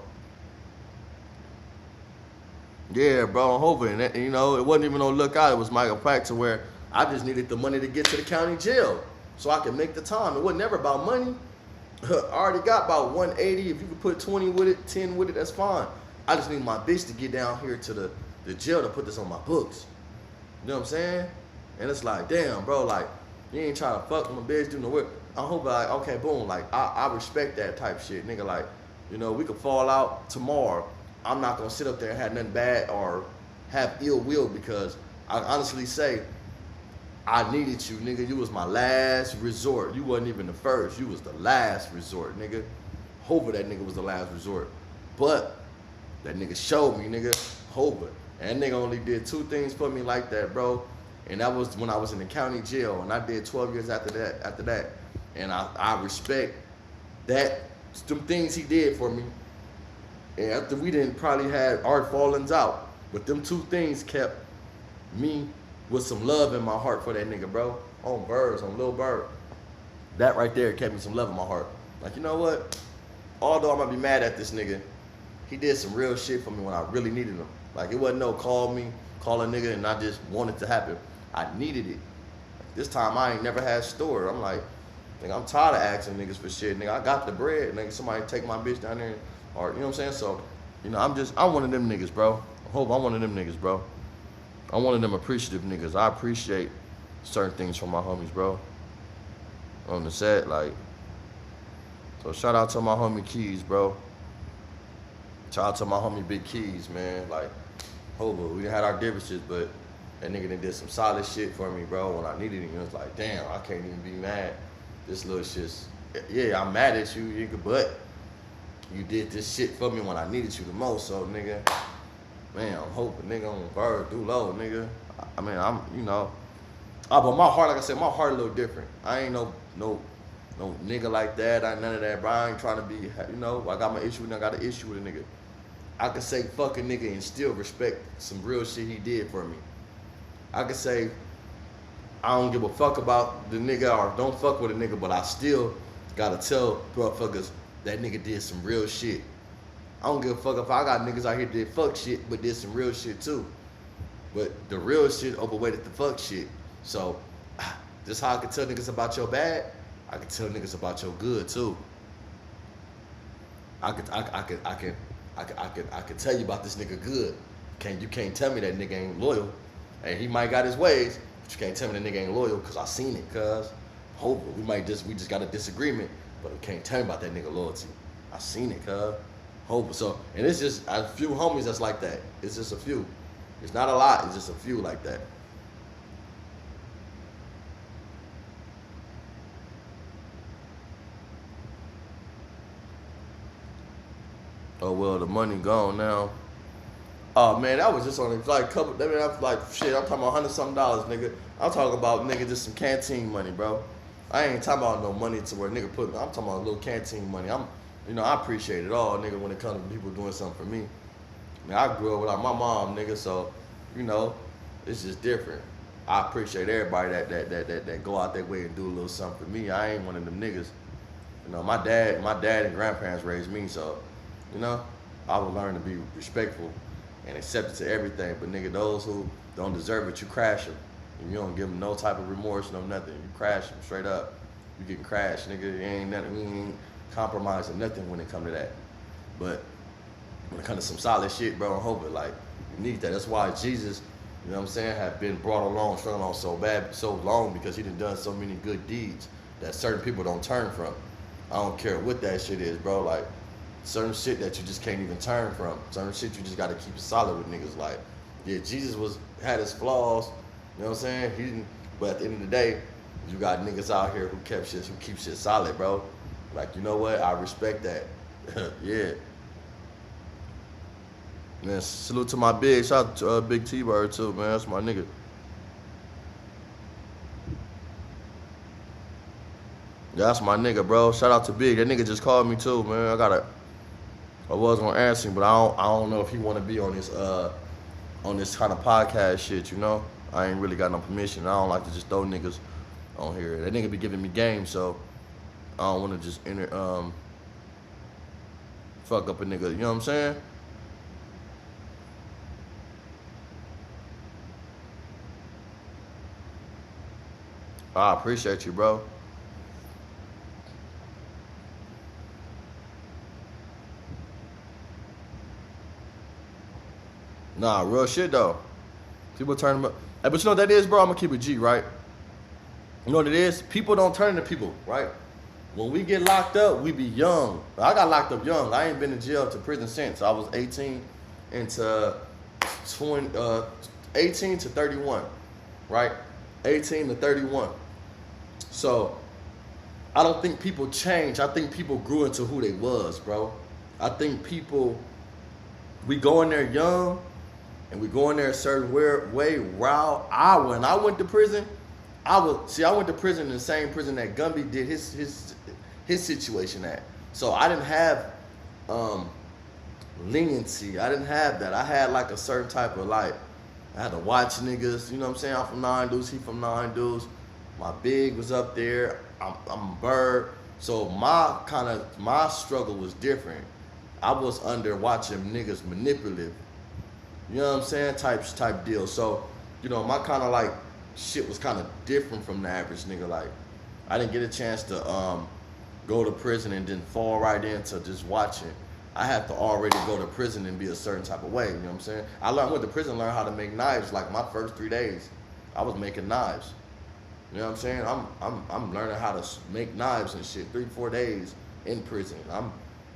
Yeah, bro, I'm hoping. And, you know, it wasn't even no lookout. It was my fact to where I just needed the money to get to the county jail so I could make the time. It wasn't never about money. I already got about 180. If you could put 20 with it, 10 with it, that's fine. I just need my bitch to get down here to the jail to put this on my books. You know what I'm saying? And it's like, damn, bro, like, you ain't trying to fuck with my bitch, do no work. I hope, like, okay, boom, like, I respect that type shit. Nigga, like, you know, we could fall out tomorrow. I'm not gonna sit up there and have nothing bad or have ill will because I honestly say, I needed you, nigga. You was my last resort. You wasn't even the first. You was the last resort, nigga. Hova, that nigga was the last resort. But that nigga showed me, nigga, Hova. And that nigga only did 2 things for me like that, bro. And that was when I was in the county jail. And I did 12 years after that. And I respect that, some things he did for me. And after we didn't probably had our fallings out. But them 2 things kept me with some love in my heart for that nigga, bro. On Birds, on Lil Bird. That right there kept me some love in my heart. Like, you know what? Although I might be mad at this nigga, he did some real shit for me when I really needed him. Like, it wasn't no call a nigga and I just wanted it to happen. I needed it. This time I ain't never had store. I'm like, nigga, I'm tired of asking niggas for shit. Nigga, I got the bread. Nigga, somebody take my bitch down there. Or, you know what I'm saying? So, you know, I'm one of them niggas, bro. I hope I'm one of them niggas, bro. I'm one of them appreciative niggas. I appreciate certain things from my homies, bro. On the set, like. So shout out to my homie Keys, bro. Shout out to my homie Big Keys, man. Like, Hova, we had our differences, but that nigga done did some solid shit for me, bro. When I needed him, it was like, damn, I can't even be mad. This little shit's, yeah, I'm mad at you, nigga, but you did this shit for me when I needed you the most, so, nigga. Man, I'm hoping, nigga, on Bird, do low, nigga. I mean, I'm, you know. But my heart, like I said, my heart a little different. I ain't no nigga like that. I ain't none of that, bro. I ain't trying to be, you know, I got my issue and I got an issue with a nigga. I could say fuck a nigga and still respect some real shit he did for me. I could say I don't give a fuck about the nigga or don't fuck with a nigga, but I still gotta tell motherfuckers that nigga did some real shit. I don't give a fuck if I got niggas out here that did fuck shit, but did some real shit too. But the real shit overweighted the fuck shit. So, just how I can tell niggas about your bad, I can tell niggas about your good too. I could tell you about this nigga good. You can't tell me that nigga ain't loyal. And he might got his ways, but you can't tell me that nigga ain't loyal because I seen it, cuz. Hopefully, we just got a disagreement, but you can't tell me about that nigga loyalty. I seen it, cuz. Hope so, and it's just a few homies that's like that. It's just a few. It's not a lot. It's just a few like that. Oh well, the money gone now. Oh man, that was just only like a couple. I mean, that's like shit. I'm talking about $100-something, nigga. I'm talking about nigga just some canteen money, bro. I ain't talking about no money to where nigga put. I'm talking about a little canteen money. You know, I appreciate it all, nigga, when it comes to people doing something for me. I mean, I grew up without my mom, nigga, so, you know, it's just different. I appreciate everybody that go out their way and do a little something for me. I ain't one of them niggas. You know, my dad and grandparents raised me, so You know, I would learn to be respectful and accepting to everything. But nigga, those who don't deserve it, you crash them. And you don't give them no type of remorse, no nothing. You crash them straight up. You getting crashed, nigga. It ain't nothing. We ain't compromising nothing when it come to that. But when it comes to some solid shit, bro, I hope it like you need that. That's why Jesus, you know what I'm saying, have been brought along, strung along so bad, so long because he done so many good deeds that certain people don't turn from. I don't care what that shit is, bro. Like certain shit that you just can't even turn from. Certain shit you just gotta keep it solid with niggas. Like, yeah, Jesus had his flaws, you know what I'm saying? He didn't, but at the end of the day, you got niggas out here who keep shit solid, bro. Like, you know what? I respect that. Yeah. Man, salute to my big. Shout out to Big T-Bird too, man. That's my nigga. Yeah, that's my nigga, bro. Shout out to Big. That nigga just called me too, man. I was gonna ask him, but I don't know if he wanna be on this kind of podcast shit, you know? I ain't really got no permission. I don't like to just throw niggas on here. That nigga be giving me game, so I don't wanna just fuck up a nigga, you know what I'm saying? I appreciate you, bro. Nah, real shit though. People turn them up. Hey, but you know what that is, bro? I'm gonna keep it G, right? You know what it is? People don't turn to people, right? When we get locked up, we be young. I got locked up young. I ain't been in jail to prison since. I was 18 into 18 to 31, right? 18 to 31. So I don't think people change. I think people grew into who they was, bro. I think we go in there young and we go in there a certain way. When I went to prison, I went to prison in the same prison that Gumby did his situation at. So I didn't have leniency. I didn't have that. I had like a certain type of like, I had to watch niggas, you know what I'm saying? I'm from 9 Deuce, he from 9 Deuce. My big was up there. I'm Bird. So my struggle was different. I was under watching niggas manipulative. You know what I'm saying? Type deal. So, you know, my kind of like shit was kind of different from the average nigga. Like, I didn't get a chance to go to prison and then fall right into just watching. I had to already go to prison and be a certain type of way. You know what I'm saying? Went to prison, learned how to make knives. Like my first 3 days, I was making knives. You know what I'm saying? I'm learning how to make knives and shit. 3-4 days in prison.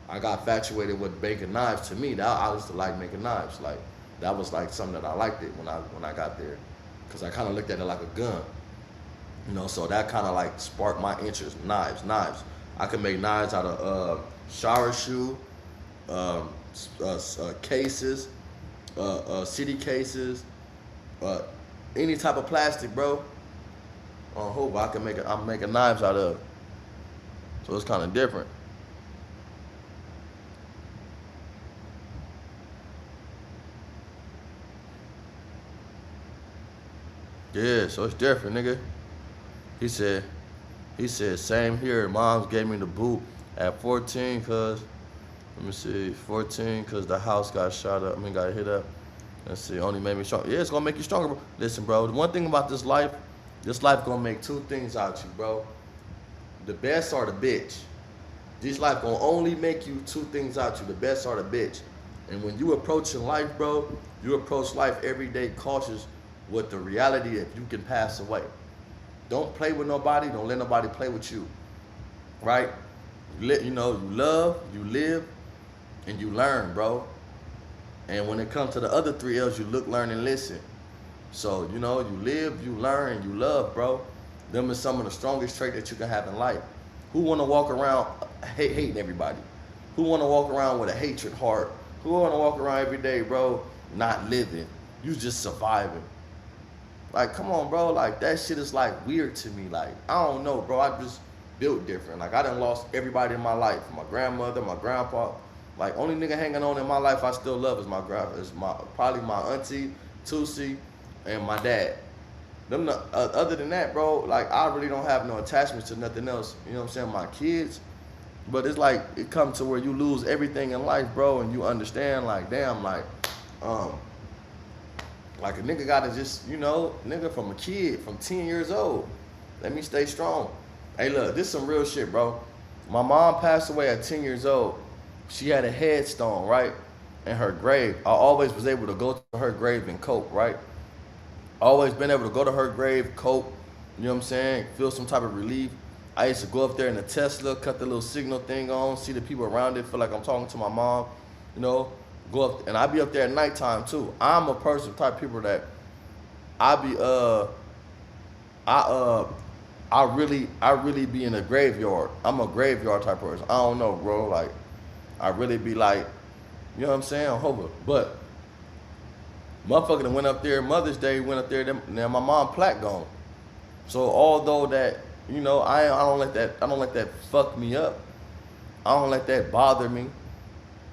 I got infatuated with making knives. To me, I used to like making knives. Like that was like something that I liked it when I got there, because I kind of looked at it like a gun. You know, so that kind of like sparked my interest. Knives. I could make knives out of shower shoe, cases, CD cases, any type of plastic, bro. On hope I'm making knives out of. So it's kind of different. Yeah, so it's different, nigga. He said, same here. Moms gave me the boot at 14 cause, let me see, 14 cause the house got shot up. Got hit up. Let's see, only made me strong. Yeah, it's gonna make you stronger, bro. Listen, bro, the one thing about this life gonna make two things out you, bro. The best or the bitch. This life gonna only make you two things out you, the best or the bitch. And when you approaching life, bro, you approach life every day cautious with the reality that you can pass away. Don't play with nobody, don't let nobody play with you, right? You know, you love, you live, and you learn, bro. And when it comes to the other 3 L's, you look, learn, and listen. So, you know, you live, you learn, and you love, bro. Them is some of the strongest traits that you can have in life. Who want to walk around hating everybody? Who want to walk around with a hatred heart? Who want to walk around every day, bro, not living? You just surviving. Like, come on, bro. Like, that shit is, like, weird to me. Like, I don't know, bro. I just built different. Like, I done lost everybody in my life. My grandmother, my grandpa. Like, only nigga hanging on in my life I still love is probably my auntie, Tusi, and my dad. Other than that, bro, like, I really don't have no attachments to nothing else. You know what I'm saying? My kids, But it's like it comes to where you lose everything in life, bro, and you understand like, damn, um, like a nigga gotta just, nigga from a kid from 10 years old. Let me stay strong. Hey, look, this some real shit, bro. My mom passed away at 10 years old. She had a headstone, right? In her grave. I always was able to go to her grave and cope, right? Always been able to go to her grave, cope, you know what I'm saying? Feel some type of relief. I used to go up there in the Tesla, cut the little signal thing on, see the people around it, feel like I'm talking to my mom, you know, go up, and I be up there at nighttime too. I'm a person type of people that I be I I really be in a graveyard. I'm a graveyard type of person. I don't know, bro. Like I really be like, you know what I'm saying? Hover. But motherfucker that went up there, Mother's Day went up there, now my mom plaque gone. So although that, I don't let that fuck me up. I don't let that bother me. You know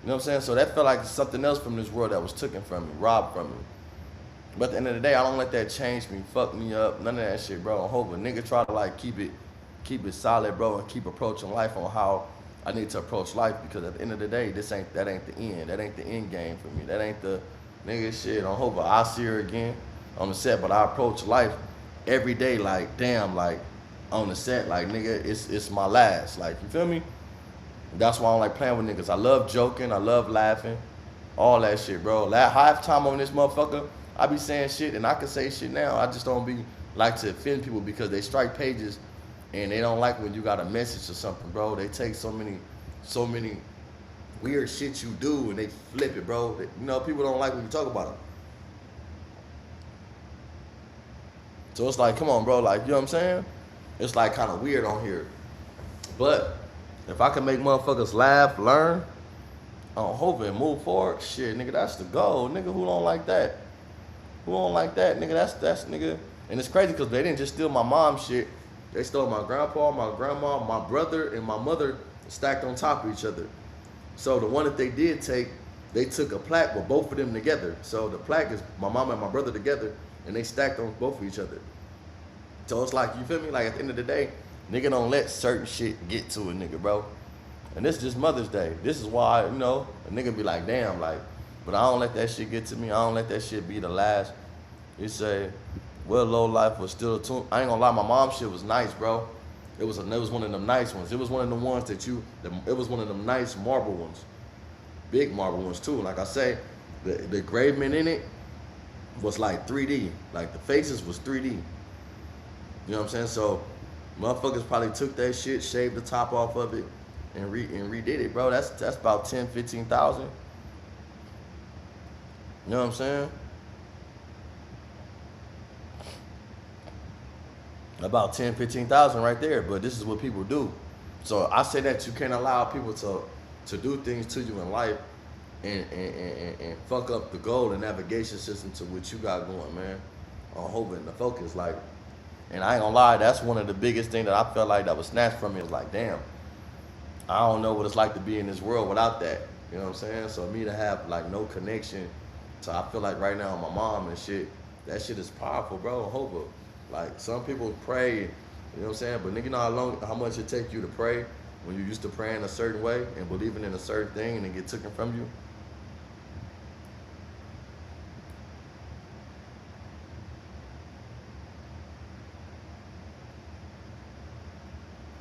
what I'm saying? So that felt like something else from this world that was taken from me, robbed from me. But at the end of the day, I don't let that change me, fuck me up, none of that shit, bro. I hope a nigga try to like keep it solid, bro, and keep approaching life on how I need to approach life, because at the end of the day, that ain't the end. That ain't the end game for me. That ain't the nigga shit. I hope I see her again on the set, but I approach life every day like damn, like on the set, like nigga, it's my last. Like you feel me? That's why I don't like playing with niggas. I love joking, I love laughing, all that shit, bro. Half time on this motherfucker, I be saying shit and I can say shit now. I just don't be like to offend people because they strike pages and they don't like when you got a message or something, bro. They take so many weird shit you do and they flip it, bro. People don't like when you talk about them. So it's like, come on, bro, like, you know what I'm saying? It's like kind of weird on here. But if I can make motherfuckers laugh, learn, on hope and move forward, shit, nigga, that's the goal. Nigga, who don't like that? Who don't like that? Nigga, that's nigga. And it's crazy because they didn't just steal my mom's shit. They stole my grandpa, my grandma, my brother, and my mother stacked on top of each other. So the one that they did take, they took a plaque with both of them together. So the plaque is my mom and my brother together, and they stacked on both of each other. So it's like, you feel me? Like at the end of the day, nigga don't let certain shit get to a nigga, bro. And this is just Mother's Day. This is why, a nigga be like, damn, like, but I don't let that shit get to me. I don't let that shit be the last. You say, well, low life was still a tune. I ain't gonna lie, my mom's shit was nice, bro. It was one of them nice ones. It was one of the ones it was one of them nice marble ones. Big marble ones too. Like I say, the engravement in it was like 3D. Like the faces was 3D. You know what I'm saying? So motherfuckers probably took that shit, shaved the top off of it, and redid it, bro. That's about 10, 15,000. You know what I'm saying? About 10, 15,000 right there. But this is what people do. So I say that you can't allow people to do things to you in life and fuck up the goal and navigation system to what you got going, man. I'm hoping the focus, like, and I ain't gonna lie, that's one of the biggest things that I felt like that was snatched from me. Is like, damn, I don't know what it's like to be in this world without that. You know what I'm saying? So me to have like no connection to, I feel like right now my mom and shit, that shit is powerful, bro. Hope like some people pray, you know what I'm saying? But nigga, you know how much it take you to pray when you used to praying a certain way and believing in a certain thing and it get taken from you?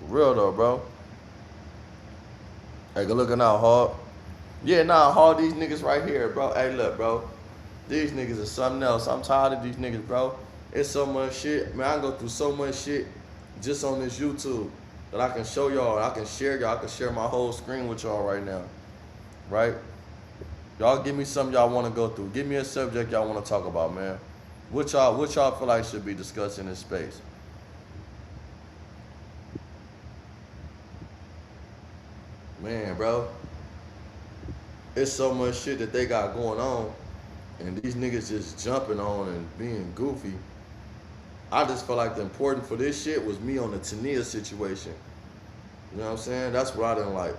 Real though, bro. Hey, good looking out, hard. Yeah, nah, hard, these niggas right here, bro. Hey, look, bro. These niggas are something else. I'm tired of these niggas, bro. It's so much shit. Man, I go through so much shit just on this YouTube that I can show y'all. I can share y'all. I can share my whole screen with y'all right now. Right? Y'all give me something y'all want to go through. Give me a subject y'all want to talk about, man. What y'all feel like should be discussed in this space? Man, bro. It's so much shit that they got going on, and these niggas just jumping on and being goofy. I just felt like the important for this shit was me on the Tania situation. You know what I'm saying? That's what I didn't like.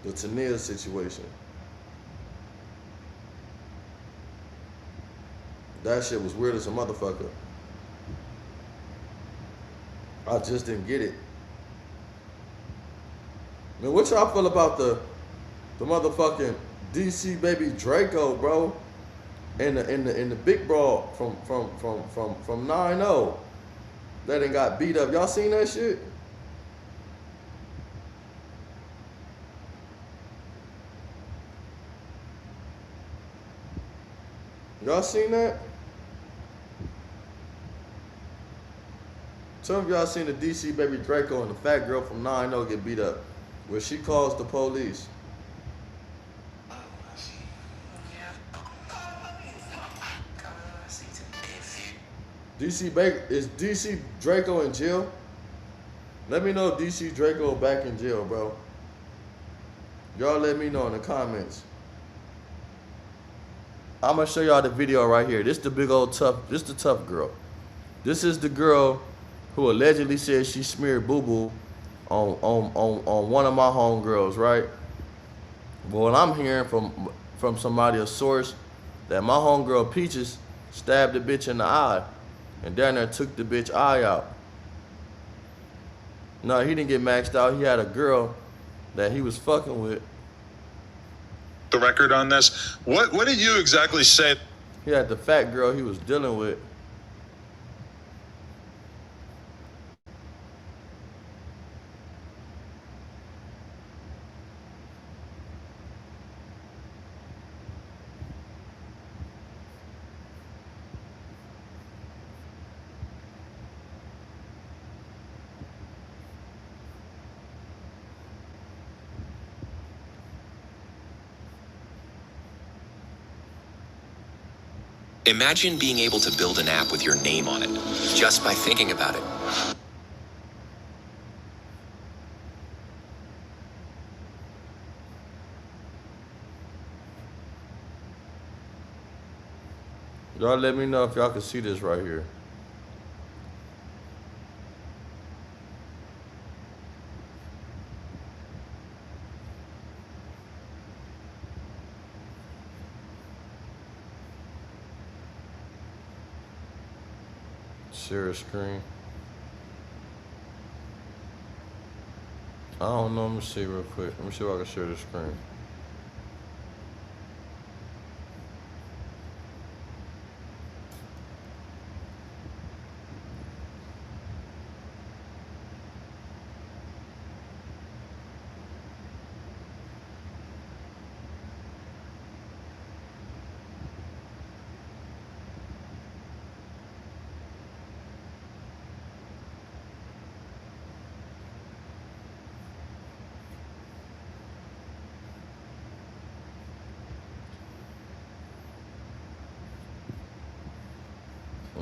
The Tania situation. That shit was weird as a motherfucker. I just didn't get it. Man, what y'all feel about the motherfucking DC baby Draco, bro? And the big brawl from 9-0 that ain't got beat up. Y'all seen that shit? Y'all seen that? Some of y'all seen the DC baby Draco and the fat girl from 9-0 get beat up, where she calls the police. Is DC Draco in jail? Let me know if DC Draco back in jail, bro. Y'all let me know in the comments. I'm gonna show y'all the video right here. This the big old tough. This the tough girl. This is the girl who allegedly said she smeared boo-boo on one of my homegirls, right? But what I'm hearing from somebody, a source, that my homegirl Peaches stabbed the bitch in the eye and down there took the bitch eye out. No, he didn't get maxed out. He had a girl that he was fucking with. The record on this. What did you exactly say? He had the fat girl he was dealing with. Imagine being able to build an app with your name on it, just by thinking about it. Y'all let me know if y'all can see this right here. Share a screen. I don't know. Let me see real quick. Let me see if I can share the screen.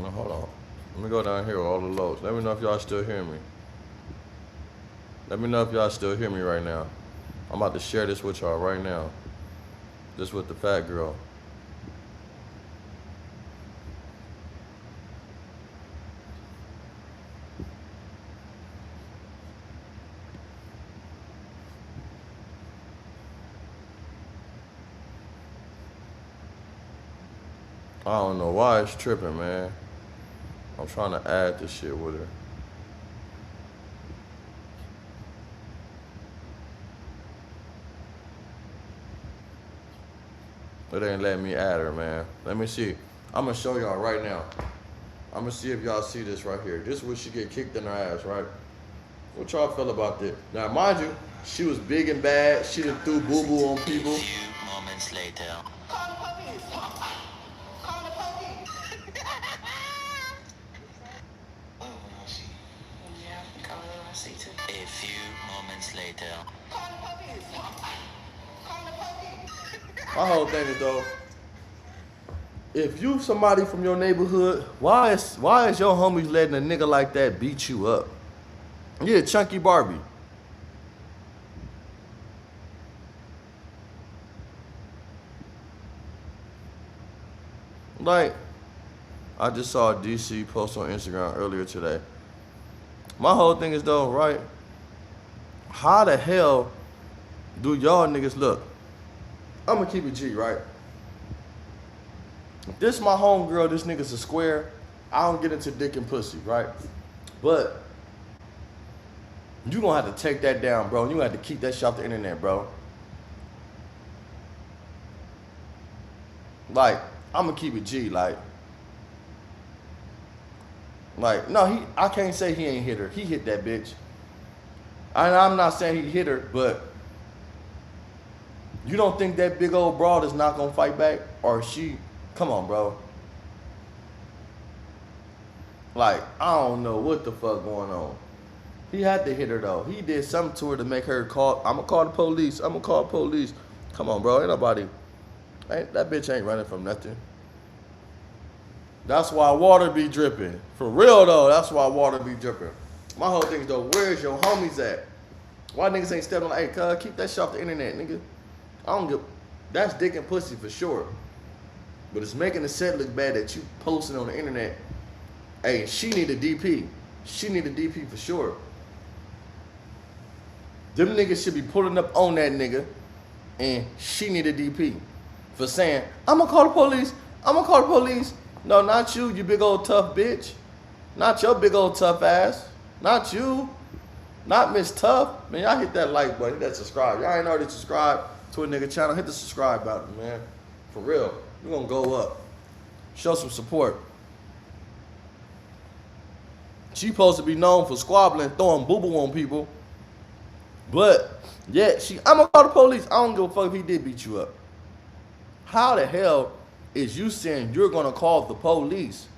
Now, hold on. Let me go down here with all the loads. Let me know if y'all still hear me. Let me know if y'all still hear me right now. I'm about to share this with y'all right now. This with the fat girl. I don't know why it's tripping, man. I'm trying to add this shit with her. It ain't letting me add her, man. Let me see. I'm gonna show y'all right now. I'm gonna see if y'all see this right here. This is where she get kicked in her ass, right? What y'all feel about this? Now, mind you, she was big and bad. She done threw boo-boo on people. A few moments later. Call the police. Call the police. Yeah, call the RC too. A few moments later. Call the police. Call the police. My whole thing is though, if you somebody from your neighborhood, why is your homies letting a nigga like that beat you up? Yeah, Chunky Barbie. Like, I just saw a DC post on Instagram earlier today. My whole thing is though, right? How the hell do y'all niggas look? I'm gonna keep it G, right? If this my homegirl, this nigga's a square, I don't get into dick and pussy, right? But You gonna have to take that down, bro. You gonna have to keep that shit off the internet, bro. Like, I'm gonna keep it G, like, no, I can't say he ain't hit her. He hit that bitch. I'm not saying he hit her, but you don't think that big old broad is not gonna fight back? Or she, come on, bro. Like, I don't know what the fuck going on. He had to hit her though. He did something to her to make her call, I'm gonna call the police. I'm gonna call the police. Come on, bro. Ain't nobody, that bitch ain't running from nothing. That's why water be dripping. For real though, that's why water be dripping. My whole thing is though, where's your homies at? Why niggas ain't stepping like, hey, cuz, keep that shit off the internet, nigga. I don't give, that's dick and pussy for sure. But it's making the set look bad that you posting on the internet. Hey, she need a DP. She need a DP for sure. Them niggas should be pulling up on that nigga, and she need a DP for saying, I'm gonna call the police. I'm gonna call the police. No, not you, you big old tough bitch. Not your big old tough ass. Not you. Not Miss Tough. Man, y'all hit that like button, hit that subscribe. Y'all ain't already subscribed to a nigga channel. Hit the subscribe button, man. For real. We're gonna go up. Show some support. She supposed to be known for squabbling, throwing boo-boo on people. But, yeah, I'm gonna call the police. I don't give a fuck if he did beat you up. How the hell is you saying you're gonna call the police?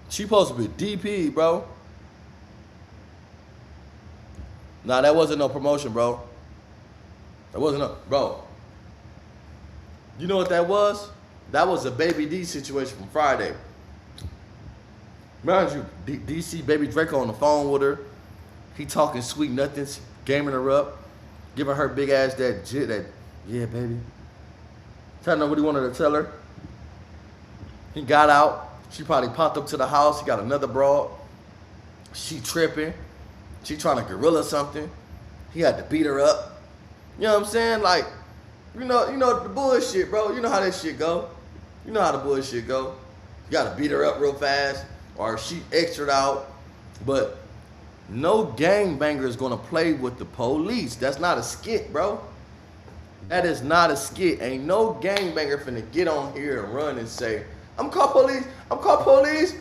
She supposed to be DP, bro. Nah, that wasn't no promotion, bro. That wasn't no, bro. You know what that was? That was a Baby D situation from Friday. Mind you, DC Baby Draco on the phone with her. He talking sweet nothings, gaming her up, giving her big ass that jit, that, yeah, baby. Telling her what he wanted to tell her. He got out. She probably popped up to the house. He got another broad. She tripping. She trying to gorilla something. He had to beat her up. You know what I'm saying? Like, you know the bullshit, bro. You know how that shit go. You know how the bullshit go. You gotta beat her up real fast, or she extra out. But no gangbanger is gonna play with the police. That's not a skit, bro. That is not a skit. Ain't no gangbanger finna get on here and run and say, I'm call police, I'm call police.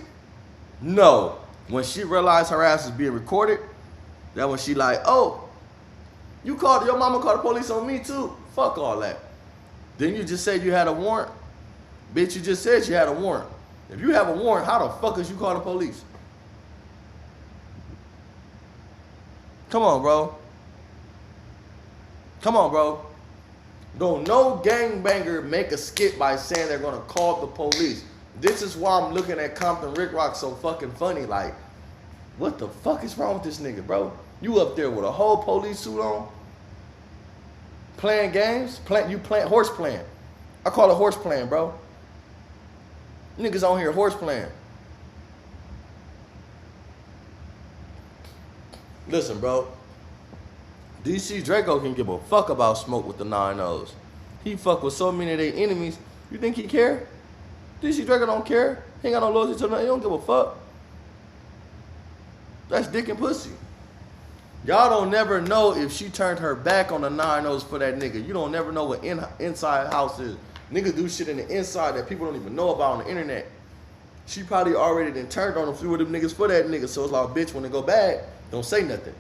No. When she realized her ass is being recorded, that when she like, oh, your mama called the police on me too. Fuck all that. Then you just said you had a warrant? Bitch, you just said you had a warrant. If you have a warrant, how the fuck is you call the police? Come on, bro. Come on, bro. Don't no gangbanger make a skit by saying they're gonna call the police. This is why I'm looking at Compton Rick Rock so fucking funny. Like, what the fuck is wrong with this nigga, bro? You up there with a whole police suit on? Playing games? You playing horse playing. I call it horse playing, bro. Niggas on here horse playing. Listen, bro. DC Draco can give a fuck about smoke with the 9-0s. He fuck with so many of their enemies. You think he care? DC Draco don't care. He ain't got no loyalty to nothing. He don't give a fuck. That's dick and pussy. Y'all don't never know if she turned her back on the 9-0s for that nigga. You don't never know what inside house is. Niggas do shit in the inside that people don't even know about on the internet. She probably already done turned on a few of them niggas for that nigga. So it's like, bitch, when they go bad, don't say nothing.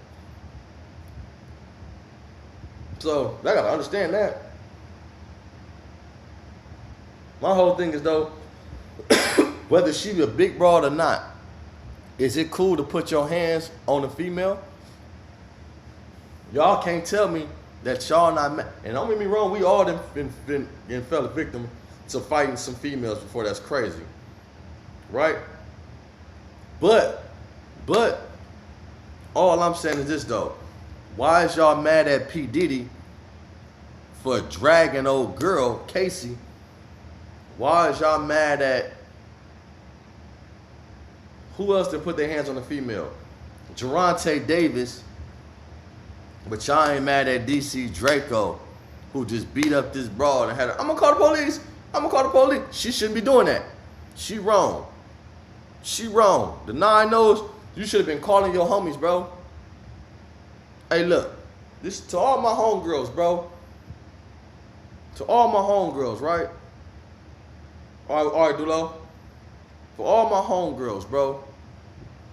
So, I gotta understand that. My whole thing is though, whether she a big broad or not, is it cool to put your hands on a female? Y'all can't tell me that y'all not mad. And don't get me wrong, we all been fell a victim to fighting some females before. That's crazy. Right? But, all I'm saying is this though. Why is y'all mad at P. Diddy for dragging old girl, Casey? Why is y'all mad at, who else did put their hands on the female? Geronte Davis. But y'all ain't mad at DC Draco, who just beat up this broad and had her, I'm gonna call the police. I'm gonna call the police. She shouldn't be doing that. She wrong. She wrong. The 9-0s, You should have been calling your homies, bro. Hey, look. This to all my homegirls, bro. To all my homegirls, right? All right, Dulo. For all my homegirls, bro.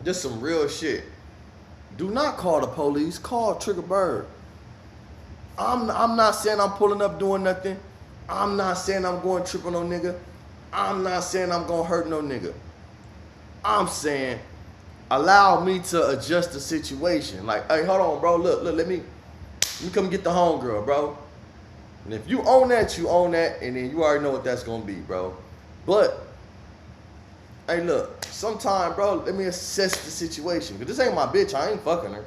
Just some real shit. Do not call the police. Call Triggerbird. I'm not saying I'm pulling up doing nothing. I'm not saying I'm going tripping on nigga. I'm not saying I'm gonna hurt no nigga. I'm saying allow me to adjust the situation. Like, hey, hold on, bro. Look, let me come get the homegirl, bro. And if you own that, you own that, and then you already know what that's gonna be, bro. But hey, look, sometime, bro, let me assess the situation. Because this ain't my bitch. I ain't fucking her.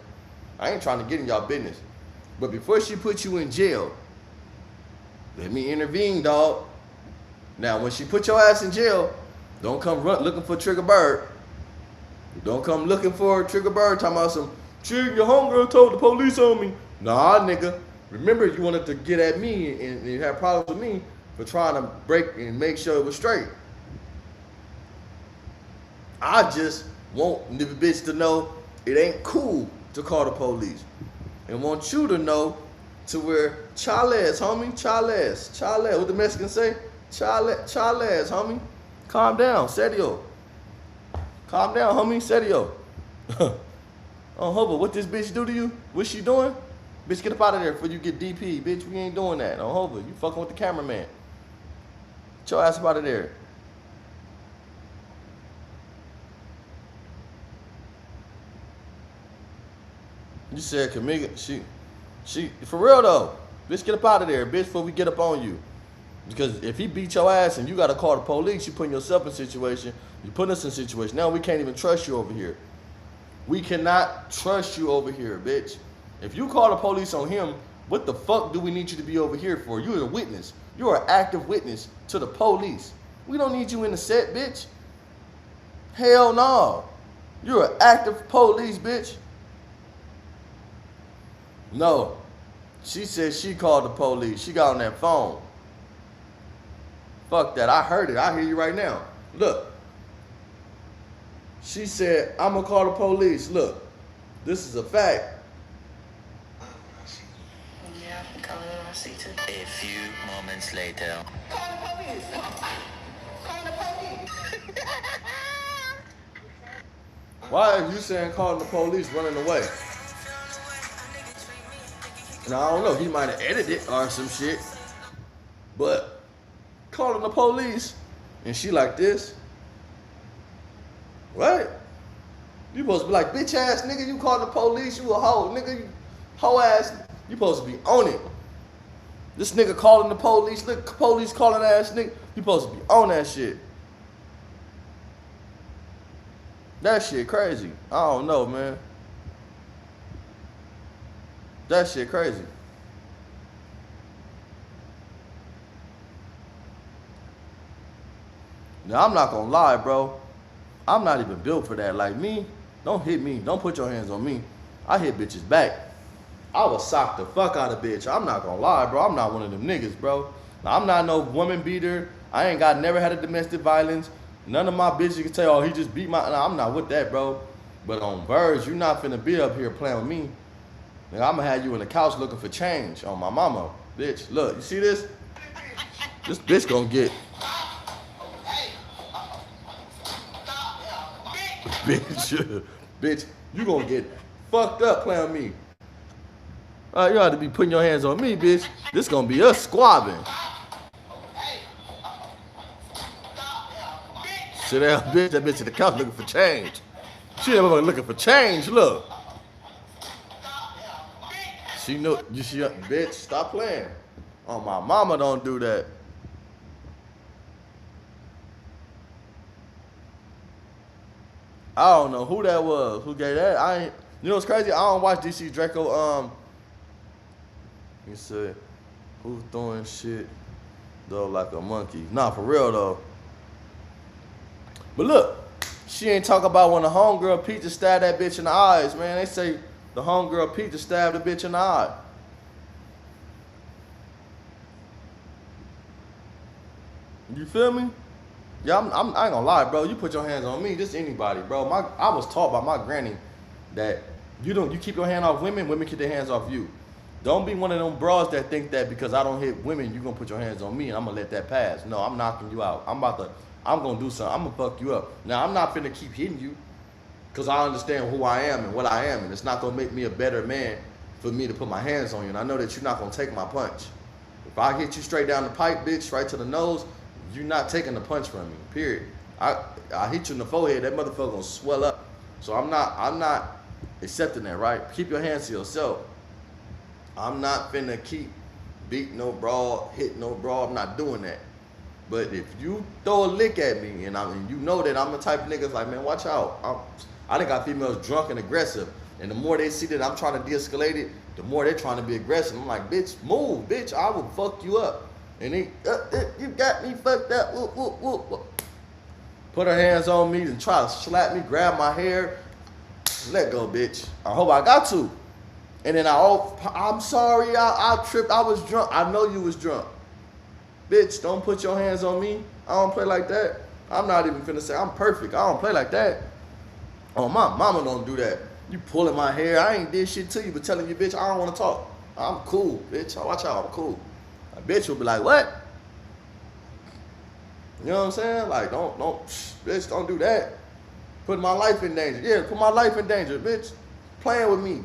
I ain't trying to get in y'all business. But before she put you in jail, let me intervene, dog. Now, when she put your ass in jail, don't come looking for Triggerbird. Don't come looking for Triggerbird talking about some, Trig, your homegirl told the police on me. Nah, nigga. Remember, you wanted to get at me and you had problems with me for trying to break and make sure it was straight. I just want the bitch to know it ain't cool to call the police. And want you to know to where chales, homie, chales. What the Mexicans say? Chales, homie. Calm down, serio. Calm down, homie, serio. Oh, Hubba, what this bitch do to you? What she doing? Bitch, get up out of there before you get DP. Bitch, we ain't doing that. Oh, Hubba, you fucking with the cameraman. Get your ass up out of there. You said Kamiga, she, for real though, bitch, get up out of there, bitch, before we get up on you. Because if he beat your ass and you gotta call the police, you putting yourself in a situation, you putting us in a situation. Now we can't even trust you over here. We cannot trust you over here, bitch. If you call the police on him, what the fuck do we need you to be over here for? You're a witness. You're an active witness to the police. We don't need you in the set, bitch. Hell no. You're an active police, bitch. No. She said she called the police. She got on that phone. Fuck that. I heard it. I hear you right now. Look. She said, I'm going to call the police. Look. This is a fact. Yeah, I'm coming in my seat too. A few moments later. Call the police. Call the police. Why are you saying calling the police running away? Now, I don't know. He might have edited it or some shit. But calling the police and she like this. Right? You supposed to be like, bitch ass nigga, you call the police, you a hoe. Nigga, you hoe ass. You supposed to be on it. This nigga calling the police, look, police calling ass nigga. You supposed to be on that shit. That shit crazy. I don't know, man. That shit crazy. Now, I'm not gonna lie, bro. I'm not even built for that. Like me, don't hit me. Don't put your hands on me. I hit bitches back. I would sock the fuck out of bitch. I'm not gonna lie, bro. I'm not one of them niggas, bro. Now, I'm not no woman beater. I ain't never had a domestic violence. None of my bitches can tell, oh, he just beat my. Nah, I'm not with that, bro. But on Verge, you not finna be up here playing with me. Nigga, I'm gonna have you in the couch looking for change on my mama. Bitch, look, you see this? This bitch gonna get. Bitch, you gonna get fucked up playing with me. You ought to be putting your hands on me, bitch. This gonna be us squabbing. Sit down, bitch. That bitch in the couch looking for change. She ain't looking for change. Look. She know you see, bitch. Stop playing. Oh, my mama don't do that. I don't know who that was. Who gave that? I ain't. You know what's crazy? I don't watch DC Draco. You say, who's throwing shit though like a monkey? Nah, for real though. But look, she ain't talk about when the homegirl Peter stabbed that bitch in the eyes, man. They say the homegirl Peter stabbed the bitch in the eye. You feel me? Yeah, I ain't gonna lie, bro. You put your hands on me, just anybody, bro. I was taught by my granny that you keep your hand off women, women keep their hands off you. Don't be one of them bras that think that because I don't hit women, you gonna put your hands on me and I'm gonna let that pass. No, I'm knocking you out. I'm gonna do something. I'm gonna fuck you up. Now I'm not finna keep hitting you because I understand who I am and what I am, and it's not gonna make me a better man for me to put my hands on you. And I know that you're not gonna take my punch. If I hit you straight down the pipe, bitch, right to the nose, you're not taking the punch from me. Period. I hit you in the forehead, that motherfucker gonna swell up. So I'm not accepting that, right? Keep your hands to yourself. I'm not finna keep beating no bra, hitting no bra. I'm not doing that. But if you throw a lick at me and you know that I'm the type of niggas like, man, watch out. I done got females drunk and aggressive. And the more they see that I'm trying to de-escalate it, the more they're trying to be aggressive. I'm like, bitch, move, bitch. I will fuck you up. And they, you got me fucked up. Whoop, whoop, whoop, whoop. Put her hands on me and try to slap me, grab my hair. Let go, bitch. I hope I got to. And then I'm sorry, I tripped. I was drunk. I know you was drunk. Bitch, don't put your hands on me. I don't play like that. I'm not even finna say I'm perfect. I don't play like that. Oh, my mama don't do that. You pulling my hair. I ain't did shit to you, but telling you, bitch, I don't want to talk. I'm cool, bitch. Watch out, I'm cool. A bitch will be like, what? You know what I'm saying? Like, bitch, don't do that. Put my life in danger. Yeah, put my life in danger, bitch. Playing with me.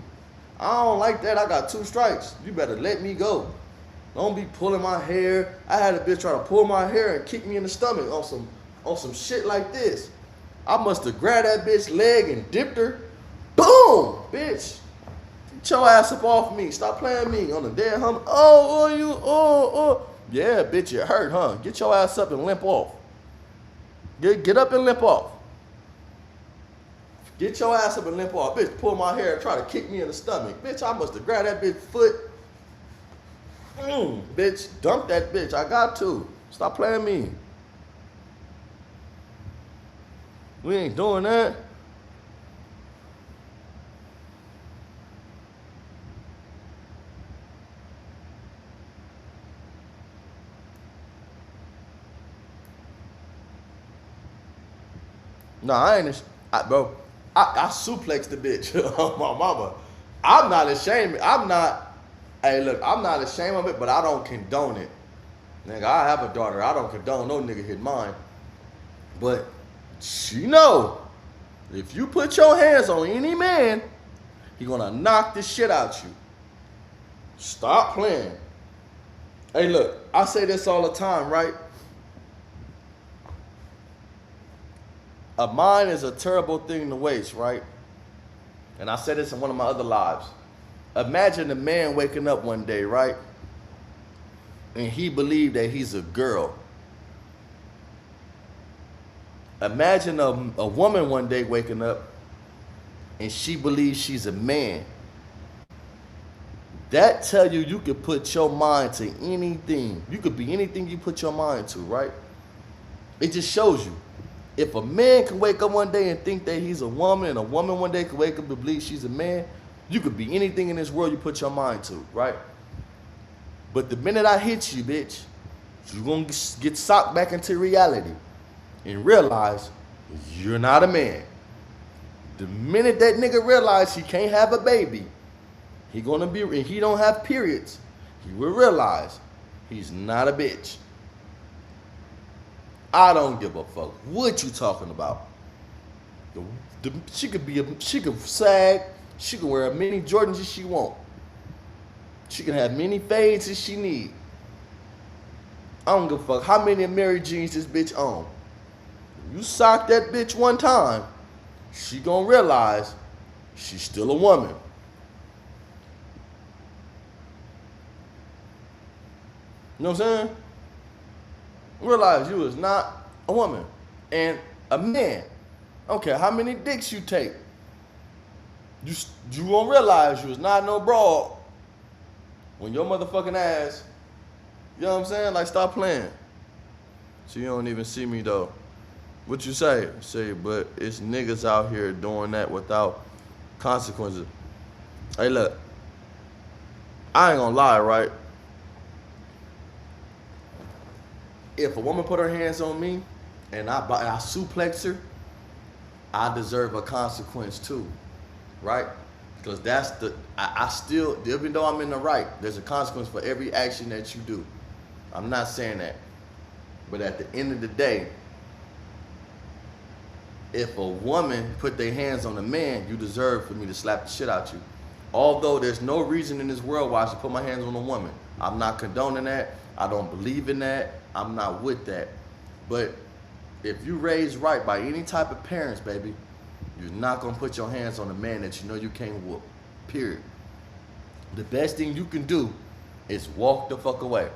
I don't like that. I got 2 strikes. You better let me go. Don't be pulling my hair. I had a bitch try to pull my hair and kick me in the stomach on some shit like this. I must have grabbed that bitch leg and dipped her. Boom, bitch. Get your ass up off me. Stop playing me on the dead hum. Oh. Yeah, bitch, it hurt, huh? Get your ass up and limp off. Get up and limp off. Get your ass up and limp off. Bitch, pull my hair and try to kick me in the stomach. Bitch, I must have grabbed that bitch foot. Bitch, dump that bitch. I got to. Stop playing me. We ain't doing that. No, I ain't, bro. I suplexed the bitch on my mama. I'm not ashamed. Hey, look, I'm not ashamed of it, but I don't condone it. Nigga, I have a daughter. I don't condone no nigga hit mine. But she know, if you put your hands on any man, he gonna knock the shit out you. Stop playing. Hey, look, I say this all the time, right? A mind is a terrible thing to waste, right? And I said this in one of my other lives. Imagine a man waking up one day, right? And he believed that he's a girl. Imagine a woman one day waking up and she believes she's a man. That tell you could put your mind to anything. You could be anything you put your mind to, right? It just shows you. If a man can wake up one day and think that he's a woman, and a woman one day can wake up and believe she's a man, you could be anything in this world you put your mind to, right? But the minute I hit you, bitch, you're going to get socked back into reality and realize you're not a man. The minute that nigga realize he can't have a baby, he don't have periods, he will realize he's not a bitch. I don't give a fuck what you talking about. She could sag, she can wear as many Jordans as she want. She can have many fades as she need. I don't give a fuck how many Mary jeans this bitch on. You sock that bitch one time, she gonna realize she's still a woman. You know what I'm saying? Realize you is not a woman. And a man, I don't care how many dicks you take, you won't realize you is not no broad when your motherfucking ass, you know what I'm saying? Like, stop playing. So you don't even see me though. What you say? Say, but it's niggas out here doing that without consequences. Hey, look, I ain't gonna lie, right? If a woman put her hands on me, and I suplex her, I deserve a consequence too, right? Because that's I still, even though I'm in the right, there's a consequence for every action that you do. I'm not saying that. But at the end of the day, if a woman put their hands on a man, you deserve for me to slap the shit out you. Although there's no reason in this world why I should put my hands on a woman. I'm not condoning that. I don't believe in that. I'm not with that. But if you raised right by any type of parents, baby, you're not going to put your hands on a man that you know you can't whoop. Period. The best thing you can do is walk the fuck away.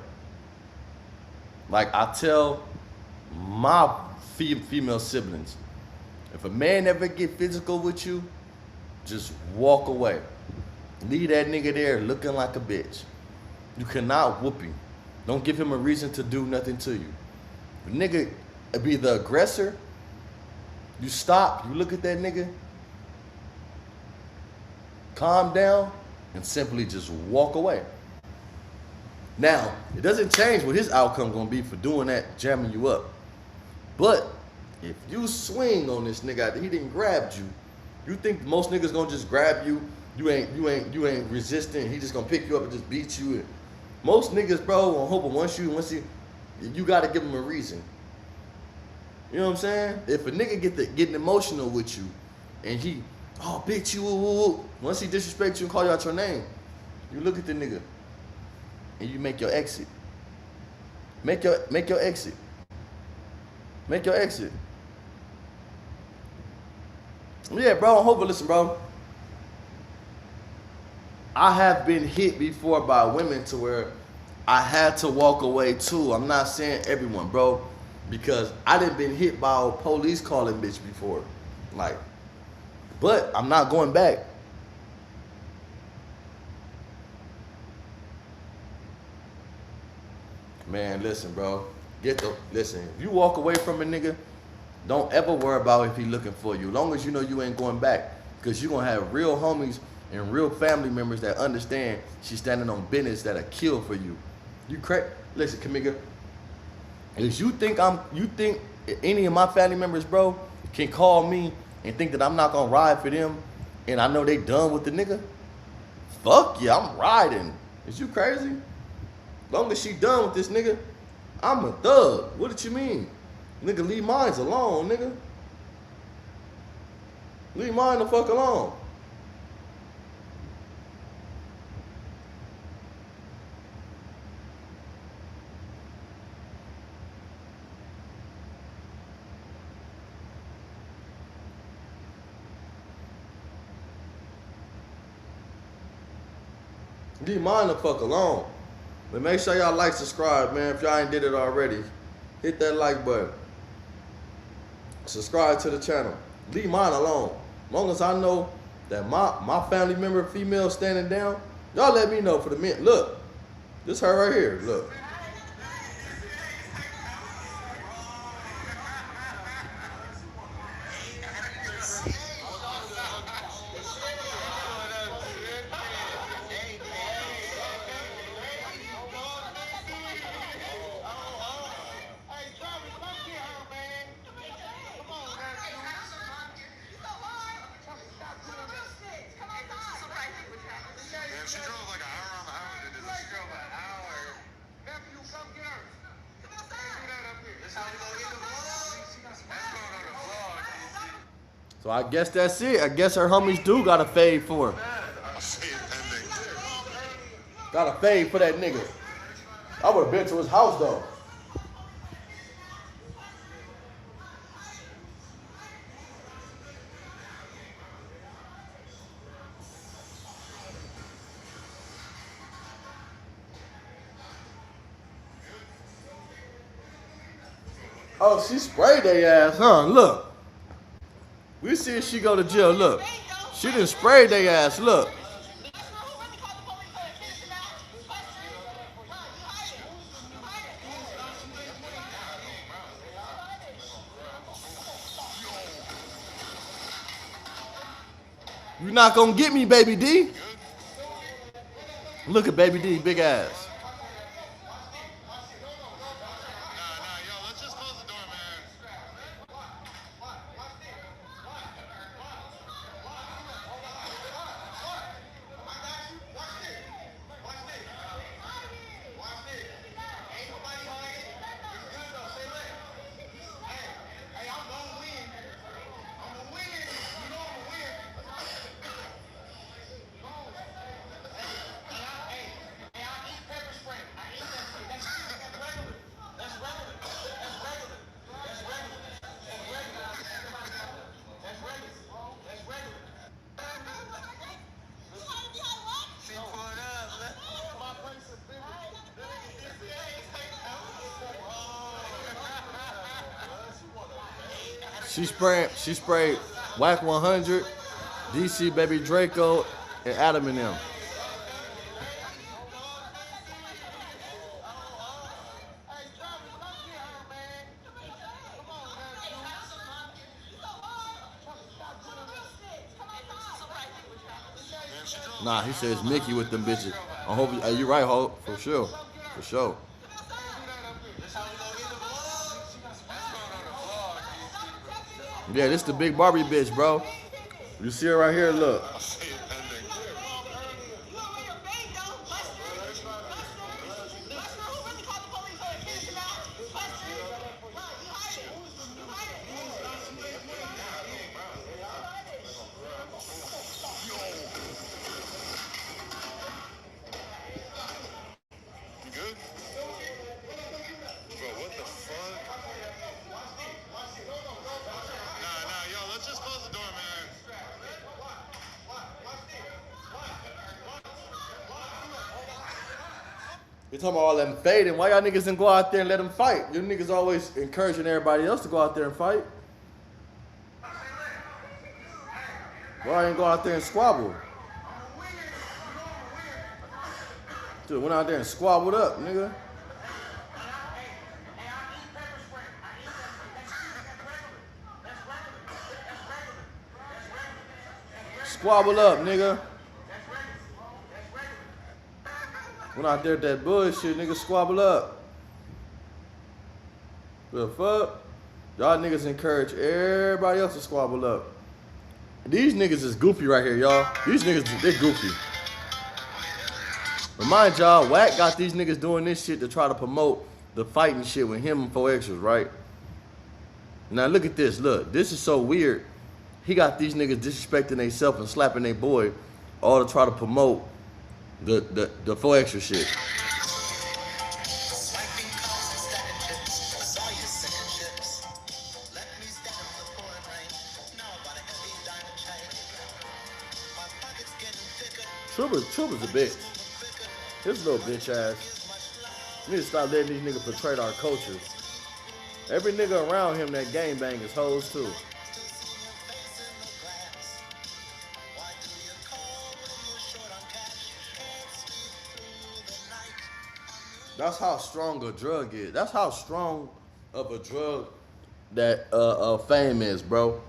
Like I tell my female siblings, if a man ever get physical with you, just walk away. Leave that nigga there looking like a bitch. You cannot whoop him. Don't give him a reason to do nothing to you. If a nigga be the aggressor, you stop, you look at that nigga, calm down, and simply just walk away. Now, it doesn't change what his outcome gonna be for doing that, jamming you up. But if you swing on this nigga after he didn't grab you, you think most niggas gonna just grab you? You ain't resistant. He just gonna pick you up and just beat you. Most niggas, bro, on hope once you gotta give him a reason. You know what I'm saying? If a nigga getting emotional with you, and he, oh bitch you, once he disrespects you and call you out your name, you look at the nigga, and you make your exit. Make your exit. Make your exit. Yeah, bro, I hope you listen, bro. I have been hit before by women to where I had to walk away too. I'm not saying everyone, bro, because I done been hit by a police calling bitch before. Like, but I'm not going back. Man, listen, bro. Listen, if you walk away from a nigga, don't ever worry about if he looking for you. As long as you know you ain't going back. Because you're going to have real homies and real family members that understand she's standing on business that'll kill for you. You crazy? Listen, Kamiga. If you think any of my family members, bro, can call me and think that I'm not going to ride for them and I know they done with the nigga, fuck yeah, I'm riding. Is you crazy? As long as she done with this nigga, I'm a thug. What did you mean? Nigga, leave mines alone, nigga. Leave mine the fuck alone. Leave mine the fuck alone. But make sure y'all like, subscribe, man. If y'all ain't did it already, hit that like button. Subscribe to the channel. Leave mine alone. As long as I know that my family member, female, standing down, y'all let me know for the men. Look, this her right here. Look. She drove like an hour around the house and did this. She drove an hour. Nephew, come get her. Come on, do that up here. This how we gonna get the vlog? That's going on the vlog. So I guess that's it. I guess her homies do got a fade for her. I see it pending. Got a fade for that nigga. I would have been to his house though. Oh, she sprayed their ass, huh? Look. We see if she go to jail. Look. She done sprayed their ass. Look. You're not gonna get me, Baby D. Look at Baby D, big ass. Nah, yo, let's just close the door, man. She sprayed Whack 100, DC Baby Draco, and Adam and them. Nah, he says Mickey with them bitches. I hope you right, Hope. For sure. For sure. Yeah, this the big Barbie bitch, bro. You see her right here? Look. You talking about all them fading? Why y'all niggas didn't go out there and let them fight? You niggas always encouraging everybody else to go out there and fight. Why ain't go out there and squabble? Dude, went out there and squabbled up, nigga. Squabble up, nigga. Went out there with that bullshit, nigga, squabble up. The fuck? Y'all niggas encourage everybody else to squabble up. These niggas is goofy right here, y'all. These niggas, they goofy. Remind y'all, Wack got these niggas doing this shit to try to promote the fighting shit with him and 4Xers, right? Now look at this, look. This is so weird. He got these niggas disrespecting themselves and slapping their boy all to try to promote the 4Xer shit. Trigger's a bitch. This little bitch ass. We need to stop letting these niggas portray our culture. Every nigga around him that gangbang is hoes too. That's how strong a drug is. That's how strong of a drug that fame is, bro.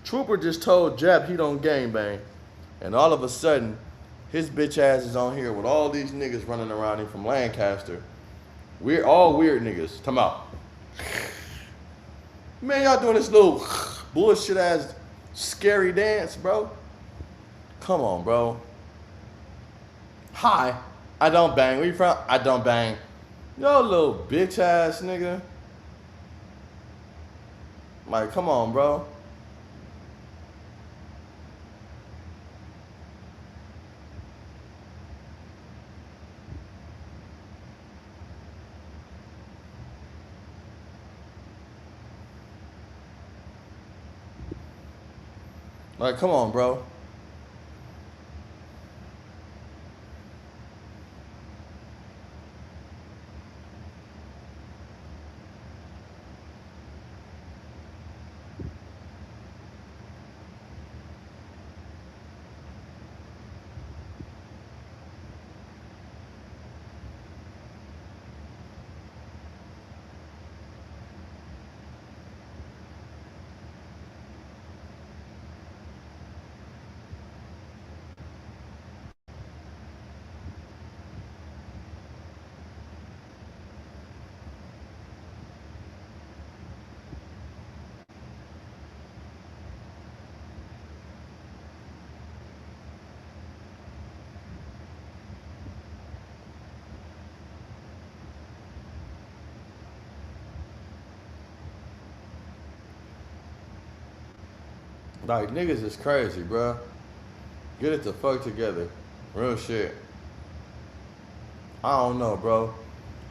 Trooper just told Jap he don't gangbang, and all of a sudden, his bitch ass is on here with all these niggas running around him from Lancaster. We're all weird niggas. Come out. Man, y'all doing this little bullshit ass scary dance, bro. Come on, bro. Hi, I don't bang. Where you from? I don't bang. Yo, little bitch ass nigga. Like, come on, bro. Like, come on, bro. Like, niggas is crazy, bro. Get it the fuck together. Real shit. I don't know, bro.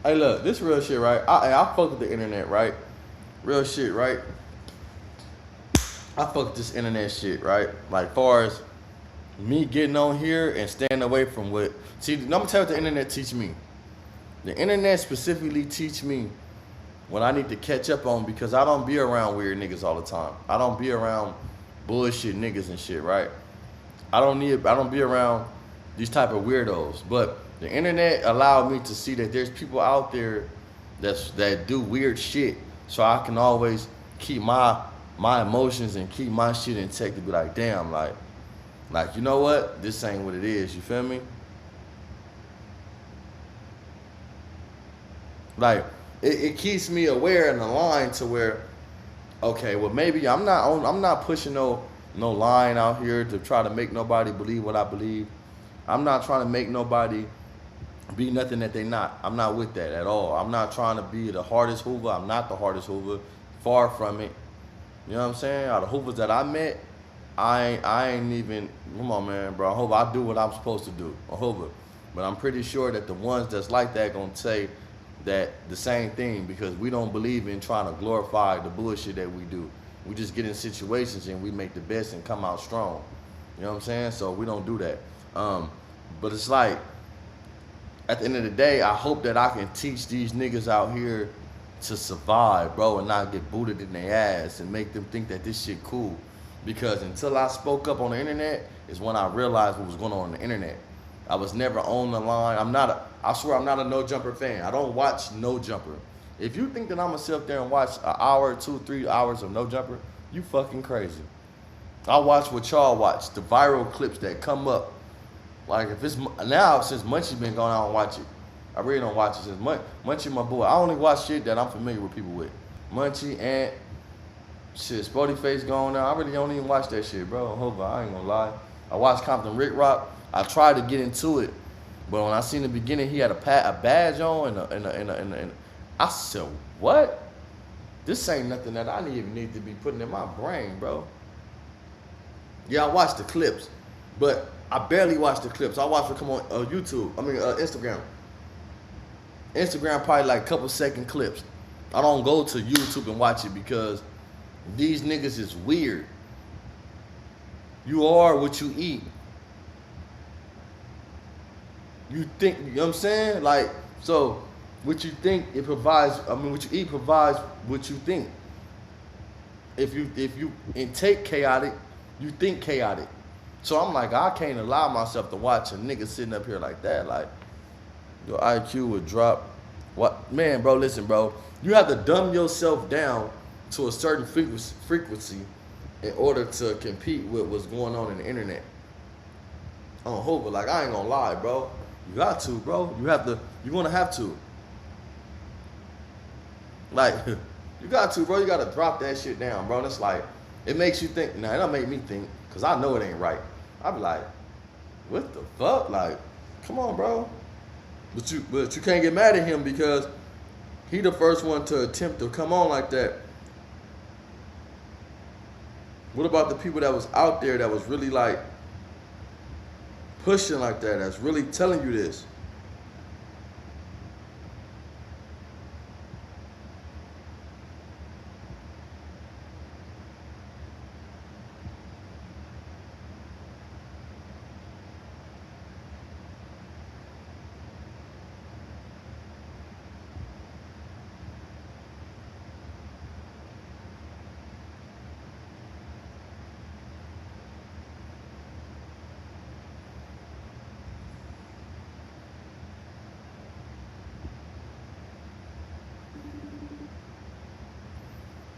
Hey, look, this real shit, right? I fuck with the internet, right? Real shit, right? I fuck with this internet shit, right? Like, far as me getting on here and staying away from what... See, I'm gonna tell you what the internet teach me. The internet specifically teach me when I need to catch up on, because I don't be around weird niggas all the time. I don't be around bullshit niggas and shit, right? I don't be around these type of weirdos. But the internet allowed me to see that there's people out there that do weird shit, so I can always keep my emotions and keep my shit intact to be like, damn, like you know what? This ain't what it is. You feel me? Like it keeps me aware and aligned to where, okay, well maybe I'm not pushing no line out here to try to make nobody believe what I believe. I'm not trying to make nobody be nothing that they not. I'm not with that at all. I'm not trying to be the hardest Hoover. I'm not the hardest Hoover. Far from it. You know what I'm saying? Out of Hoovers that I met, I ain't even, come on man, bro. I hope I do what I'm supposed to do. A Hoover. But I'm pretty sure that the ones that's like that gonna say that the same thing, because we don't believe in trying to glorify the bullshit that we do. We just get in situations and we make the best and come out strong. You know what I'm saying? So we don't do that. But it's like, at the end of the day, I hope that I can teach these niggas out here to survive, bro, and not get booted in their ass and make them think that this shit cool. Because until I spoke up on the internet is when I realized what was going on the internet. I was never on the line. I swear I'm not a No Jumper fan. I don't watch No Jumper. If you think that I'm gonna sit up there and watch an hour, 2, 3 hours of No Jumper, you fucking crazy. I watch what y'all watch, the viral clips that come up. Like if it's now, since Munchie been gone, I don't watch it. I really don't watch it since Munchie my boy. I only watch shit that I'm familiar with people with. Munchie, Ant, shit, Sporty Face going now. I really don't even watch that shit, bro. Hope I ain't gonna lie. I watched Compton Rick Rock. I tried to get into it, but when I seen the beginning, he had a badge on and I said, what? This ain't nothing that I even need to be putting in my brain, bro. Yeah, I watched the clips, but I barely watch the clips. I watch it come on YouTube. Instagram. Instagram probably like a couple second clips. I don't go to YouTube and watch it because these niggas is weird. You are what you eat. You think, you know what I'm saying? Like, so what you think, it provides, what you eat provides what you think. If you intake chaotic, you think chaotic. So I'm like, I can't allow myself to watch a nigga sitting up here like that. Like, your IQ would drop. What, man, bro, listen, bro. You have to dumb yourself down to a certain frequency in order to compete with what's going on in the internet. On Hoover, like, I ain't gonna lie, bro. You got to, bro. You're gonna have to. Like, you got to, bro. You gotta drop that shit down, bro. And it's like, it makes you think. Nah, it don't make me think, because I know it ain't right. I be like, what the fuck? Like, come on, bro. But you can't get mad at him because he the first one to attempt to come on like that. What about the people that was out there that was really like pushing like that, that's really telling you this?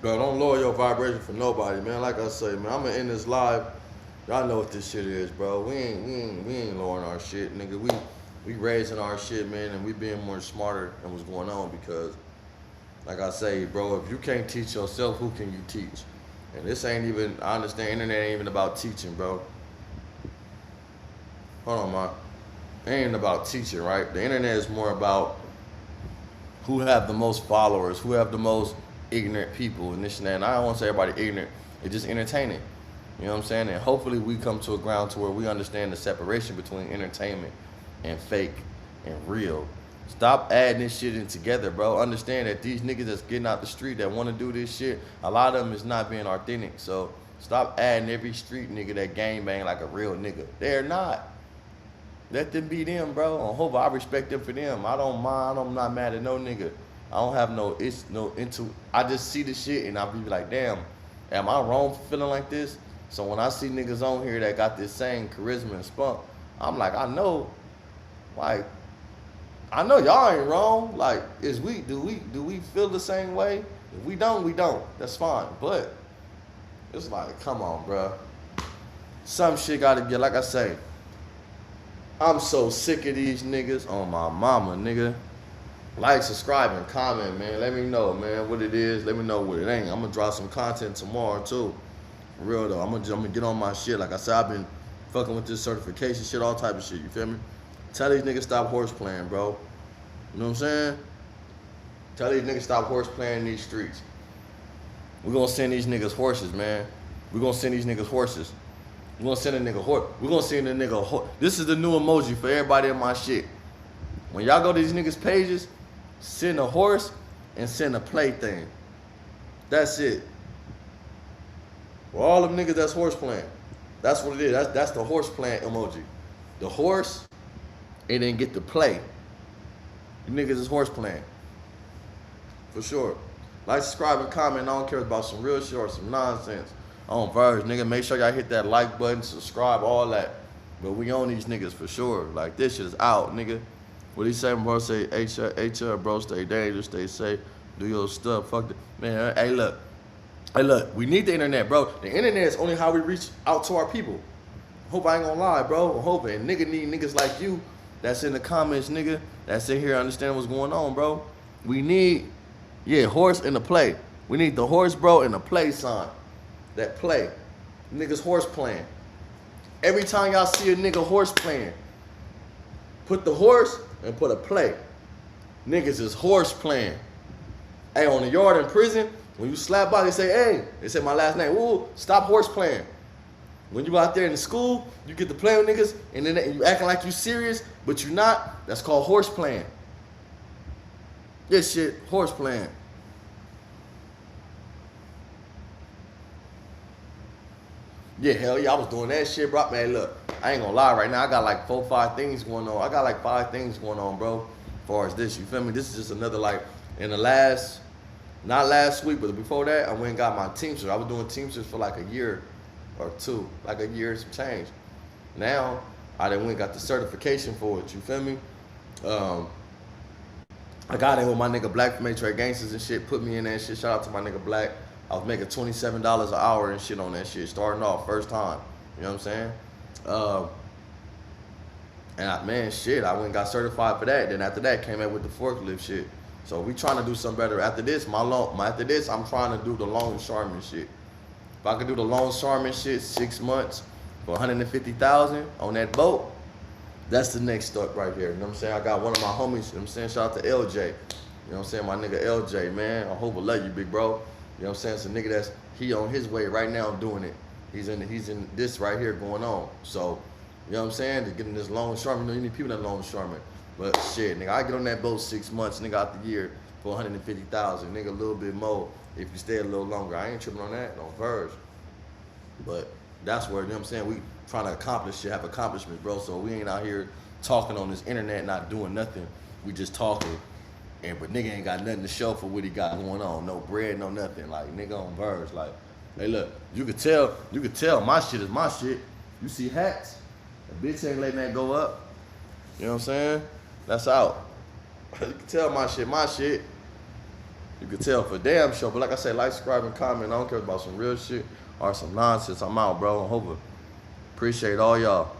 Bro, don't lower your vibration for nobody, man. Like I say, man, I'm gonna end this live. Y'all know what this shit is, bro. We ain't lowering our shit, nigga. We raising our shit, man, and we being more smarter than what's going on, because, like I say, bro, if you can't teach yourself, who can you teach? And this ain't even, I understand, internet ain't even about teaching, bro. Hold on, man. It ain't about teaching, right? The internet is more about who have the most followers, who have the most ignorant people and this and that. And I don't want to say everybody ignorant. It's just entertaining. You know what I'm saying? And hopefully we come to a ground to where we understand the separation between entertainment and fake and real. Stop adding this shit in together, bro. Understand that these niggas that's getting out the street that want to do this shit, a lot of them is not being authentic. So stop adding every street nigga that gang bang like a real nigga. They're not. Let them be them, bro. I hope I respect them for them. I don't mind. I'm not mad at no nigga. I don't have no into. I just see the shit and I be like, damn, am I wrong for feeling like this? So when I see niggas on here that got this same charisma and spunk, I'm like, like, I know y'all ain't wrong. Like, do we feel the same way? If we don't, we don't. That's fine. But it's like, come on, bro. Some shit gotta get, like I say, I'm so sick of these niggas on my mama, nigga. Like, subscribe, and comment, man. Let me know, man, what it is. Let me know what it ain't. I'm gonna drop some content tomorrow, too. For real, though. I'm gonna get on my shit. Like I said, I've been fucking with this certification shit, all type of shit. You feel me? Tell these niggas stop horse playing, bro. You know what I'm saying? Tell these niggas stop horse playing in these streets. We're gonna send these niggas horses, man. We're gonna send these niggas horses. We're gonna send a nigga horse. We're gonna send a nigga horse. This is the new emoji for everybody in my shit. When y'all go to these niggas' pages, send a horse and send a plaything. That's it. For all them niggas that's horse playing. That's what it is. That's the horse playing emoji. The horse, and then get to play. You niggas is horse playing. For sure. Like, subscribe, and comment. I don't care about some real shit or some nonsense. On Verge, nigga. Make sure y'all hit that like button, subscribe, all that. But we on these niggas for sure. Like, this shit is out, nigga. What he say, bro? Say, HR, bro, stay dangerous, stay safe, do your stuff. Fuck the man. Hey, look. Hey, look. We need the internet, bro. The internet is only how we reach out to our people. Hope I ain't gonna lie, bro. I'm hoping. Nigga need niggas like you that's in the comments, nigga, that's in here understand what's going on, bro. We need, horse in the play. We need the horse, bro, and the play sign. That play. Niggas horse playing. Every time y'all see a nigga horse playing, put the horse and put a play. Niggas is horse playing. Hey, on the yard in prison, when you slap by, they say, hey, they say my last name. Ooh, stop horse playing. When you out there in the school, you get to play with niggas, and then you acting like you serious, but you not. That's called horse playing. This shit, horse playing. Yeah, hell yeah, I was doing that shit, bro. Man, look, I ain't gonna lie right now. I got like 4 or 5 things going on. I got like 5 things going on, bro, as far as this. You feel me? This is just another, like, in the last, not last week, but before that, I went and got my Teamsters. I was doing Teamsters for like a year or 2, like a year and some change. Now, I done went and got the certification for it, you feel me? I got in with my nigga Black from Matrix Gangsters and shit, put me in that shit. Shout out to my nigga Black. I was making $27 an hour and shit on that shit, starting off first time. You know what I'm saying? Man, shit, I went and got certified for that. Then after that, came out with the forklift shit. So we trying to do something better. After this, after this, I'm trying to do the longshoreman shit. If I could do the longshoreman shit 6 months for $150,000 on that boat, that's the next step right here. You know what I'm saying? I got one of my homies, you know what I'm saying? Shout out to LJ. You know what I'm saying? My nigga LJ, man. I hope I love you, big bro. You know what I'm saying? It's a nigga he on his way right now doing it. He's in this right here going on. So, you know what I'm saying? To get in this longshoreman, you know, you need people that longshoreman. But shit, nigga, I get on that boat 6 months, nigga, out the year for $150,000. Nigga, a little bit more if you stay a little longer. I ain't tripping on that, no Verge. But that's where, you know what I'm saying, we trying to accomplish shit, have accomplishments, bro. So we ain't out here talking on this internet, not doing nothing. We just talking. But nigga ain't got nothing to show for what he got going on. No bread, no nothing. Like, nigga on Verge. Like, hey, look, you could tell my shit is my shit. You see hats? A bitch ain't letting that go up. You know what I'm saying? That's out. You can tell my shit. You can tell for damn sure. But like I said, like, subscribe, and comment. I don't care about some real shit or some nonsense. I'm out, bro. I'm over. Appreciate all y'all.